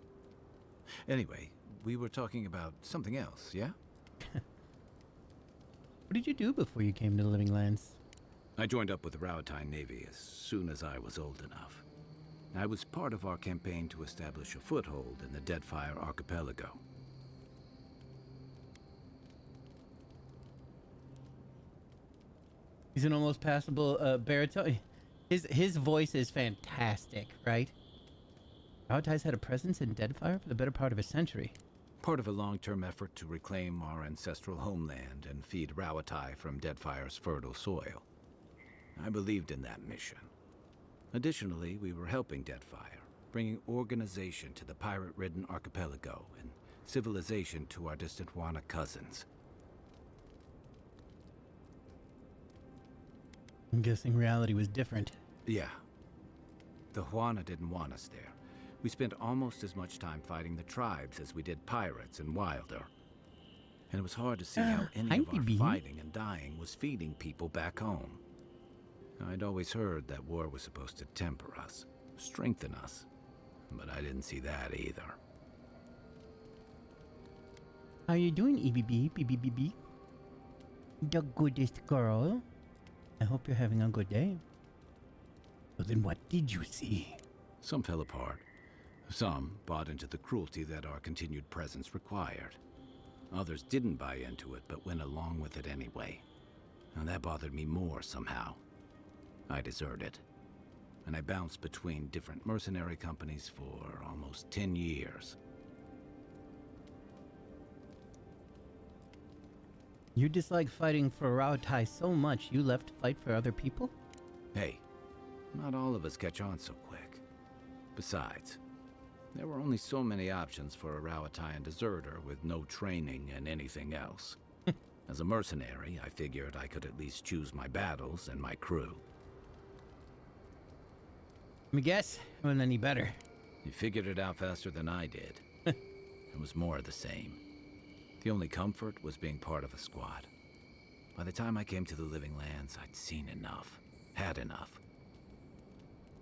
Anyway, we were talking about something else, yeah? What did you do before you came to the Living Lands? I joined up with the Rowatayan Navy as soon as I was old enough. I was part of our campaign to establish a foothold in the Deadfire Archipelago. He's an almost passable baritone. His voice is fantastic, right? Rowatai's had a presence in Deadfire for the better part of a century. Part of a long-term effort to reclaim our ancestral homeland and feed Rowatai from Deadfire's fertile soil. I believed in that mission. Additionally, we were helping Deadfire, bringing organization to the pirate-ridden archipelago and civilization to our distant Wana cousins. I'm guessing reality was different. Yeah. The Huana didn't want us there. We spent almost as much time fighting the tribes as we did pirates and Wilder. And it was hard to see how any of our fighting and dying was feeding people back home. I'd always heard that war was supposed to temper us, strengthen us, but I didn't see that either. How you doing, EBB, BBBB? The goodest girl. I hope you're having a good day. Well, then what did you see? Some fell apart. Some bought into the cruelty that our continued presence required. Others didn't buy into it, but went along with it anyway. And that bothered me more somehow. I deserted. And I bounced between different mercenary companies for almost 10 years. You dislike fighting for Raotai so much you left to fight for other people? Hey, not all of us catch on so quick. Besides, there were only so many options for a Rowatayan deserter with no training and anything else. As a mercenary, I figured I could at least choose my battles and my crew. Let me guess, it wasn't any better. You figured it out faster than I did. It was more of the same. The only comfort was being part of a squad. By the time I came to the Living Lands, I'd seen enough. Had enough.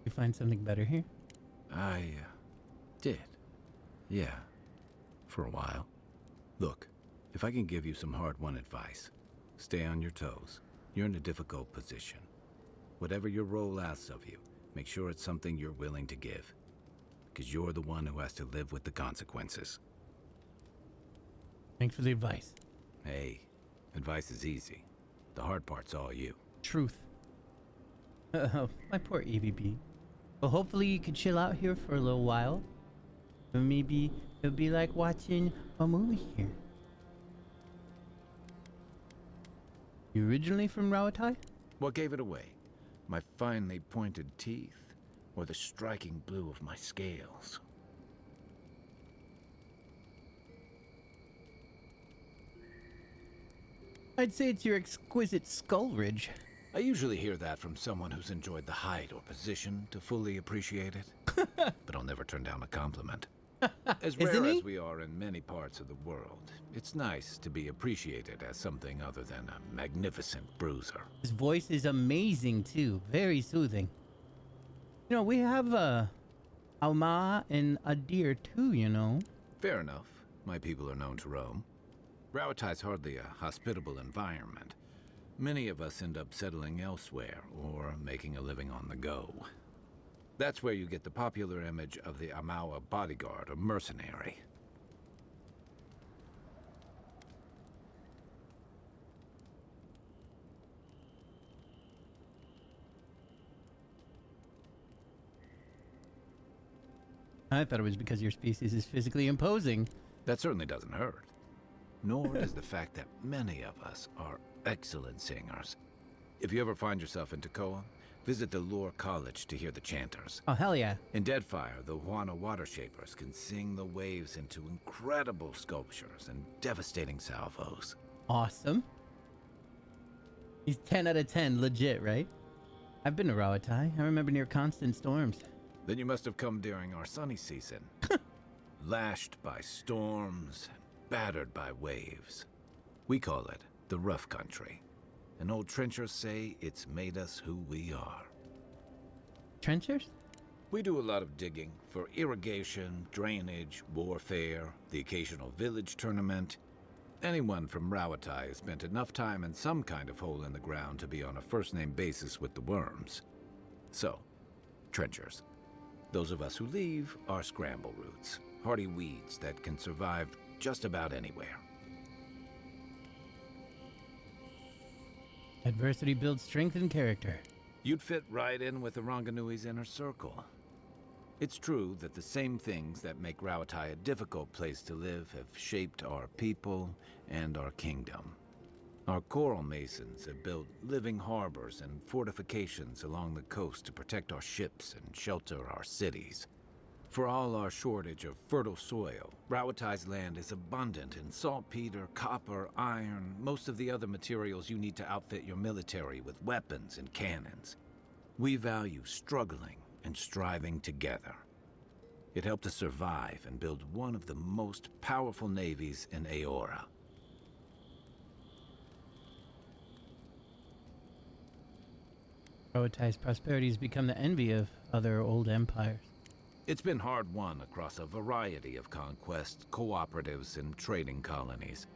You find something better here? I did. Yeah. For a while. Look, if I can give you some hard-won advice, stay on your toes. You're in a difficult position. Whatever your role asks of you, make sure it's something you're willing to give. because you're the one who has to live with the consequences. Thanks for the advice. Hey, advice is easy. The hard part's all you. Truth. My poor EVP. Well, hopefully you can chill out here for a little while. Or maybe it'll be like watching a movie here. You originally from Rawatai? What gave it away? My finely pointed teeth? Or the striking blue of my scales? I'd say it's your exquisite skull ridge. I usually hear that from someone who's enjoyed the height or position to fully appreciate it. But I'll never turn down a compliment. As rare as we are in many parts of the world, it's nice to be appreciated as something other than a magnificent bruiser. His voice is amazing too, very soothing. You know, we have Alma and Adir too, you know. Fair enough. My people are known to roam. Rawatai's hardly a hospitable environment. Many of us end up settling elsewhere or making a living on the go. That's where you get the popular image of the Amawa bodyguard or mercenary. I thought it was because your species is physically imposing. That certainly doesn't hurt. Nor does the fact that many of us are excellent singers. If you ever find yourself in Takoa, visit the Lore College to hear the chanters. Oh, hell yeah. In Deadfire, the Huana water shapers can sing the waves into incredible sculptures and devastating salvos. Awesome. He's 10 out of 10, legit, right? I've been to Rawatai. I remember near constant storms. Then you must have come during our sunny season. Lashed by storms and battered by waves. We call it the rough country. And old trenchers say it's made us who we are. Trenchers? We do a lot of digging for irrigation, drainage, warfare, the occasional village tournament. Anyone from Rawatai has spent enough time in some kind of hole in the ground to be on a first-name basis with the worms. So, trenchers. Those of us who leave are scramble roots, hardy weeds that can survive just about anywhere. Adversity builds strength and character. You'd fit right in with the Ranganui's inner circle. It's true that the same things that make Rawatai a difficult place to live have shaped our people and our kingdom. Our coral masons have built living harbors and fortifications along the coast to protect our ships and shelter our cities. For all our shortage of fertile soil, Rawatai's land is abundant in saltpeter, copper, iron, most of the other materials you need to outfit your military with weapons and cannons. We value struggling and striving together. It helped us survive and build one of the most powerful navies in Aora. Rawatai's prosperity has become the envy of other old empires. It's been hard-won across a variety of conquests, cooperatives, and trading colonies.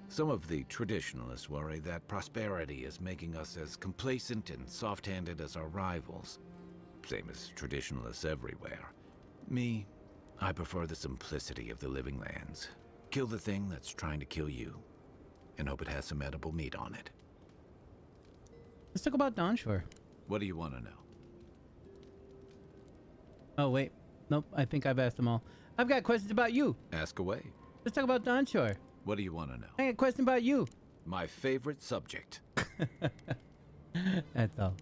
Some of the traditionalists worry that prosperity is making us as complacent and soft-handed as our rivals. Same as traditionalists everywhere. Me, I prefer the simplicity of the living lands. Kill the thing that's trying to kill you, and hope it has some edible meat on it. Let's talk about Dawnshore. What do you want to know? Oh, wait. Nope, I think I've asked them all. I've got questions about you. Ask away. Let's talk about Dawnshore. What do you want to know? I got a question about you. My favorite subject. That's all.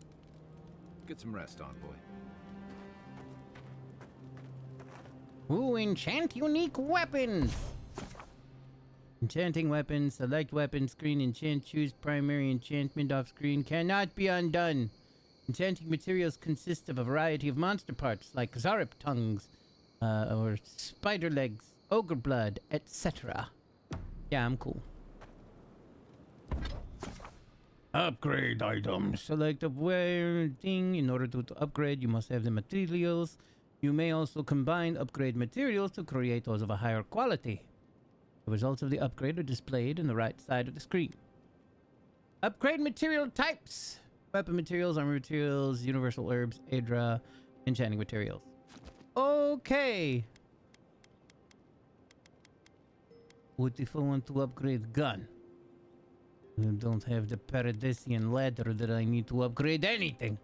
Get some rest on, boy. Ooh, enchant unique weapons! Enchanting weapons, select weapon screen, enchant, choose primary enchantment off screen, cannot be undone. Enchanting materials consist of a variety of monster parts like Zarip tongues, or spider legs, ogre blood, etc. Yeah, I'm cool. Upgrade items. Select a thing. In order to upgrade, you must have the materials. You may also combine upgrade materials to create those of a higher quality. The results of the upgrade are displayed on the right side of the screen. Upgrade material types. Weapon materials, armor materials, universal herbs, Aedra, enchanting materials. Okay. What if I want to upgrade gun? I don't have the Paradisian ladder that I need to upgrade anything.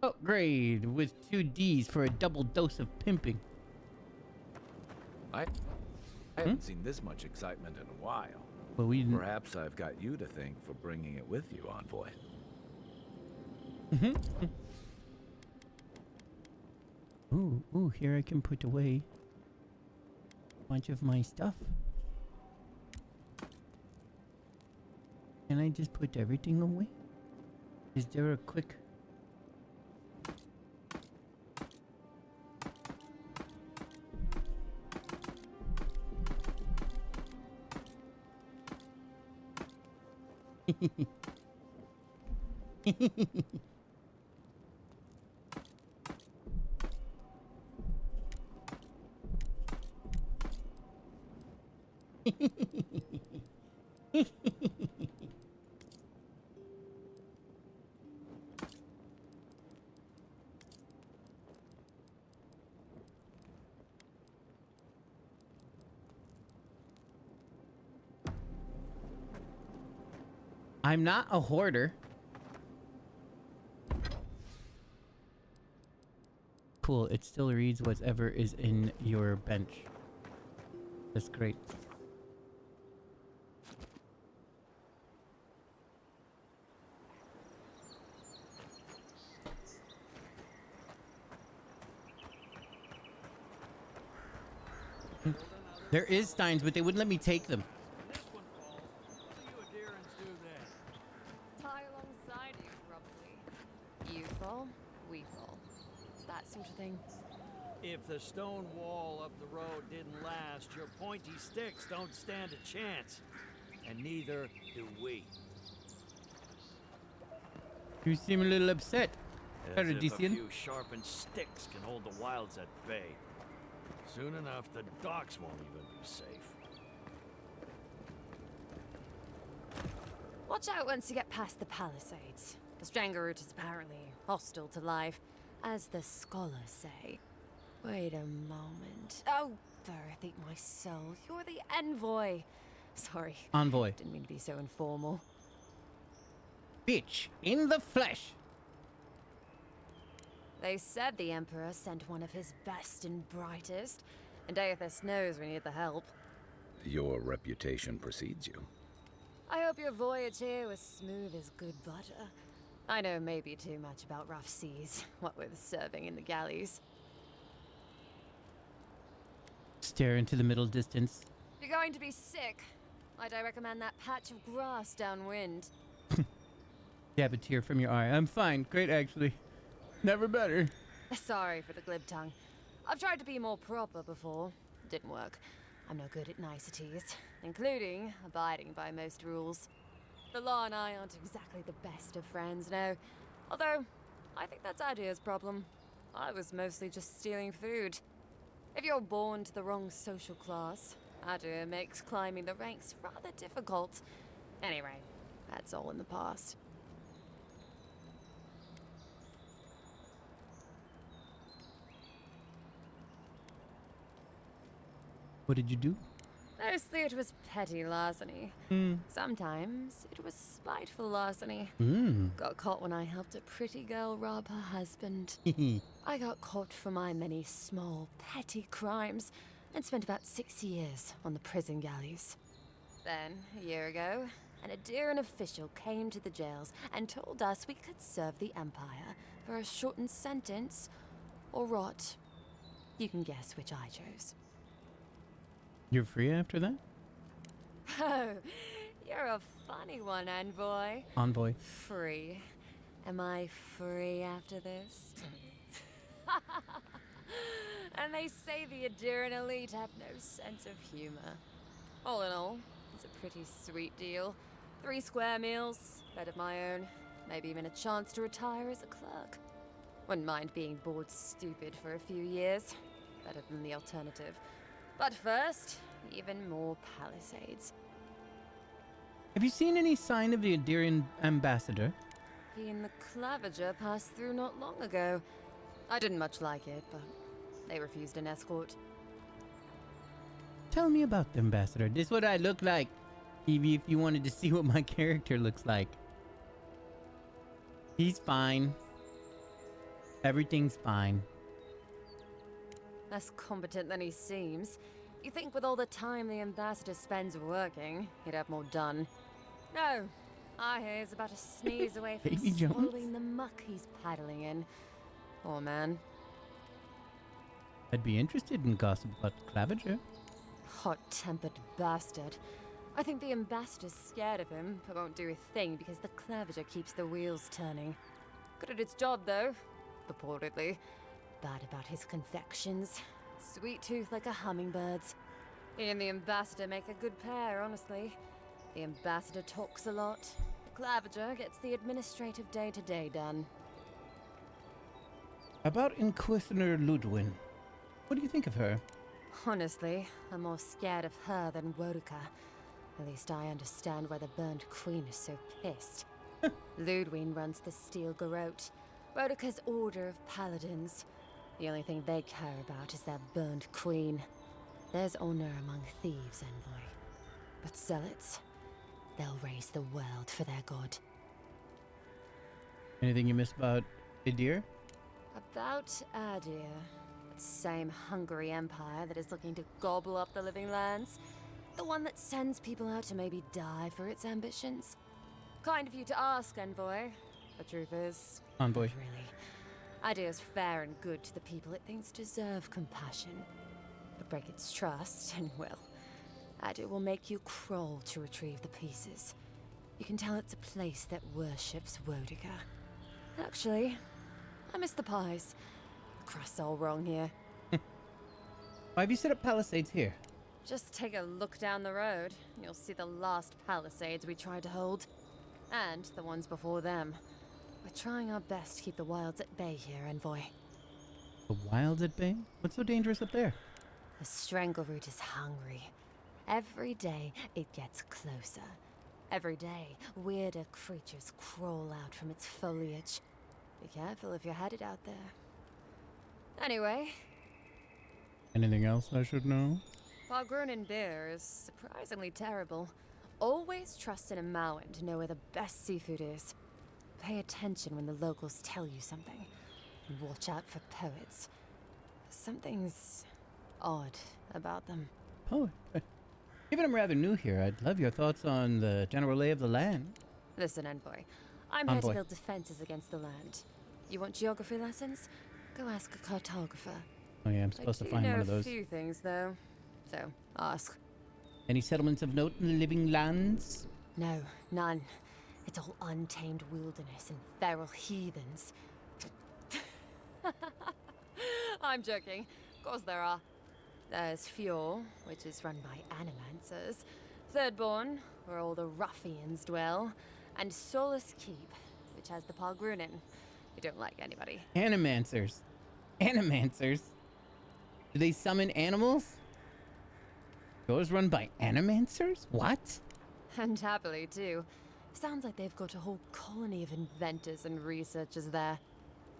Upgrade with 2 Ds for a double dose of pimping. I haven't seen this much excitement in a while. Well, Perhaps I've got you to thank for bringing it with you, Envoy. Ooh, here I can put away a bunch of my stuff. Can I just put everything away? Is there a quick... I'm not a hoarder. Cool, it still reads whatever is in your bench. That's great. There is steins, but they wouldn't let me take them. Tie alongside you, probably. You fall, we fall. It's that sort of thing. If the stone wall up the road didn't last, your pointy sticks don't stand a chance. And neither do we. You seem a little upset, As if a Paradisian. few sharpened sticks can hold the wilds at bay. Soon enough, the docks won't even be safe. Watch out once you get past the palisades. The Stranger route is apparently hostile to life, as the scholars say. Wait a moment. Oh, Berthy, my soul. You're the envoy. Sorry. Envoy. Didn't mean to be so informal. Bitch, in the flesh. They said the Emperor sent one of his best and brightest, and Aethys knows we need the help. Your reputation precedes you. I hope your voyage here was smooth as good butter. I know maybe too much about rough seas, what with serving in the galleys. Stare into the middle distance. If you're going to be sick, I'd recommend that patch of grass downwind. Dab a tear from your eye. I'm fine. Great, actually. Never better. Sorry for the glib tongue. I've tried to be more proper before. Didn't work. I'm no good at niceties, including abiding by most rules. The law and I aren't exactly the best of friends, no. Although, I think that's Adia's problem. I was mostly just stealing food. If you're born to the wrong social class, Adia makes climbing the ranks rather difficult. Anyway, that's all in the past. What did you do? Mostly it was petty larceny. Sometimes it was spiteful larceny. Got caught when I helped a pretty girl rob her husband. I got caught for my many small, petty crimes and spent about 6 years on the prison galleys. Then, a year ago, an Adirian official came to the jails and told us we could serve the Empire for a shortened sentence or rot. You can guess which I chose. You're free after that? Oh, you're a funny one, Envoy. Envoy. Free. Am I free after this? And they say the Adirian elite have no sense of humor. All in all, it's a pretty sweet deal. 3 square meals, bed of my own, maybe even a chance to retire as a clerk. Wouldn't mind being bored stupid for a few years. Better than the alternative. But first, even more palisades. Have you seen any sign of the Adirian ambassador? and the Clavager passed through not long ago. I didn't much like it, but they refused an escort. Tell me about the ambassador. This is what I look like. Evie, if you wanted to see what my character looks like. He's fine. Everything's fine. Less competent than he seems. You think with all the time the ambassador spends working, he'd have more done. No. I hear he's about to sneeze away from Baby Jones? swallowing the muck he's paddling in. Poor man. I'd be interested in gossip about Clavager. Hot-tempered bastard. I think the ambassador's scared of him, but won't do a thing because the Clavager keeps the wheels turning. Good at its job, though. Purportedly. Bad about his confections. Sweet tooth like a hummingbird's. He and the ambassador make a good pair, honestly. The ambassador talks a lot. The Clavager gets the administrative day-to-day done. About Inquisitor Ludwin. What do you think of her? Honestly, I'm more scared of her than Wodika. At least I understand why the Burned Queen is so pissed. Ludwin runs the Steel Garrote, Wodika's order of paladins. The only thing they care about is their Burned Queen. There's honor among thieves, Envoy. But zealots, they'll raise the world for their god. Anything you miss about Idir? About Adir. That same hungry empire that is looking to gobble up the living lands. The one that sends people out to maybe die for its ambitions. Kind of you to ask, Envoy. The truth is... Envoy. Not really. Adir's fair and good to the people it thinks deserve compassion. But break its trust, and well, Adir will make you crawl to retrieve the pieces. You can tell it's a place that worships Wodika. Actually, I miss the pies. The crust's all wrong here. Why have you set up palisades here? Just take a look down the road, and you'll see the last palisades we tried to hold. And the ones before them. We're trying our best to keep the wilds at bay here, Envoy. The wilds at bay? What's so dangerous up there? The Strangleroot is hungry. Every day, it gets closer. Every day, weirder creatures crawl out from its foliage. Be careful if you're headed out there. Anyway. Anything else I should know? Pargrunin beer is surprisingly terrible. Always trust in a Mauen to know where the best seafood is. Pay attention when the locals tell you something. And watch out for poets. Something's odd about them. Poet? Given I'm rather new here, I'd love your thoughts on the general lay of the land. Listen, Envoy. I'm here to build defenses against the land. You want geography lessons? Go ask a cartographer. Oh yeah, I'm supposed to find one of those. I do know a few things, though. So, ask. Any settlements of note in the living lands? No, none. It's all untamed wilderness and feral heathens. I'm joking. Of course there are. There's Fjord, which is run by animancers. Thirdborn, where all the ruffians dwell. And Solus Keep, which has the Pargrunin, who don't like anybody. Animancers. Animancers? Do they summon animals? Yours run by animancers? What? And happily, too. Sounds like they've got a whole colony of inventors and researchers there.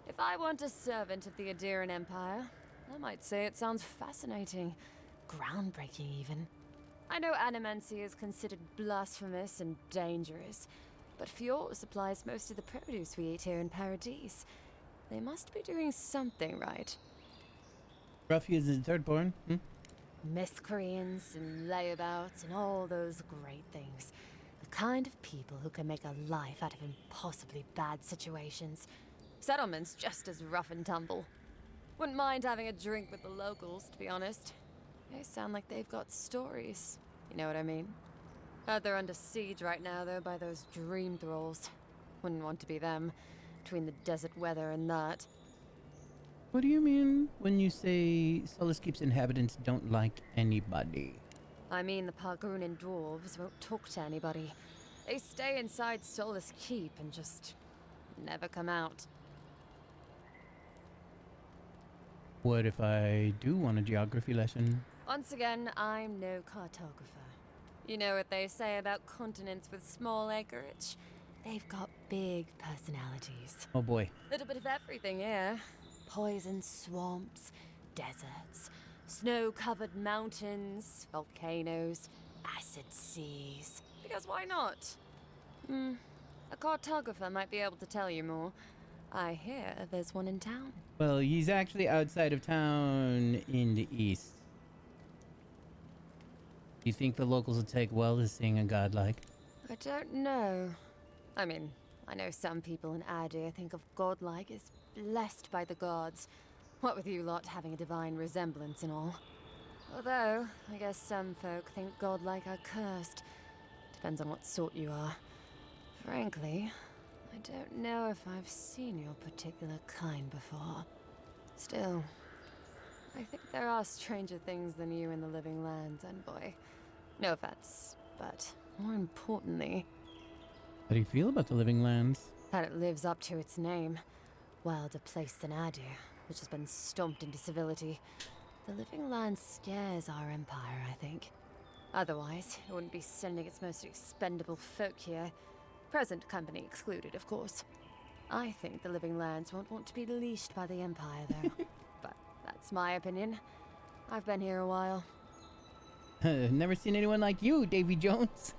If I want a servant of the Adiran Empire, I might say it sounds fascinating. Groundbreaking, even. I know animancy is considered blasphemous and dangerous, but Fjord supplies most of the produce we eat here in Paradise. They must be doing something right. Ruffians and Thirdborn, Miscreants and layabouts and all those great things. The kind of people who can make a life out of impossibly bad situations. Settlements just as rough and tumble. Wouldn't mind having a drink with the locals, to be honest. They sound like they've got stories. You know what I mean? Heard they're under siege right now, though, by those dream thralls. Wouldn't want to be them, between the desert weather and that. What do you mean when you say Solus Keep's inhabitants don't like anybody? I mean the Pargrunin dwarves won't talk to anybody. They stay inside Solus Keep and just never come out. What if I do want a geography lesson? Once again, I'm no cartographer. You know what they say about continents with small acreage? They've got big personalities. Oh boy. Little bit of everything, yeah. Poison swamps, deserts, snow-covered mountains, volcanoes, acid seas. Because why not? A cartographer might be able to tell you more. I hear there's one in town. Well, he's actually outside of town in the east. Do you think the locals will take well to seeing a godlike? I don't know. I mean, I know some people in Adir think of godlike as blessed by the gods. What with you lot having a divine resemblance and all. Although, I guess some folk think godlike are cursed. Depends on what sort you are. Frankly, I don't know if I've seen your particular kind before. Still, I think there are stranger things than you in the living lands, envoy. No offense, but more importantly... How do you feel about the living lands? That it lives up to its name. Wilder place than Adir, which has been stomped into civility. The living land scares our empire, I think. Otherwise, it wouldn't be sending its most expendable folk here. Present company excluded, of course. I think the living lands won't want to be leashed by the empire, though. But that's my opinion. I've been here a while. Never seen anyone like you, Davy Jones.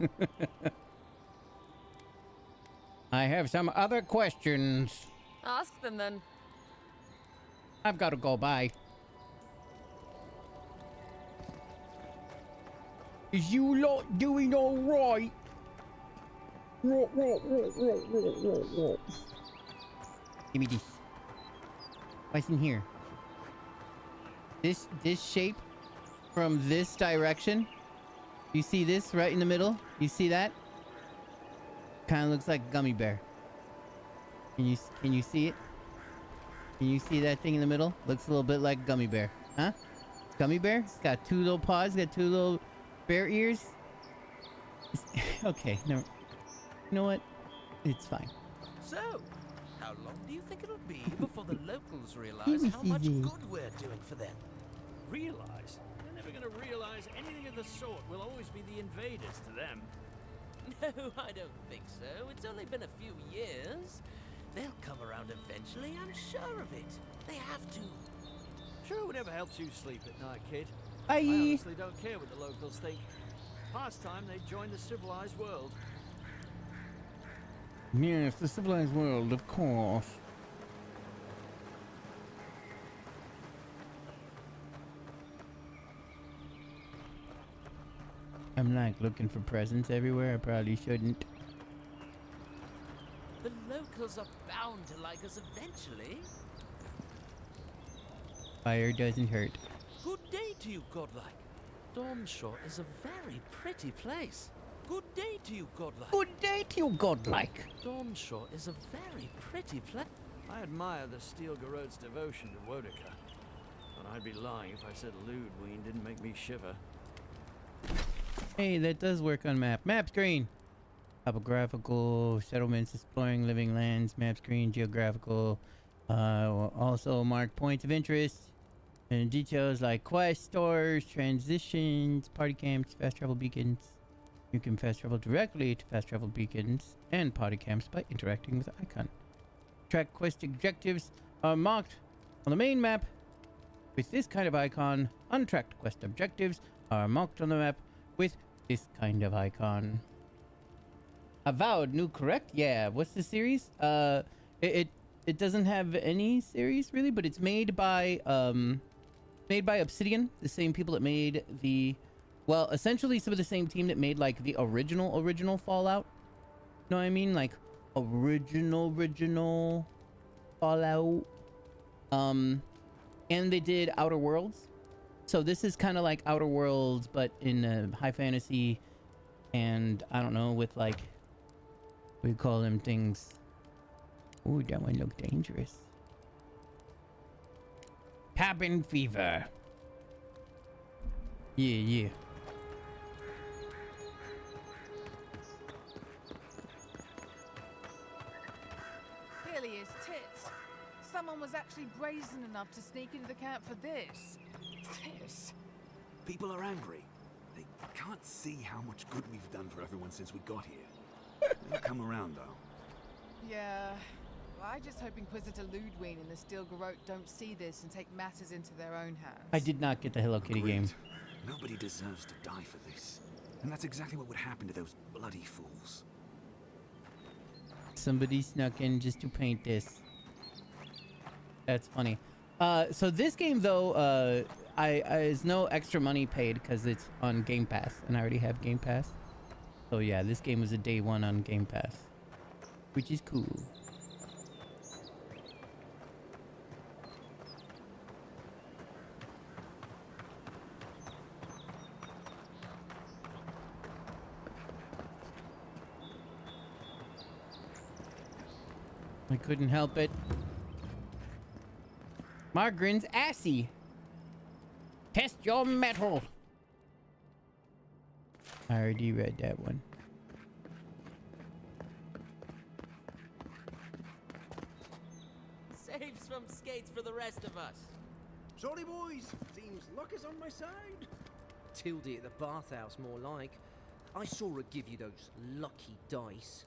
I have some other questions. Ask them then. I've got to go by. Is you lot doing all right? Give me this. What's in here? This shape from this direction. You see this right in the middle? You see that? Kind of looks like a gummy bear. Can you see it? Can you see that thing in the middle? Looks a little bit like a gummy bear. Huh? Gummy bear? It's got two little paws, got two little bear ears. Okay, no. You know what? It's fine. So, how long do you think it'll be before the locals realize how much good we're doing for them? Realize? They're never going to realize anything of the sort. We'll always be the invaders to them. No, I don't think so. It's only been a few years. They'll come around eventually, I'm sure of it. They have to. Sure, whatever helps you sleep at night, kid. Bye. I honestly don't care what the locals think. Past time they joined the civilized world. Yes, the civilized world, of course. I'm like looking for presents everywhere. I probably shouldn't. The locals are bound to like us eventually. Fire doesn't hurt. Good day to you, godlike. Dawnshore is a very pretty place. Good day to you, godlike. Good day to you, godlike. Dawnshore is a very pretty place. I admire the Steel Garrote's devotion to Wodika. But I'd be lying if I said Ludwig didn't make me shiver. Hey, that does work on map. Map screen. Topographical, settlements, exploring living lands, map screen, geographical. Also mark points of interest. And details like quest stores, transitions, party camps, fast travel beacons. You can fast travel directly to fast travel beacons and party camps by interacting with the icon. Track quest objectives are marked on the main map with this kind of icon. Untracked quest objectives are marked on the map with this kind of icon. Avowed, new correct? Yeah. What's the series? It doesn't have any series really, but it's made by Obsidian, the same people that made the, well, essentially some of the same team that made like the original Fallout. You know what I mean? Like original Fallout. And they did Outer Worlds. So this is kind of like Outer Worlds, but in high fantasy, and I don't know, with like, we call them things. Ooh, that one looked dangerous. Cabin fever. Yeah. Clearly his tits. Someone was actually brazen enough to sneak into the camp for this. This? People are angry. They can't see how much good we've done for everyone since we got here. They'll come around, though. Yeah. Well, I just hope Inquisitor Ludwig and the Steel Garrote don't see this and take matters into their own hands. I did not get the Hello Kitty game. Nobody deserves to die for this. And that's exactly what would happen to those bloody fools. Somebody snuck in just to paint this. That's funny. So this game, though, is no extra money paid because it's on Game Pass, and I already have Game Pass. So yeah, this game was a day one on Game Pass, which is cool. I couldn't help it. Margarin's assy. Test your metal. I already read that one. Saves from skates for the rest of us. Sorry, boys. Seems luck is on my side. Tildy at the bathhouse, more like. I saw her give you those lucky dice.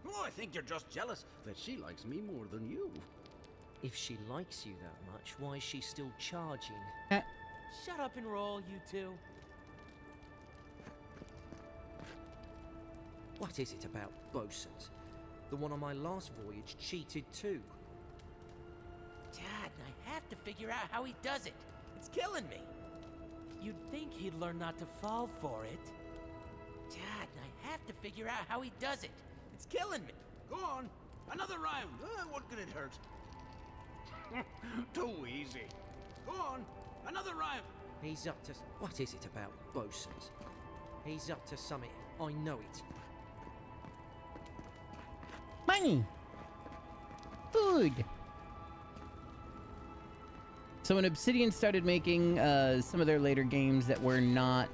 Oh, I think you're just jealous that she likes me more than you. If she likes you that much, why is she still charging? Shut up and roll, you two. What is it about bosuns? The one on my last voyage cheated too. Dad, I have to figure out how he does it. It's killing me. You'd think he'd learn not to fall for it. Dad, I have to figure out how he does it. It's killing me. Go on. Another round. What could it hurt? Too easy. Go on. Another round. He's up to... What is it about bosuns? He's up to something. I know it. Money. Food. So when Obsidian started making some of their later games that were not...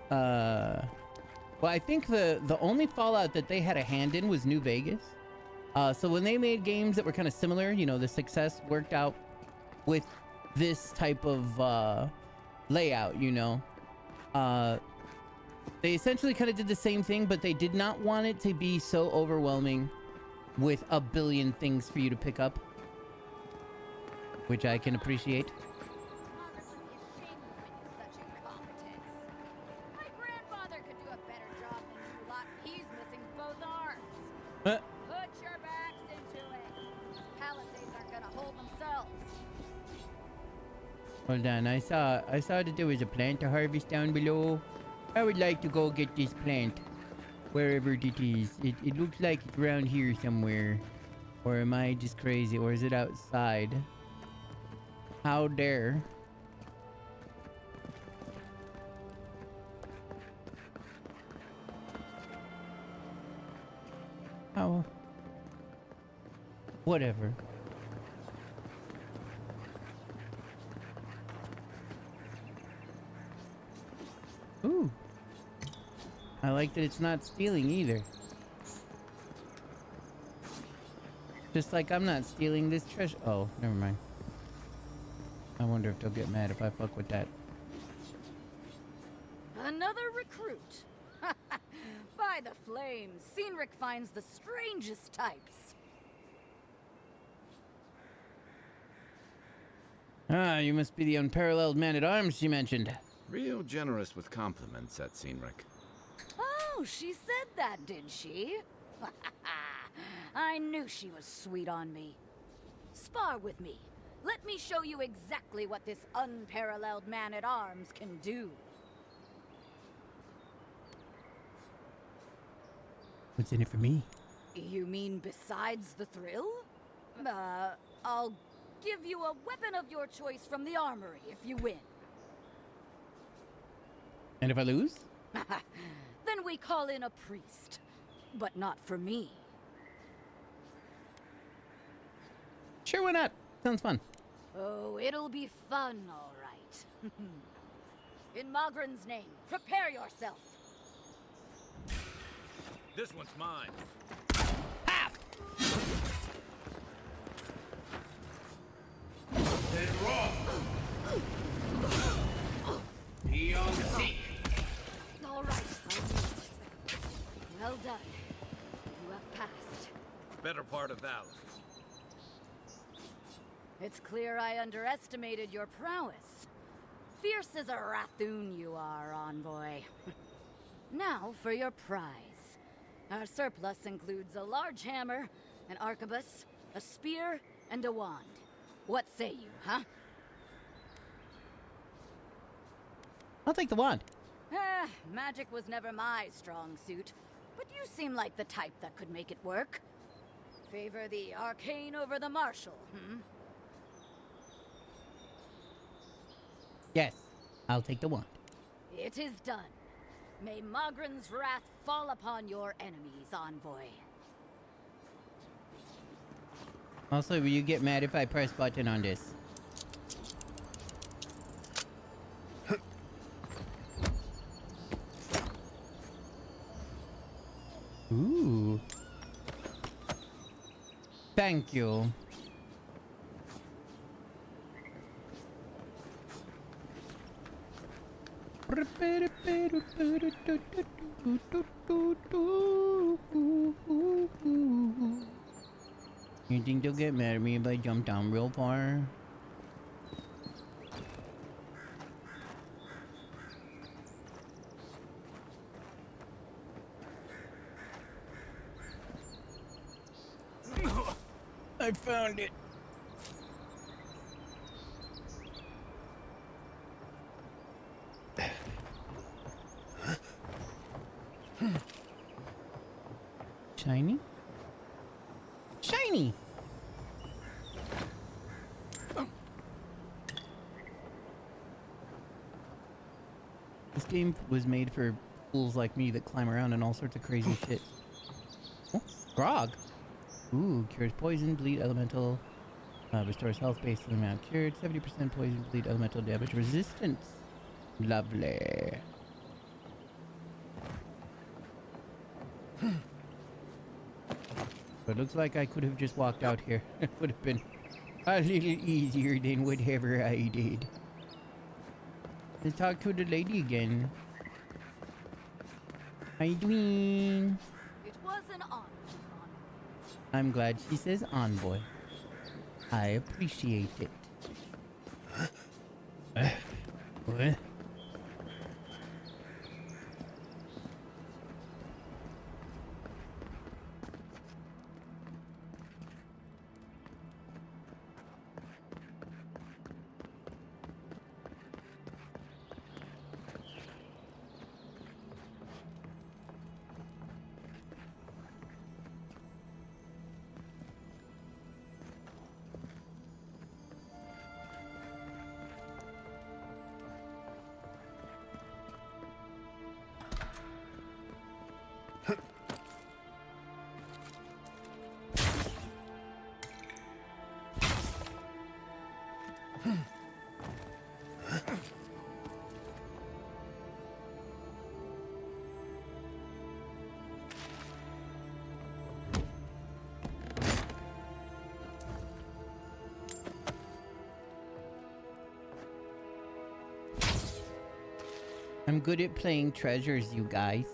well, I think the only Fallout that they had a hand in was New Vegas. So when they made games that were kind of similar, you know, the success worked out with this type of layout, you know. They essentially kind of did the same thing, but they did not want it to be so overwhelming with a billion things for you to pick up, which I can appreciate. Put your backs into it. These palisades aren't gonna hold themselves. Hold on, I saw that there was a plant to harvest down below. I would like to go get this plant, wherever it is. It looks like it's around here somewhere. Or am I just crazy? Or is it outside? How dare? How? Whatever. Ooh. I like that it's not stealing either. Just like I'm not stealing this treasure. Oh, never mind. I wonder if they'll get mad if I fuck with that. Another recruit. By the flames, Cynric finds the strangest types. Ah, you must be the unparalleled man-at-arms she mentioned. Real generous with compliments, that Cynric. Oh, she said that, did she? I knew she was sweet on me. Spar with me. Let me show you exactly what this unparalleled man-at-arms can do. What's in it for me? You mean besides the thrill? I'll give you a weapon of your choice from the armory if you win. And if I lose? Then we call in a priest. But not for me. Sure, why not? Sounds fun. Oh, it'll be fun, all right. In Magrin's name, prepare yourself. This one's mine. Then roll. Be on seek. All right. Well done. You have past. Better part of valor. It's clear I underestimated your prowess. Fierce as a Rathoon you are, envoy. Now for your prize. Our surplus includes a large hammer, an arquebus, a spear, and a wand. What say you, huh? I'll take the wand. Magic was never my strong suit, but you seem like the type that could make it work. Favor the arcane over the martial, Yes, I'll take the wand. It is done. May Mogren's wrath fall upon your enemies, envoy. Also, will you get mad if I press button on this? Ooh. Thank you. You think they'll get mad at me if I jump down real far? I found it. Shiny? Shiny! This game was made for fools like me that climb around and all sorts of crazy shit. Oh, grog! Ooh, cures poison, bleed, elemental. Restores health based on the amount cured. 70% poison, bleed, elemental damage resistance. Lovely. But looks like I could have just walked out here. It would have been a little easier than whatever I did. Let's talk to the lady again. How you doing? It was an honor. I'm glad she says envoy. I appreciate it. What? I'm good at playing treasures, you guys.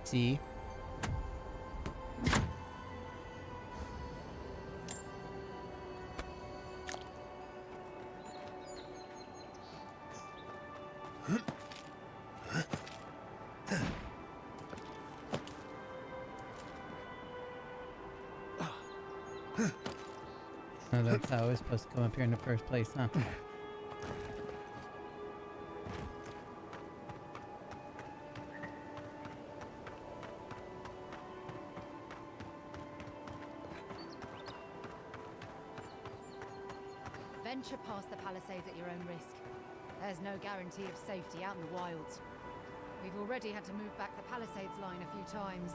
See? Oh, that's how I was supposed to come up here in the first place, huh? Venture past the palisades at your own risk. There's no guarantee of safety out in the wilds. We've already had to move back the palisades line a few times.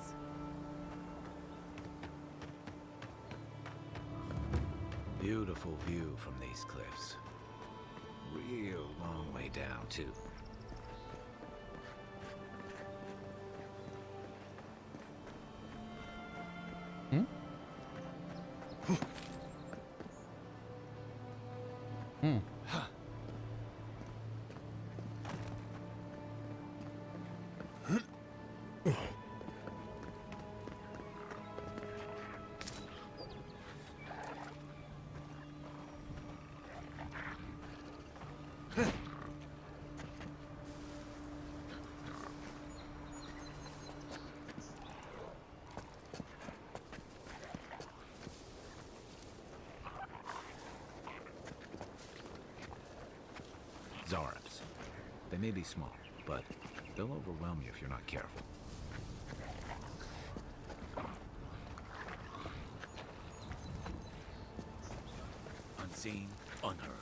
Beautiful view from these cliffs. Real long way down, too. Hmm? Hmm. Zarps. They may be small, but they'll overwhelm you if you're not careful. Unseen, unheard.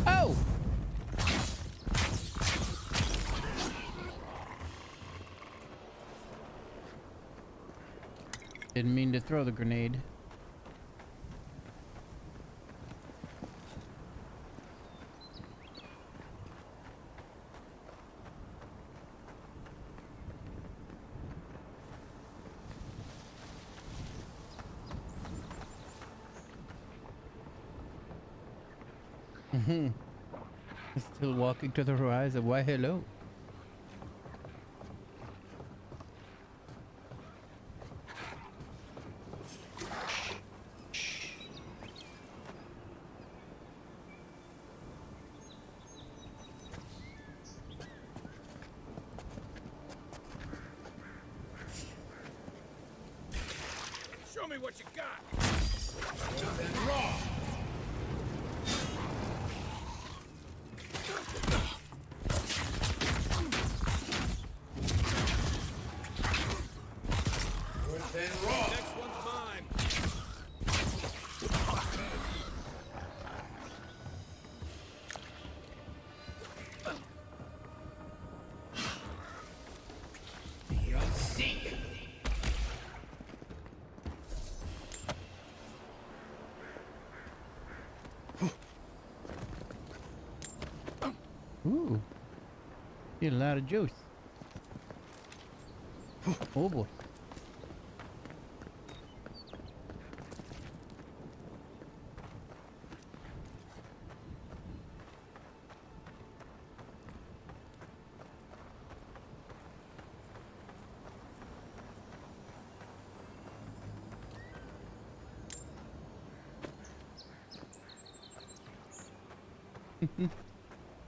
Oh! Didn't mean to throw the grenade. Still walking to the horizon. Why, hello. Show me what you got. And raw. Next one's mine. You'll sink. Ooh. Get a lot of juice. Oh boy.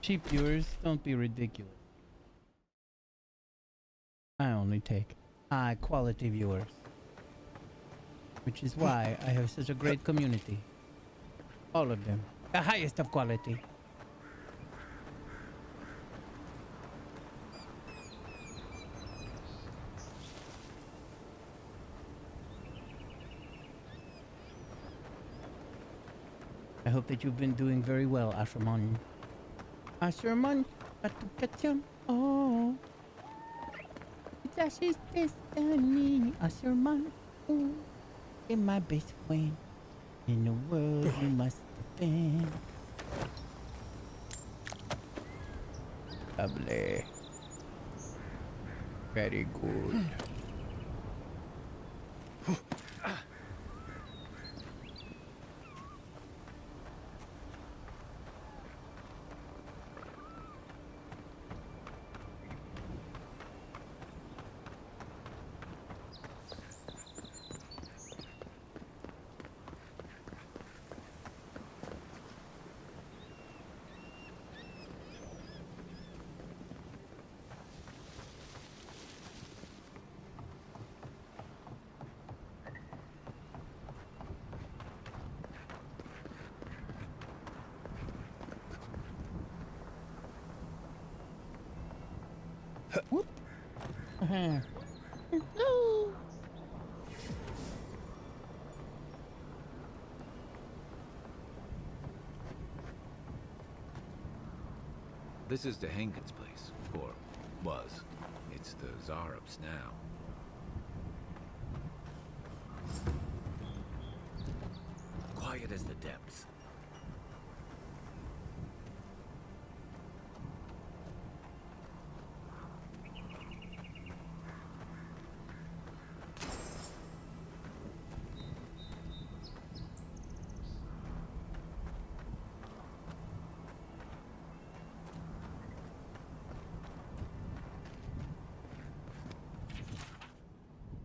Cheap viewers, don't be ridiculous. I only take high quality viewers. Which is why I have such a great community. All of them. The highest of quality. I hope that you've been doing very well, Asherman. Asherman, Katukacham. Oh. It's Asher's destiny. Asherman. Oh. You're my best friend. In the world you must defend. Lovely. Very good. Whoop. No. This is the Hankins place, or was. It's the Zarups now. Quiet as the depths.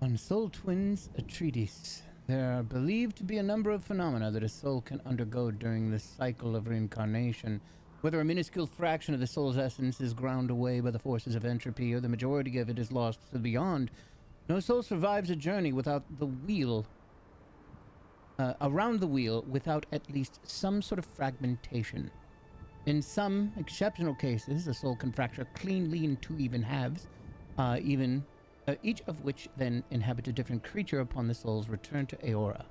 On Soul Twins, a treatise. There are believed to be a number of phenomena that a soul can undergo during the cycle of reincarnation. Whether a minuscule fraction of the soul's essence is ground away by the forces of entropy or the majority of it is lost to the beyond, no soul survives a journey without the wheel, around the wheel without at least some sort of fragmentation. In some exceptional cases, a soul can fracture cleanly in two even halves, each of which then inhabit a different creature upon the soul's return to Aora.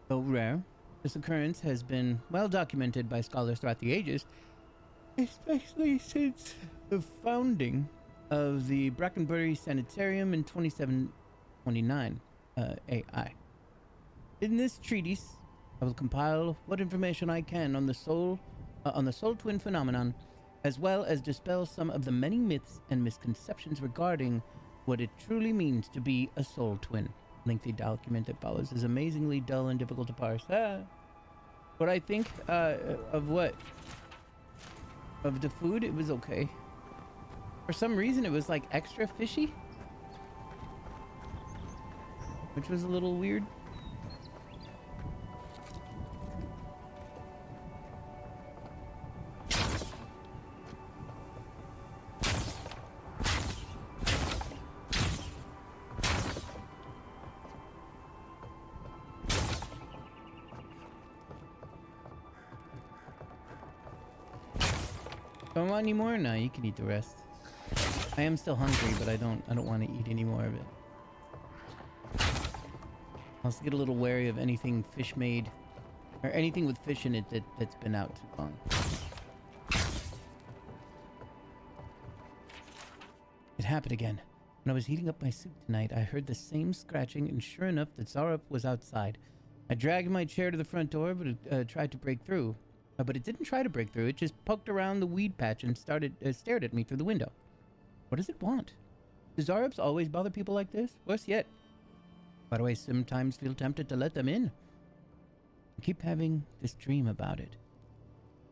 Though rare, this occurrence has been well documented by scholars throughout the ages, especially since the founding of the Brackenbury Sanitarium in 2729 AI. In this treatise, I will compile what information I can on the soul twin phenomenon, as well as dispel some of the many myths and misconceptions regarding what it truly means to be a soul twin. Lengthy document that follows is amazingly dull and difficult to parse. What I think of what? Of the food, it was okay. For some reason, it was like extra fishy, which was a little weird. Don't want any more? No, you can eat the rest. I am still hungry, but I don't want to eat any more of it. I'll also get a little wary of anything fish made, or anything with fish in it that's been out too long. It happened again. When I was heating up my soup tonight, I heard the same scratching, and sure enough, the Zarup was outside. I dragged my chair to the front door, but it tried to break through. But it didn't try to break through. It just poked around the weed patch and stared at me through the window. What does it want? Do Zarups always bother people like this? Worse yet, why do I sometimes feel tempted to let them in? I keep having this dream about it.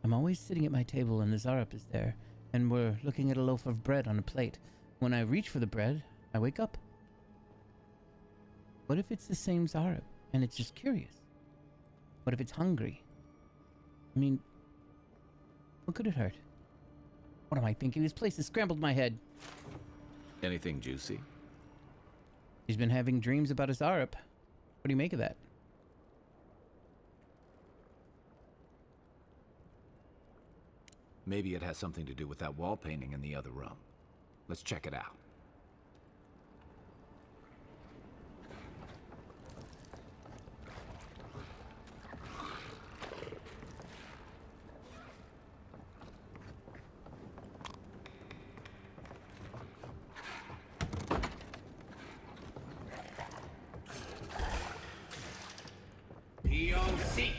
I'm always sitting at my table and the Zarup is there, and we're looking at a loaf of bread on a plate. When I reach for the bread, I wake up. What if it's the same Zarup and it's just curious? What if it's hungry? I mean, what could it hurt? What am I thinking? This place has scrambled my head. Anything juicy? He's been having dreams about a Zarup. What do you make of that? Maybe it has something to do with that wall painting in the other room. Let's check it out. Seek.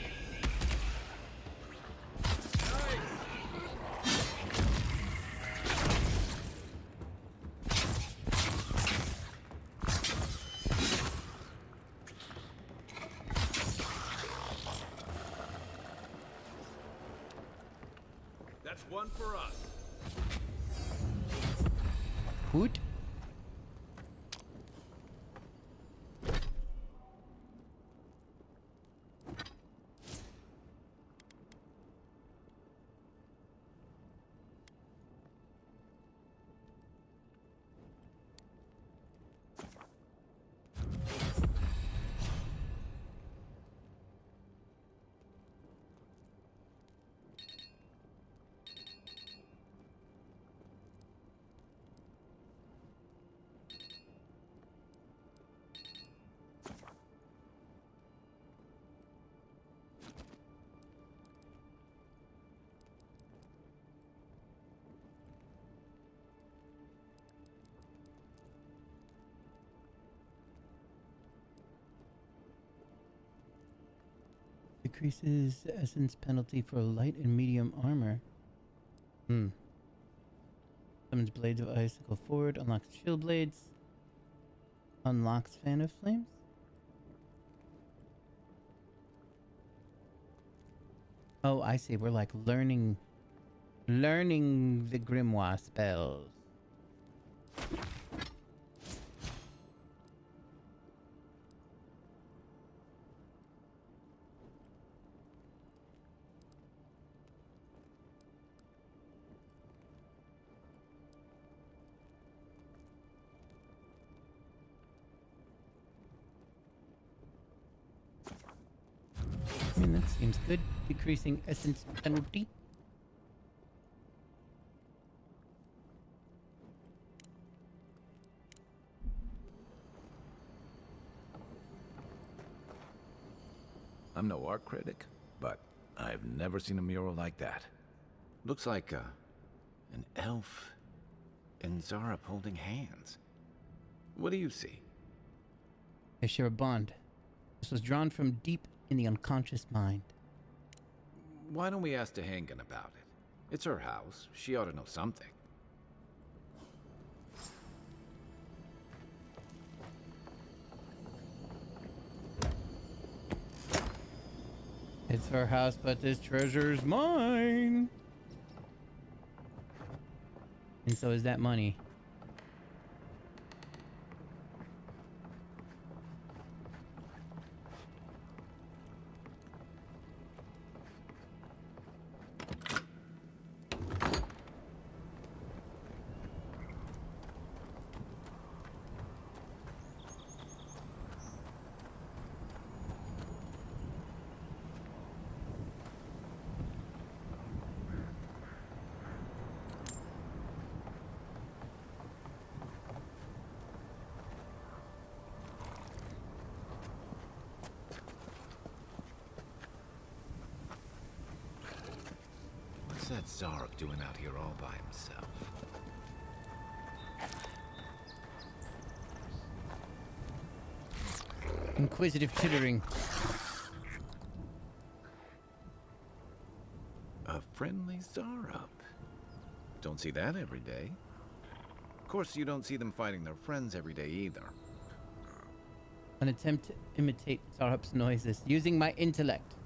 That's one for us. Hoot. decreases the essence penalty for light and medium armor. Summons Blades of Ice to go forward. Unlocks Shield Blades. Unlocks Fan of Flames. Oh, I see. We're like learning the grimoire spells. I mean, that seems good. Decreasing essence penalty. I'm no art critic, but I've never seen a mural like that. Looks like an elf and Zara holding hands. What do you see? They share a bond. This was drawn from deep in the unconscious mind. Why don't we ask Tehangan about it? It's her house. She ought to know something. It's her house, but this treasure's mine. And so is that money. What's that Zarek doing out here all by himself? Inquisitive chittering. A friendly Zarup. Don't see that every day. Of course, you don't see them fighting their friends every day either. An attempt to imitate Zarup's noises using my intellect.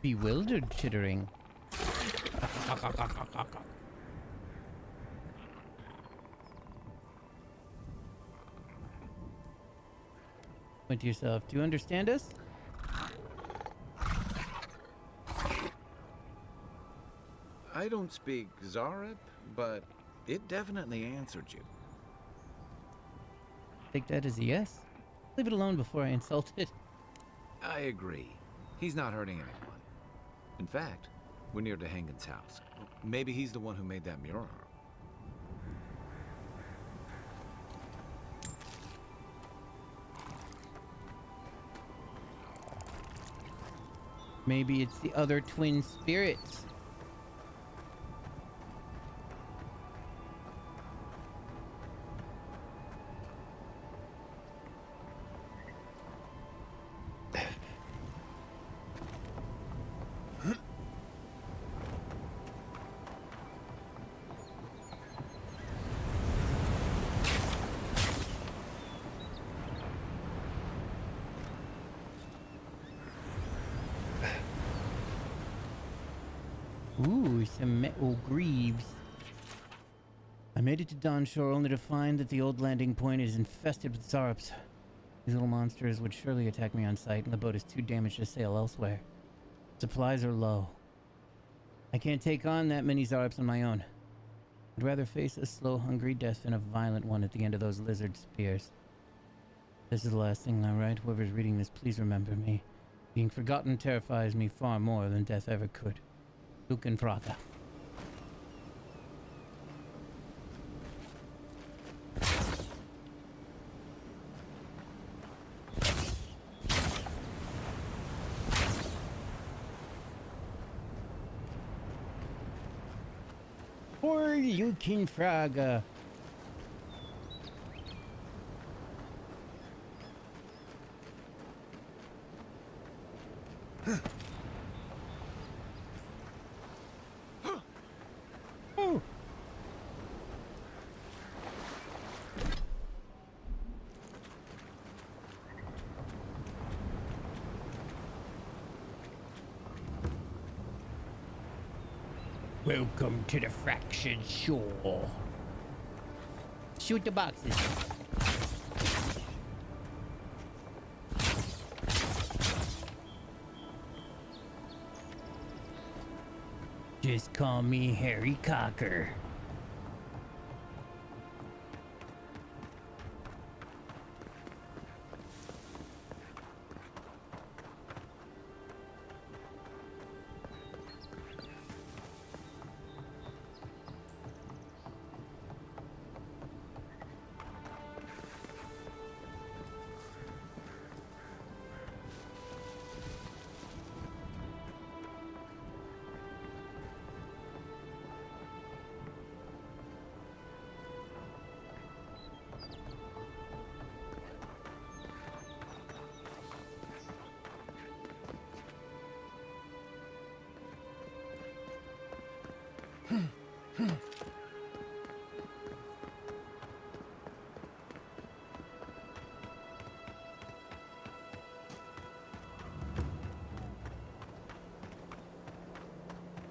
Bewildered chittering. Point to yourself. Do you understand us? I don't speak Zarup, but it definitely answered you. Take that as a yes. Leave it alone before I insult it. I agree. He's not hurting anyone. In fact, we're near Tehangan's house. Maybe he's the one who made that mural. Maybe it's the other twin spirits. Ooh, some metal greaves. I made it to Dawnshore only to find that the old landing point is infested with Zarups. These little monsters would surely attack me on sight, and the boat is too damaged to sail elsewhere. Supplies are low. I can't take on that many Zarups on my own. I'd rather face a slow, hungry death than a violent one at the end of those lizard spears. This is the last thing I write. Whoever's reading this, please remember me. Being forgotten terrifies me far more than death ever could. Luke and Frata. Poor Luke and Fraga. Welcome to the fractured shore. Shoot the boxes. Just call me Harry Cocker.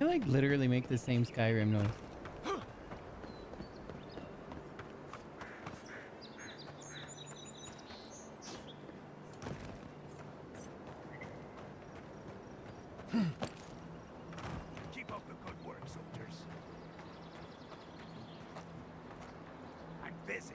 I like literally make the same Skyrim noise. Keep up the good work, soldiers. I'm busy.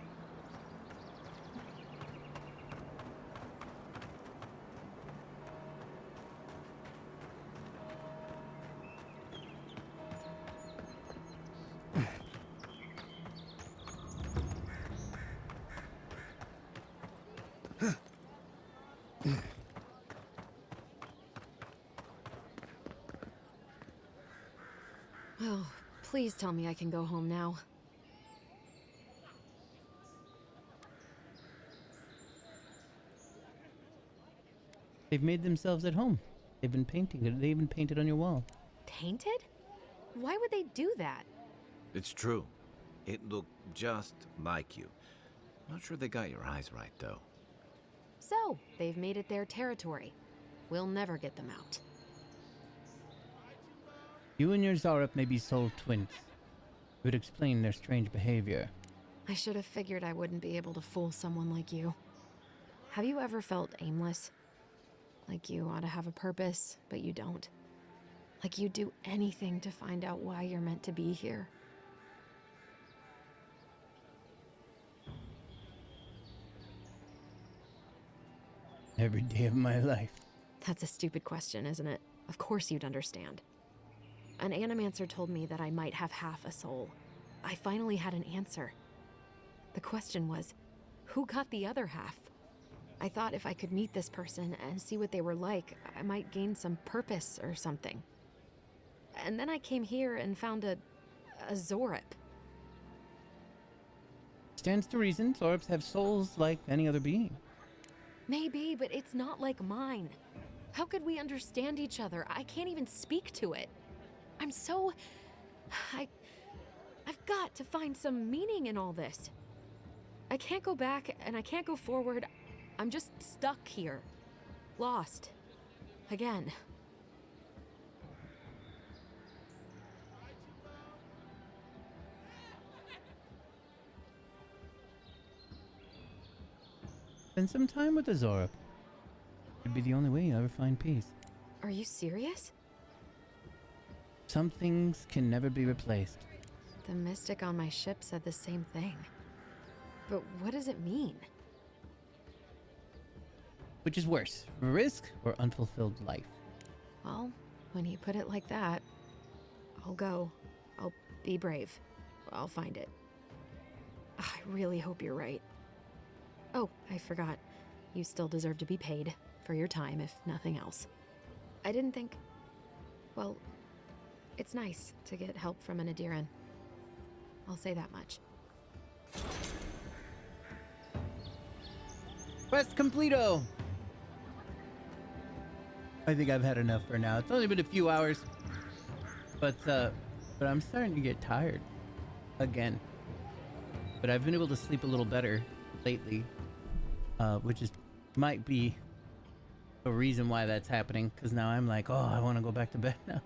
Oh, please tell me I can go home now. They've made themselves at home. They've been painting it. They even painted on your wall. Painted? Why would they do that? It's true. It looked just like you. Not sure they got your eyes right, though. So, they've made it their territory. We'll never get them out. You and your Zarup may be soul twins. It would explain their strange behavior. I should have figured I wouldn't be able to fool someone like you. Have you ever felt aimless? Like you ought to have a purpose, but you don't? Like you'd do anything to find out why you're meant to be here? Every day of my life. That's a stupid question, isn't it? Of course you'd understand. An animancer told me that I might have half a soul. I finally had an answer. The question was, who got the other half? I thought if I could meet this person and see what they were like, I might gain some purpose or something. And then I came here and found a Zorup. Stands to reason, Zorups have souls like any other being. Maybe, but it's not like mine. How could we understand each other? I can't even speak to it. I'm so... I've got to find some meaning in all this. I can't go back and I can't go forward. I'm just stuck here. Lost. Again. Spend some time with the Zorup. It'd be the only way you ever find peace. Are you serious? Some things can never be replaced. The mystic on my ship said the same thing. But what does it mean? Which is worse, risk or unfulfilled life? Well, when you put it like that, I'll go. I'll be brave. I'll find it. I really hope you're right. Oh, I forgot. You still deserve to be paid for your time, if nothing else. I didn't think... Well, it's nice to get help from an Adiran. I'll say that much. Quest completo! I think I've had enough for now. It's only been a few hours. But I'm starting to get tired. Again. But I've been able to sleep a little better lately. Which might be a reason why that's happening. Because now I'm like, oh, I want to go back to bed now.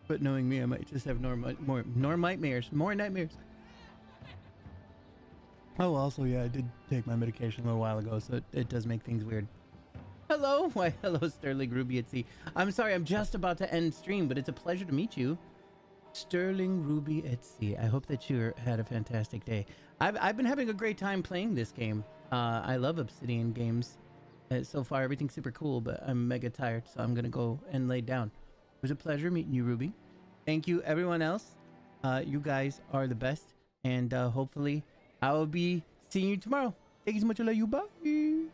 But knowing me, I might just have more nightmares. More nightmares. Oh, also, yeah, I did take my medication a little while ago, so it does make things weird. Hello? Why, hello, Sterling Ruby at Sea. I'm sorry, I'm just about to end stream, but it's a pleasure to meet you. Sterling Ruby at Sea. I hope that you had a fantastic day. I've been having a great time playing this game. I love Obsidian games. So far, everything's super cool, but I'm mega tired, so I'm going to go and lay down. It was a pleasure meeting you, Ruby. Thank you, everyone else. You guys are the best, and hopefully I will be seeing you tomorrow. Thank you so much. I love you. Bye.